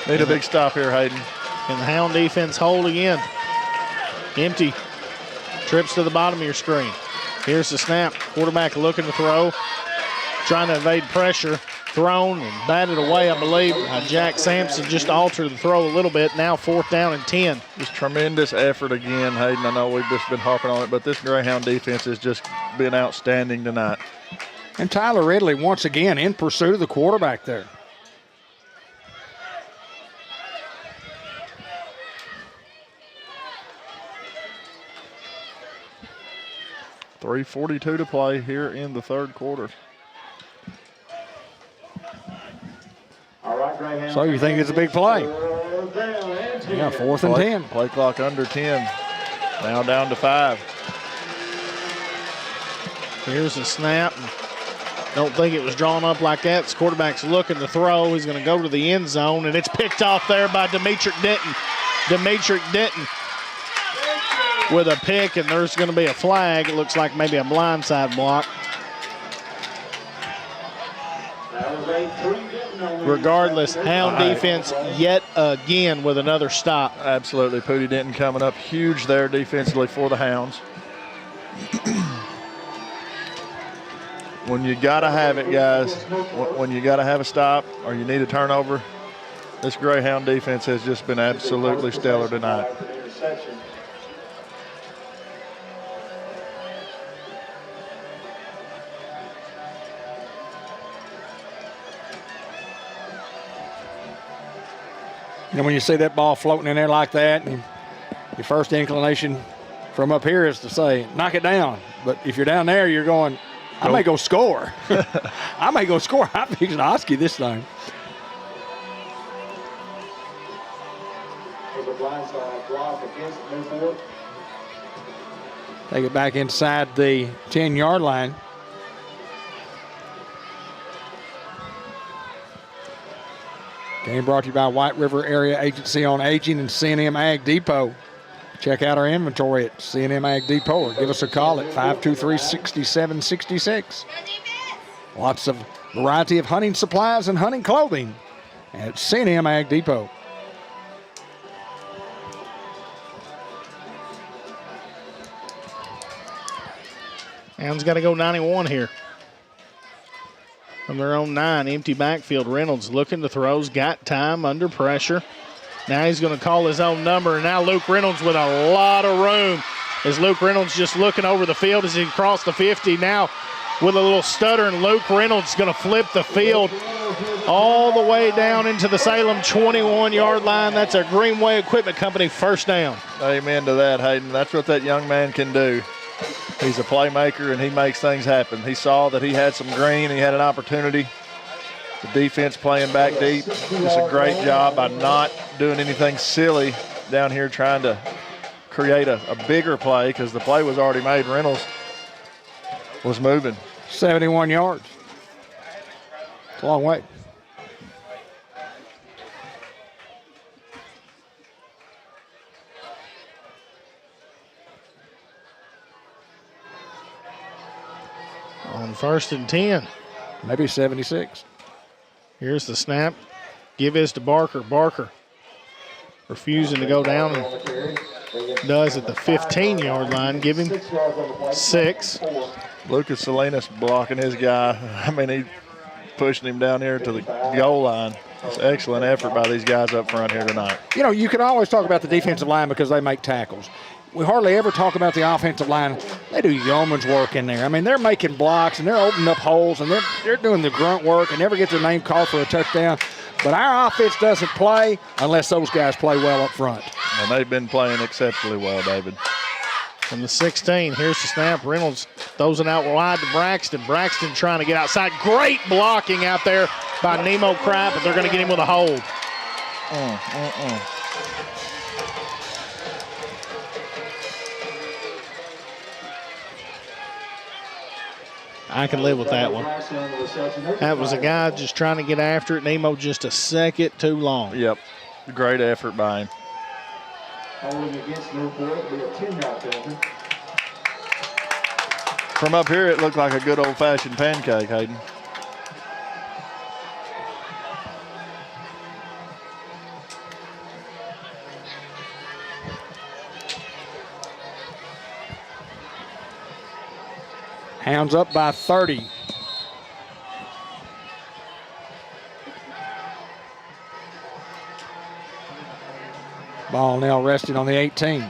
Need a big stop here, Hayden. And the Hound defense hold again. Empty. Trips to the bottom of your screen. Here's the snap. Quarterback looking to throw. Trying to evade pressure. Thrown and batted away, I believe. Jack Sampson just altered the throw a little bit. Now fourth down and 10. Just tremendous effort again, Hayden. I know we've just been harping on it, but this Greyhound defense has just been outstanding tonight. And Tyler Ridley once again in pursuit of the quarterback there. 3:42 to play here in the third quarter. So you think it's a big play? Yeah, fourth and 10. Play clock under 10. Now down to 5. Here's the snap. Don't think it was drawn up like that. This quarterback's looking to throw. He's going to go to the end zone, and it's picked off there by Demetric Denton. Demetric Denton with a pick, and there's going to be a flag. It looks like maybe a blindside block. Regardless, Hound defense yet again with another stop. Absolutely. Pooty Denton coming up huge there defensively for the Hounds. When you got to have it, guys, when you got to have a stop or you need a turnover, this Greyhound defense has just been absolutely stellar tonight. You know, when you see that ball floating in there like that, and your first inclination from up here is to say, knock it down. But if you're down there, you're going, I may go score. I may go score. I'm fixing to Oski this time. There's a blindside block against Newport. Take it back inside the 10-yard line. Game brought to you by White River Area Agency on Aging and C&M Ag Depot. Check out our inventory at C&M Ag Depot or give us a call at 523-6766. Lots of variety of hunting supplies and hunting clothing at C&M Ag Depot. Hounds got to go 91 here. From their own 9, empty backfield. Reynolds looking to throws, got time, under pressure. Now he's going to call his own number, and now Luke Reynolds with a lot of room. As Luke Reynolds just looking over the field as he crossed the 50. Now with a little stutter, and Luke Reynolds going to flip the field all the way down into the Salem 21-yard line. That's a Greenway Equipment Company first down. Amen to that, Hayden. That's what that young man can do. He's a playmaker, and he makes things happen. He saw that he had some green. He had an opportunity. The defense playing back deep. Just a great job by not doing anything silly down here trying to create a bigger play because the play was already made. Reynolds was moving. 71 yards. It's a long way. On 1st and 10. Maybe 76. Here's the snap. Give this to Barker. Barker refusing to go down and does at the 15-yard line. Give him 6. Lucas Salinas blocking his guy. I mean, he pushing him down here to the goal line. It's excellent effort by these guys up front here tonight. You know, you can always talk about the defensive line because they make tackles. We hardly ever talk about the offensive line. They do yeoman's work in there. I mean, they're making blocks and they're opening up holes and they're doing the grunt work and never get their name called for a touchdown. But our offense doesn't play unless those guys play well up front. And they've been playing exceptionally well, David. From the 16, here's the snap. Reynolds throws it out wide to Braxton. Braxton trying to get outside. Great blocking out there by Nemo Crab, but they're going to get him with a hold. I can live with that one. That was a guy just trying to get after it. Nemo just a second too long. Yep. Great effort by him. Holding against Newport will be a 10-yard penalty. From up here, it looked like a good old-fashioned pancake, Hayden. Hounds up by 30. Ball now resting on the 18.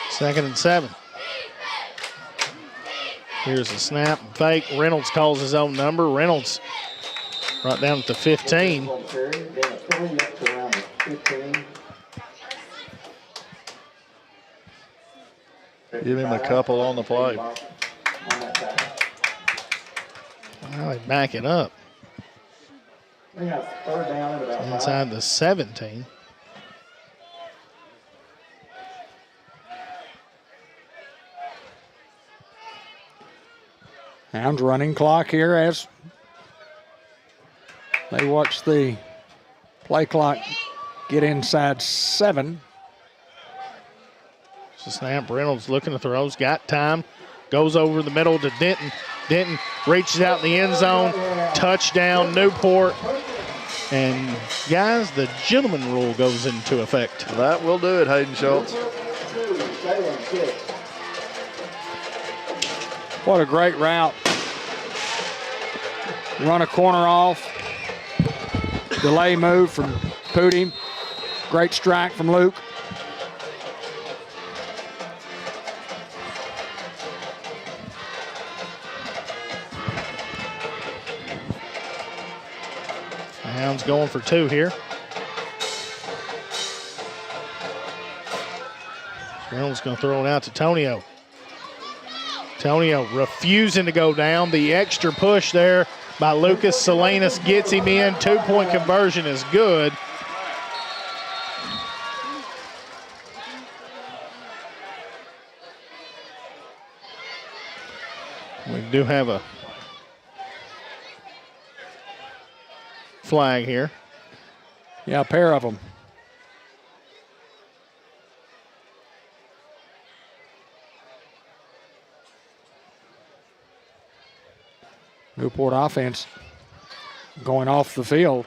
Second and 7. Here's the snap. Fake. Reynolds calls his own number. Reynolds right down at the 15. Give him a couple on the play. Now they back it up. Inside the 17. Hounds running clock here as they watch the play clock get inside 7. So snap. Reynolds looking to throws. Got time. Goes over the middle to Denton. Denton reaches out in the end zone. Touchdown, Newport. And, guys, the gentleman rule goes into effect. That will do it, Hayden Schultz. What a great route. Run a corner off. Delay move from Pooty. Great strike from Luke. Hounds going for 2 here. Reynolds going to throw it out to Tonio. Tonio refusing to go down. The extra push there by Lucas Salinas gets him in. 2-point conversion is good. We do have a flag here. Yeah, a pair of them. Newport offense going off the field.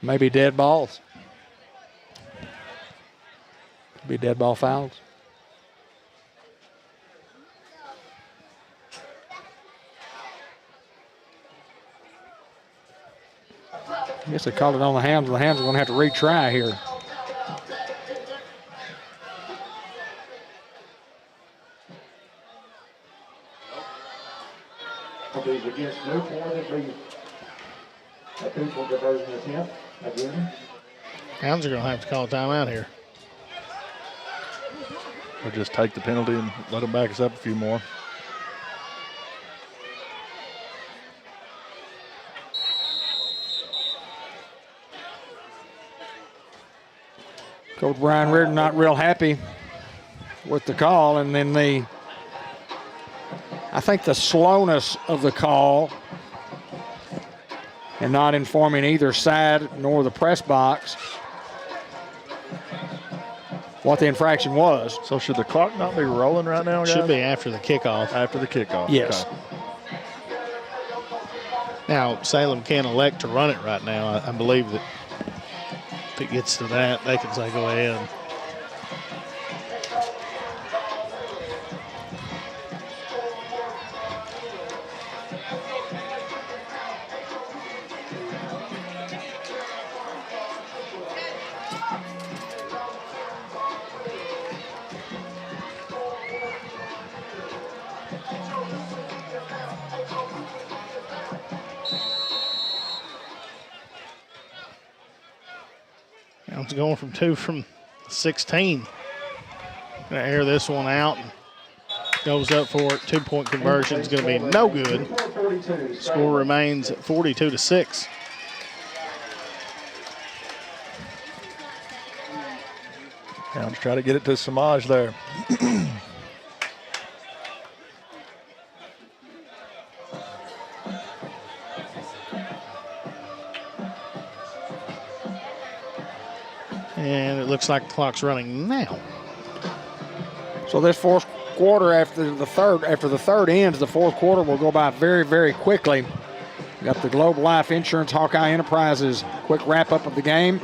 Maybe dead balls. Could be dead ball fouls. I guess they called it on the Hounds. The Hounds are going to have to retry here. Against Newport, it'll be a 2-point conversion attempt again. Hounds are going to have to call a timeout here. Or just take the penalty and let them back us up a few more. Coach Brian Reardon not real happy with the call, and then I think the slowness of the call and not informing either side nor the press box what the infraction was. So should the clock not be rolling right now, guys? Should be after the kickoff. After the kickoff. Yes. Okay. Now, Salem can elect to run it right now. I believe that if it gets to that, they can say go ahead. It's going from 2 from 16. Gonna air this one out and goes up for it. 2-point conversion is going to be no good. Score remains at 42-6. Hounds try to get it to Samaj there. And it looks like the clock's running now. So this fourth quarter, after the third ends, the fourth quarter will go by very, very quickly. We got the Globe Life Insurance Hawkeye Enterprises quick wrap-up of the game.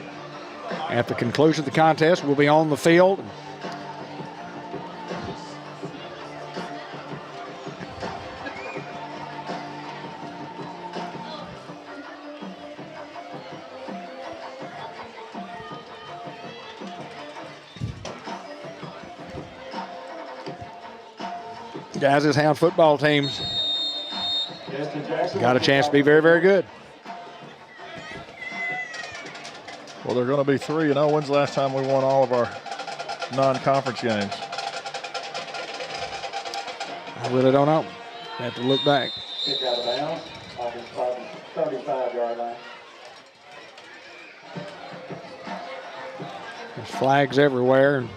At the conclusion of the contest, we'll be on the field. Guys, this Hound football team's got a chance to be very, very good. Well, they're going to be 3-0. When's the last time we won all of our non-conference games? I really don't know. Have to look back. Kick out of bounds, off the 35-yard line. There's flags everywhere. And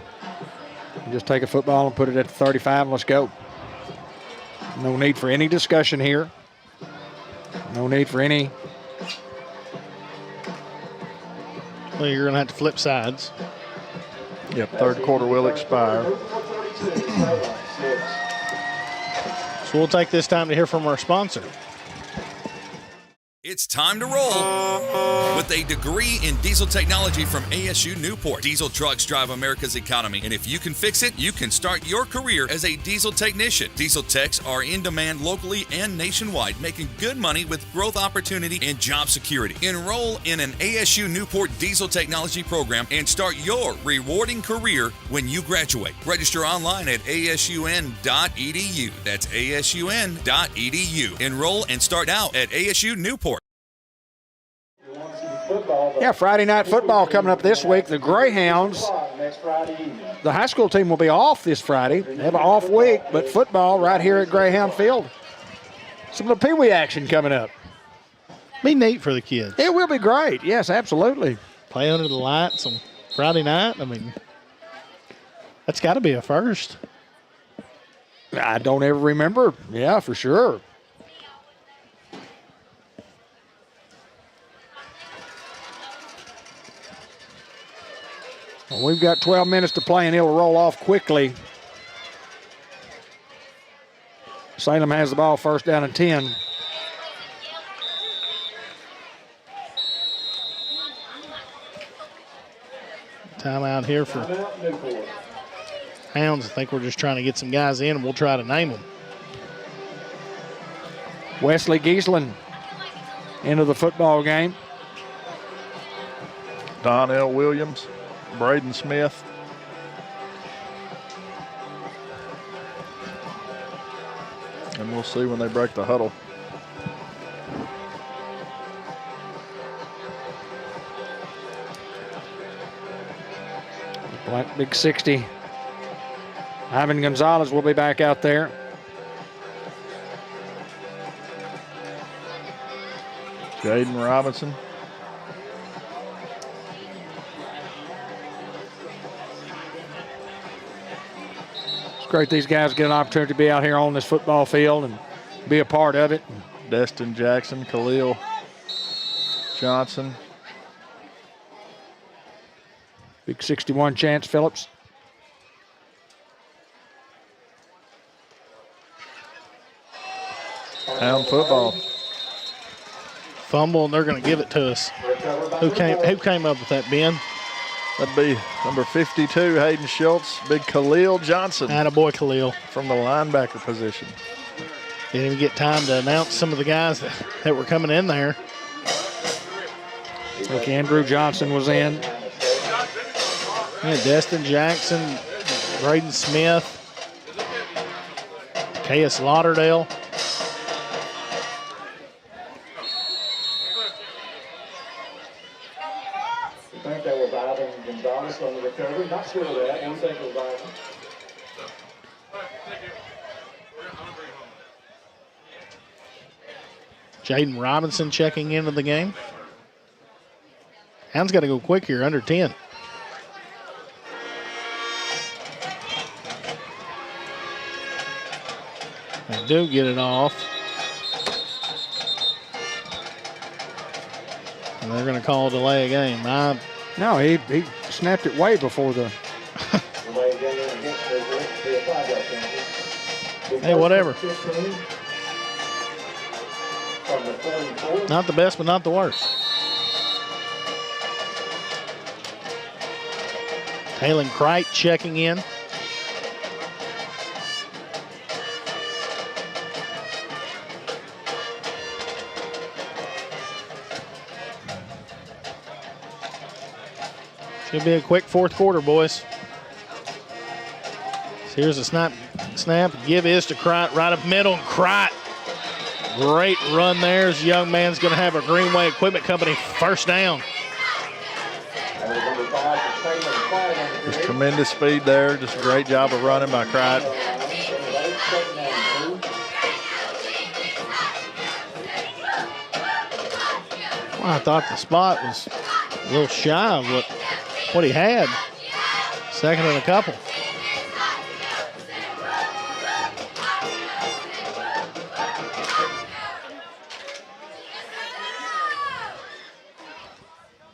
you just take a football and put it at the 35 and let's go. No need for any discussion here. No need for any. Well, you're going to have to flip sides. Yep, third quarter will expire. So we'll take this time to hear from our sponsor. It's time to roll. With a degree in diesel technology from ASU Newport, diesel trucks drive America's economy, and if you can fix it, you can start your career as a diesel technician. Diesel techs are in demand locally and nationwide, making good money with growth opportunity and job security. Enroll in an ASU Newport diesel technology program and start your rewarding career when you graduate. Register online at asun.edu. That's asun.edu. Enroll and start out at ASU Newport. Yeah, Friday night football coming up this week. The Greyhounds, the high school team will be off this Friday. They have an off week, but football right here at Greyhound Field. Some of the Pee Wee action coming up. Be neat for the kids. It will be great. Yes, absolutely. Play under the lights on Friday night. I mean, that's got to be a first. I don't ever remember. Yeah, for sure. Well, we've got 12 minutes to play, and it'll roll off quickly. Salem has the ball, first down and 10. Timeout here for Hounds. I think we're just trying to get some guys in, and we'll try to name them. Wesley Giesland into the football game. Donnell Williams. Braden Smith. And we'll see when they break the huddle. Black Big 60. Ivan Gonzalez will be back out there. Jaden Robinson. Great these guys get an opportunity to be out here on this football field and be a part of it. Destin Jackson, Khalil Johnson. Big 61 Chance Phillips. Hound football. Fumble, and they're going to give it to us. Who came up with that, Ben? That'd be number 52, Hayden Schultz. Big Khalil Johnson. Attaboy, Khalil. From the linebacker position. Didn't even get time to announce some of the guys that were coming in there. Like Andrew Johnson was in. Yeah, Destin Jackson, Braden Smith, Caius Lauderdale. I think that was Ivan Gonzalez on the recovery. Not sure of that. We think it was Ivan. Jaden Robinson checking into the game. Hounds got to go quick here, under 10. They do get it off. And they're going to call delay a game. No, he snapped it way before the. Hey, whatever. Not the best, but not the worst. Taylor Crite checking in. Should be a quick fourth quarter, boys. So here's a snap. Give is to Crite right up middle. Crite, great run there. This young man's going to have a Greenway Equipment Company first down. Just tremendous speed there. Just a great job of running by Crite. Well, I thought the spot was a little shy of what he had. Second and a couple.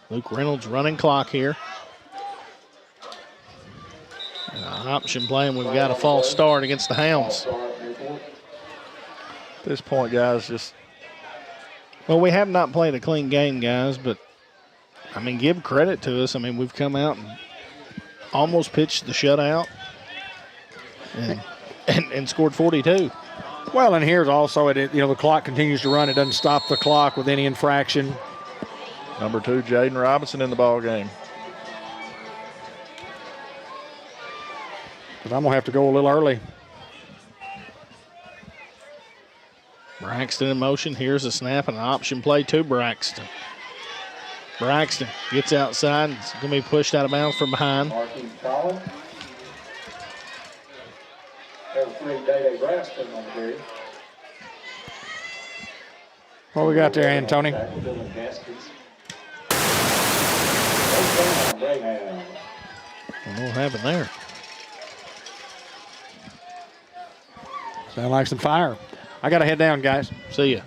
Luke Reynolds running clock here. An option play, and we've got a false start against the Hounds. At this point, guys, just Well, we have not played a clean game, guys, but, I mean, give credit to us. I mean, we've come out and almost pitched the shutout and scored 42. Well, and here's also, the clock continues to run. It doesn't stop the clock with any infraction. Number 2, Jaden Robinson in the ball game. But I'm going to have to go a little early. Braxton in motion. Here's a snap and an option play to Braxton. Braxton gets outside. It's going to be pushed out of bounds from behind. Marquise Collins. There's 3, Day Braxton on the carry. What we got there, Antony? What happened there? Sound like some fire. I got to head down, guys. See ya.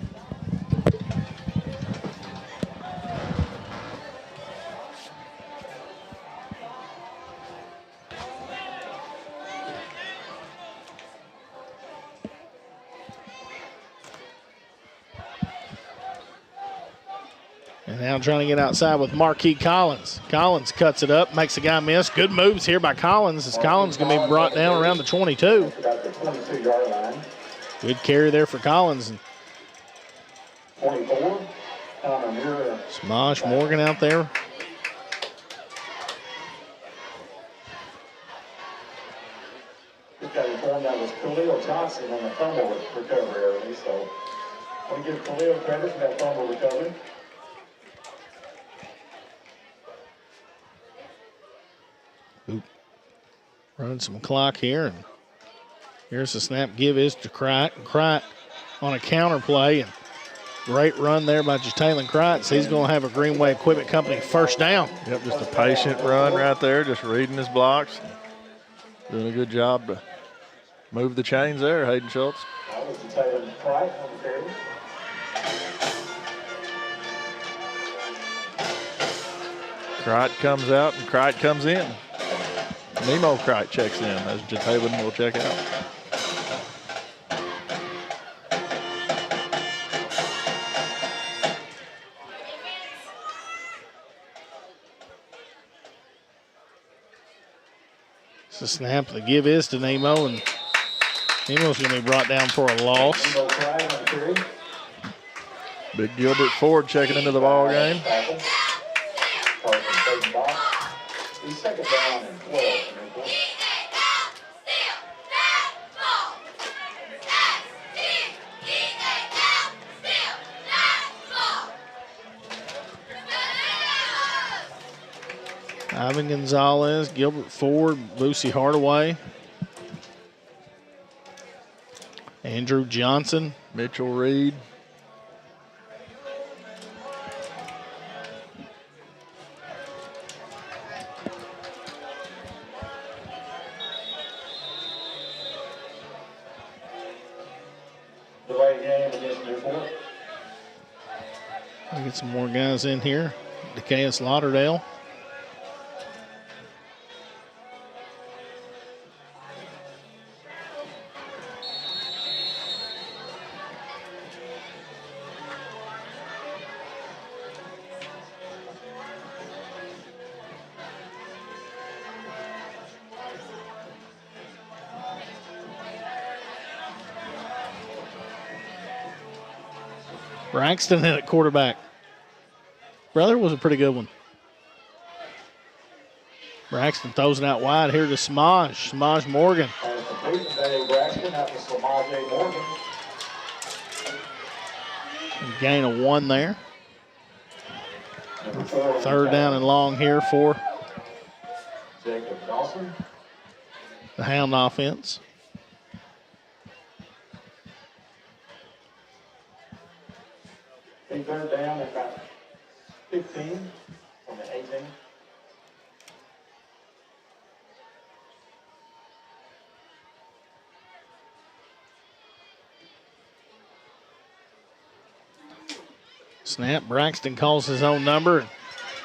And now trying to get outside with Marquis Collins. Collins cuts it up, makes the guy miss. Good moves here by Collins as Collins going to be brought down around the 22. Good carry there for Collins. 24. Smosh Morgan out there. Just got informed that was Khalil Johnson on the fumble recovery early, so I want to give Khalil credit for that fumble recovery. Running some clock here, and here's the snap. Give is to Cricht. Cricht on a counter play, and great run there by Jalen Cricht. He's going to have a Greenway Equipment Company first down. Yep, just a patient run right there, just reading his blocks. Doing a good job to move the chains there, Hayden Schultz. That was Jalen Cricht on the carry. Cricht comes out and Cricht comes in. Nemo Cricht checks in as Jalen will check out. It's a snap. The give is to Nemo, and Nemo's going to be brought down for a loss. Big Gilbert Ford checking into the ball game. He's second down and 12. Ivan Gonzalez, Gilbert Ford, Lucy Hardaway, Andrew Johnson, Mitchell Reed. Delay game against Newport. We'll get some more guys in here. Decaus Lauderdale. Braxton in at quarterback. Brother was a pretty good one. Braxton throws it out wide here to Smosh. Smosh Morgan. Braxton after Smosh Morgan. Gain of 1 there. Third down and long here for Jacob Dawson. the Hound offense. Third down at about 15 from the 18. Snap. Braxton calls his own number.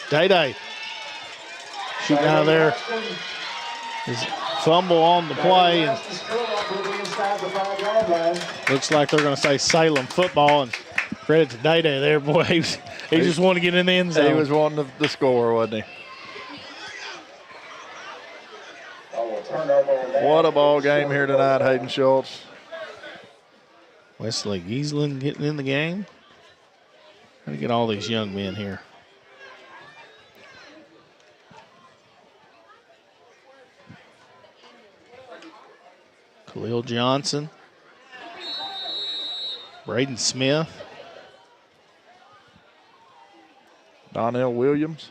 Day-Day shooting out of there. His fumble on the play. And looks like they're going to say Salem football. And Credit to Day there, boy. He just wanted to get in the end zone. He was wanting the score, wasn't he? What a ball game here tonight, Hayden Schultz. Wesley Giesland getting in the game. How to get all these young men here. Khalil Johnson. Braden Smith. Donnell Williams.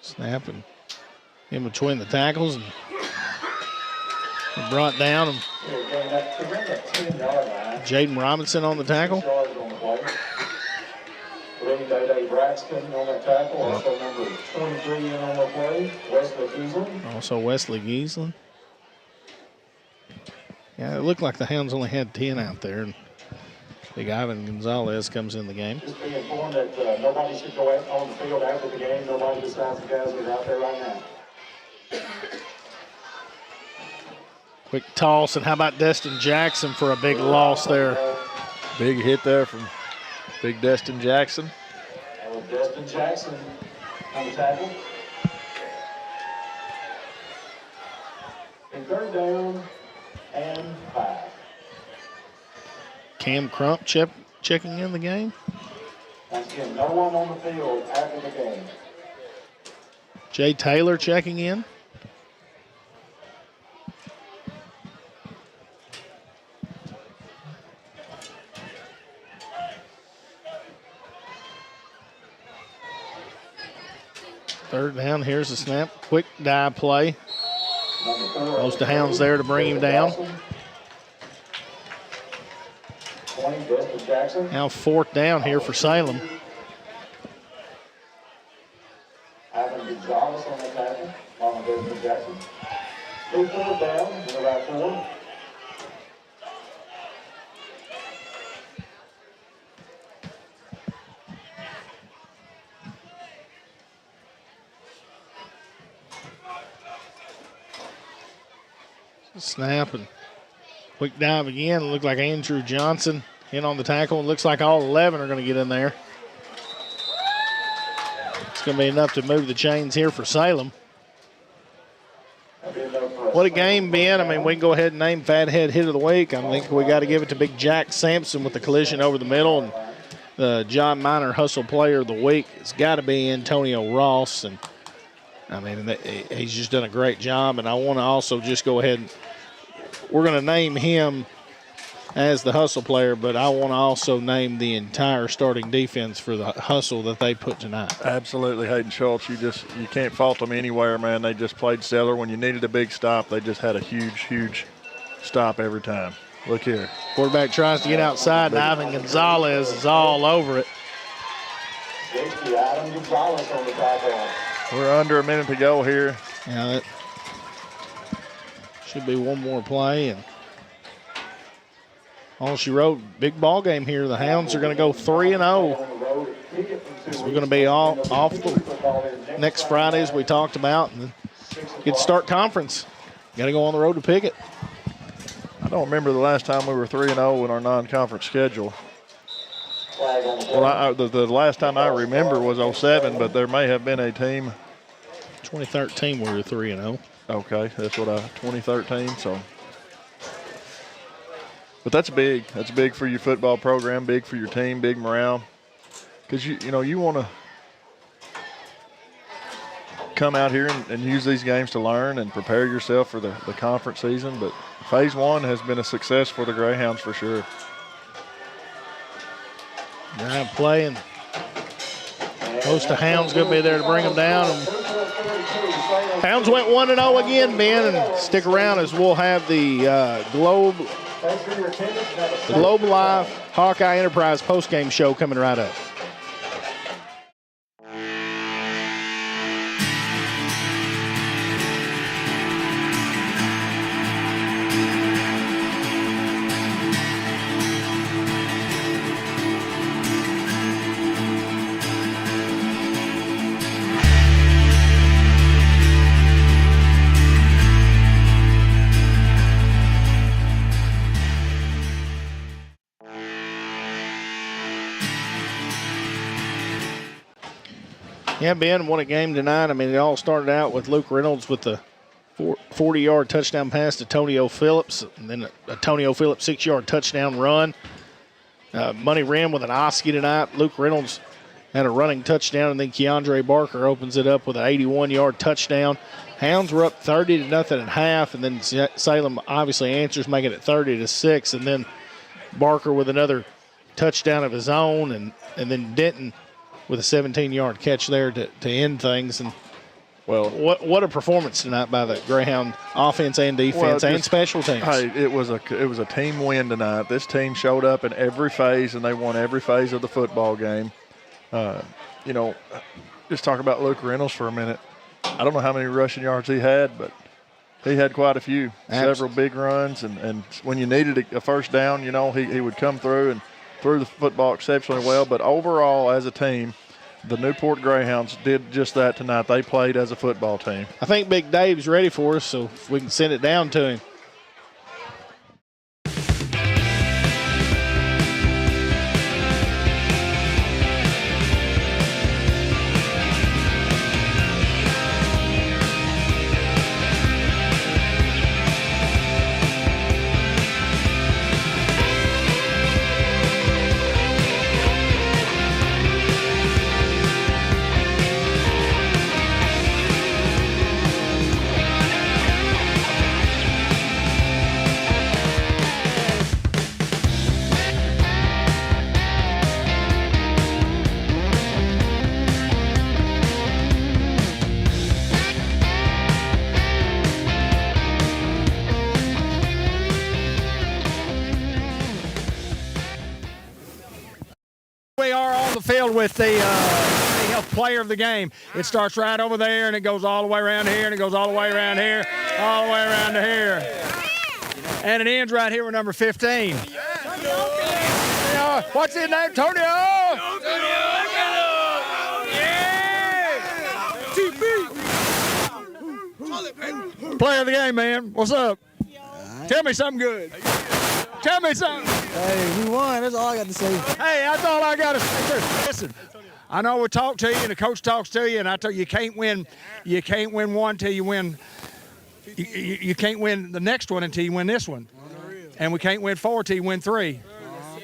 Snapping in between the tackles and brought down. And Jaden Robinson on the tackle. Braxton on that tackle. Also number 23 in on the play, Wesley Giesland. Also Wesley Giesland. Yeah, it looked like the Hounds only had 10 out there. And Big Ivan Gonzalez comes in the game. Just be informed that nobody should go out on the field after the game. Nobody besides the guys that are out there right now. Quick toss, and how about Destin Jackson for a big loss there? Big hit there from Big Destin Jackson. And with Destin Jackson on the tackle. And third down and 5. Cam Crump checking in the game. Once again, no one on the field after the game. Jay Taylor checking in. Third down, here's the snap. Quick dive play. Goes to Hounds there to bring him down. Now fourth down here for Salem. Ivan Gonzalez on the tackle, along with Destin Jackson. Big fourth down, in about 4. Snap and quick dive again. Looked like Andrew Johnson in on the tackle. It looks like all 11 are going to get in there. It's going to be enough to move the chains here for Salem. What a game, Ben. I mean, we can go ahead and name Fathead Hit of the Week. I think we got to give it to Big Jack Sampson with the collision over the middle. And the John Minor Hustle Player of the Week, it's got to be Antonio Ross. And I mean, he's just done a great job. And I want to also just go ahead and we're going to name him as the hustle player, but I want to also name the entire starting defense for the hustle that they put tonight. Absolutely, Hayden Schultz. You can't fault them anywhere, man. They just played stellar. When you needed a big stop, they just had a huge stop every time. Look here. Quarterback tries to get outside, and Ivan Gonzalez is all over it. We're under a minute to go here. Yeah, that should be one more play, and all she wrote, big ball game here. The Hounds are going to go 3-0. So we're going to be off the next Friday, as we talked about, and then get to start conference. Got to go on the road to Pickett. I don't remember the last time we were 3-0 in our non-conference schedule. Well, the last time I remember was 07, but there may have been a team. 2013 we were 3-0. Okay, that's what 2013. So, but that's big. That's big for your football program, big for your team, big morale. Because you want to come out here and use these games to learn and prepare yourself for the conference season. But Phase 1 has been a success for the Greyhounds for sure. Now playing. Most of Hounds going to be there to bring them down. And Hounds went 1-0 again, Ben, and stick around as we'll have the Globe Live Hawkeye Enterprise postgame show coming right up. Yeah, Ben won a game tonight. I mean, it all started out with Luke Reynolds with the 40-yard touchdown pass to Tonio Phillips, and then a Tonio Phillips 6-yard touchdown run. Money Rim with an Oski tonight. Luke Reynolds had a running touchdown, and then Keandre Barker opens it up with an 81-yard touchdown. Hounds were up 30-0 at half, and then Salem obviously answers, making it 30-6, and then Barker with another touchdown of his own, and then Denton with a 17-yard catch there to end things. And well, what a performance tonight by the Greyhound offense and defense and special teams. Hey, it was a team win tonight. This team showed up in every phase, and they won every phase of the football game. Just talk about Luke Reynolds for a minute. I don't know how many rushing yards he had, but he had quite a few. Several big runs, and when you needed a first down, he would come through and threw the football exceptionally well. But overall, as a team, the Newport Greyhounds did just that tonight. They played as a football team. I think Big Dave's ready for us, so if we can send it down to him. We are on the field with the player of the game. It starts right over there, and it goes all the way around here, and it goes all the way around here, all the way around to here. And it ends right here with number 15. What's his name? Tonio! Player of the game, man. What's up? Tell me something good. Tell me something. Hey, we won. That's all I got to say. Hey, that's all I got to say. Listen, I know we talk to you, and the coach talks to you, and I tell you, you can't win one till you win. You can't win the next one until you win this one. And we can't win 4 till you win 3.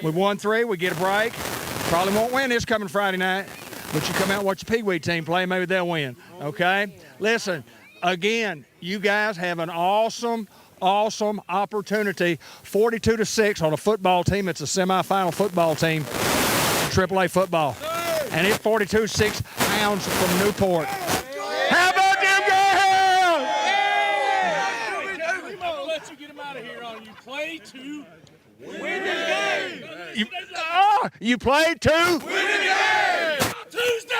We won 3, we get a break. Probably won't win this coming Friday night, but you come out and watch the Pee Wee team play, maybe they'll win, okay? Listen, again, you guys have an awesome opportunity, 42-6 on a football team. It's a semifinal football team, AAA football. And it's 42-6 Hounds from Newport. How about them Greyhounds? Come on, let's get them out of here. You play to win the game. You play to win the game. Tuesday.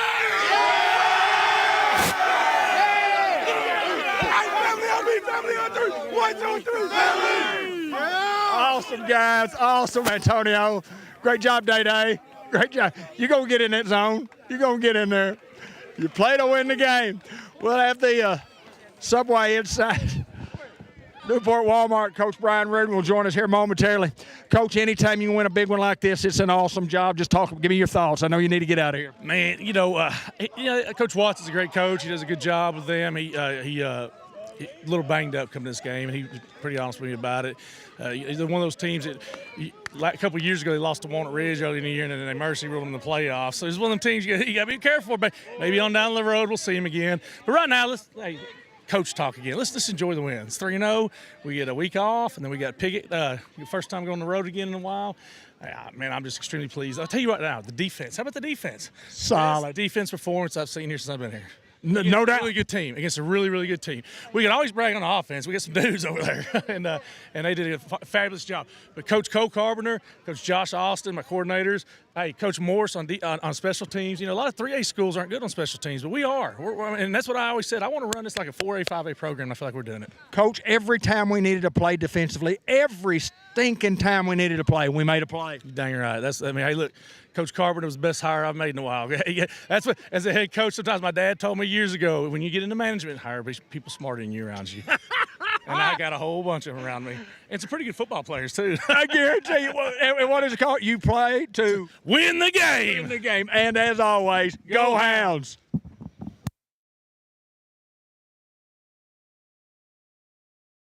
Family on 3. 1, 2, 3. Family. Awesome, guys. Awesome, Antonio. Great job, Day-Day. Great job. You're going to get in that zone. You're going to get in there. You play to win the game. We'll have the Subway inside Newport Walmart. Coach Brian Reardon will join us here momentarily. Coach, anytime you win a big one like this, it's an awesome job. Just give me your thoughts. I know you need to get out of here. Man, Coach Watts is a great coach. He does a good job with them. He a little banged up coming to this game, and he was pretty honest with me about it. He's one of those teams that a couple of years ago they lost to Walnut Ridge early in the year, and then they mercy ruled them in the playoffs. So he's one of them teams you got to be careful. But maybe on down the road we'll see him again. But right now, let's coach talk again. Let's enjoy the win. It's 3-0. We get a week off, and then we got Piggott. First time going on the road again in a while. Man, I'm just extremely pleased. I'll tell you right now, the defense. How about the defense? Solid. Best defense performance I've seen here since I've been here. No doubt. Really good team against a really, really good team. We can always brag on the offense. We got some dudes over there, and they did a fabulous job. But Coach Cole Carpenter, Coach Josh Austin, my coordinators, Coach Morse on special teams. A lot of 3A schools aren't good on special teams, but we are. And that's what I always said. I want to run this like a 4A, 5A program. I feel like we're doing it. Coach, every time we needed to play defensively, every stinking time we needed to play, we made a play. You're dang right. Hey, look. Coach Carpenter was the best hire I've made in a while. That's what, as a head coach, sometimes my dad told me years ago, when you get into management, hire people smarter than you around you. And I got a whole bunch of them around me. And some pretty good football players, too. I guarantee you. And what is it called? You play to win the game. Win the game. And as always, go Hounds.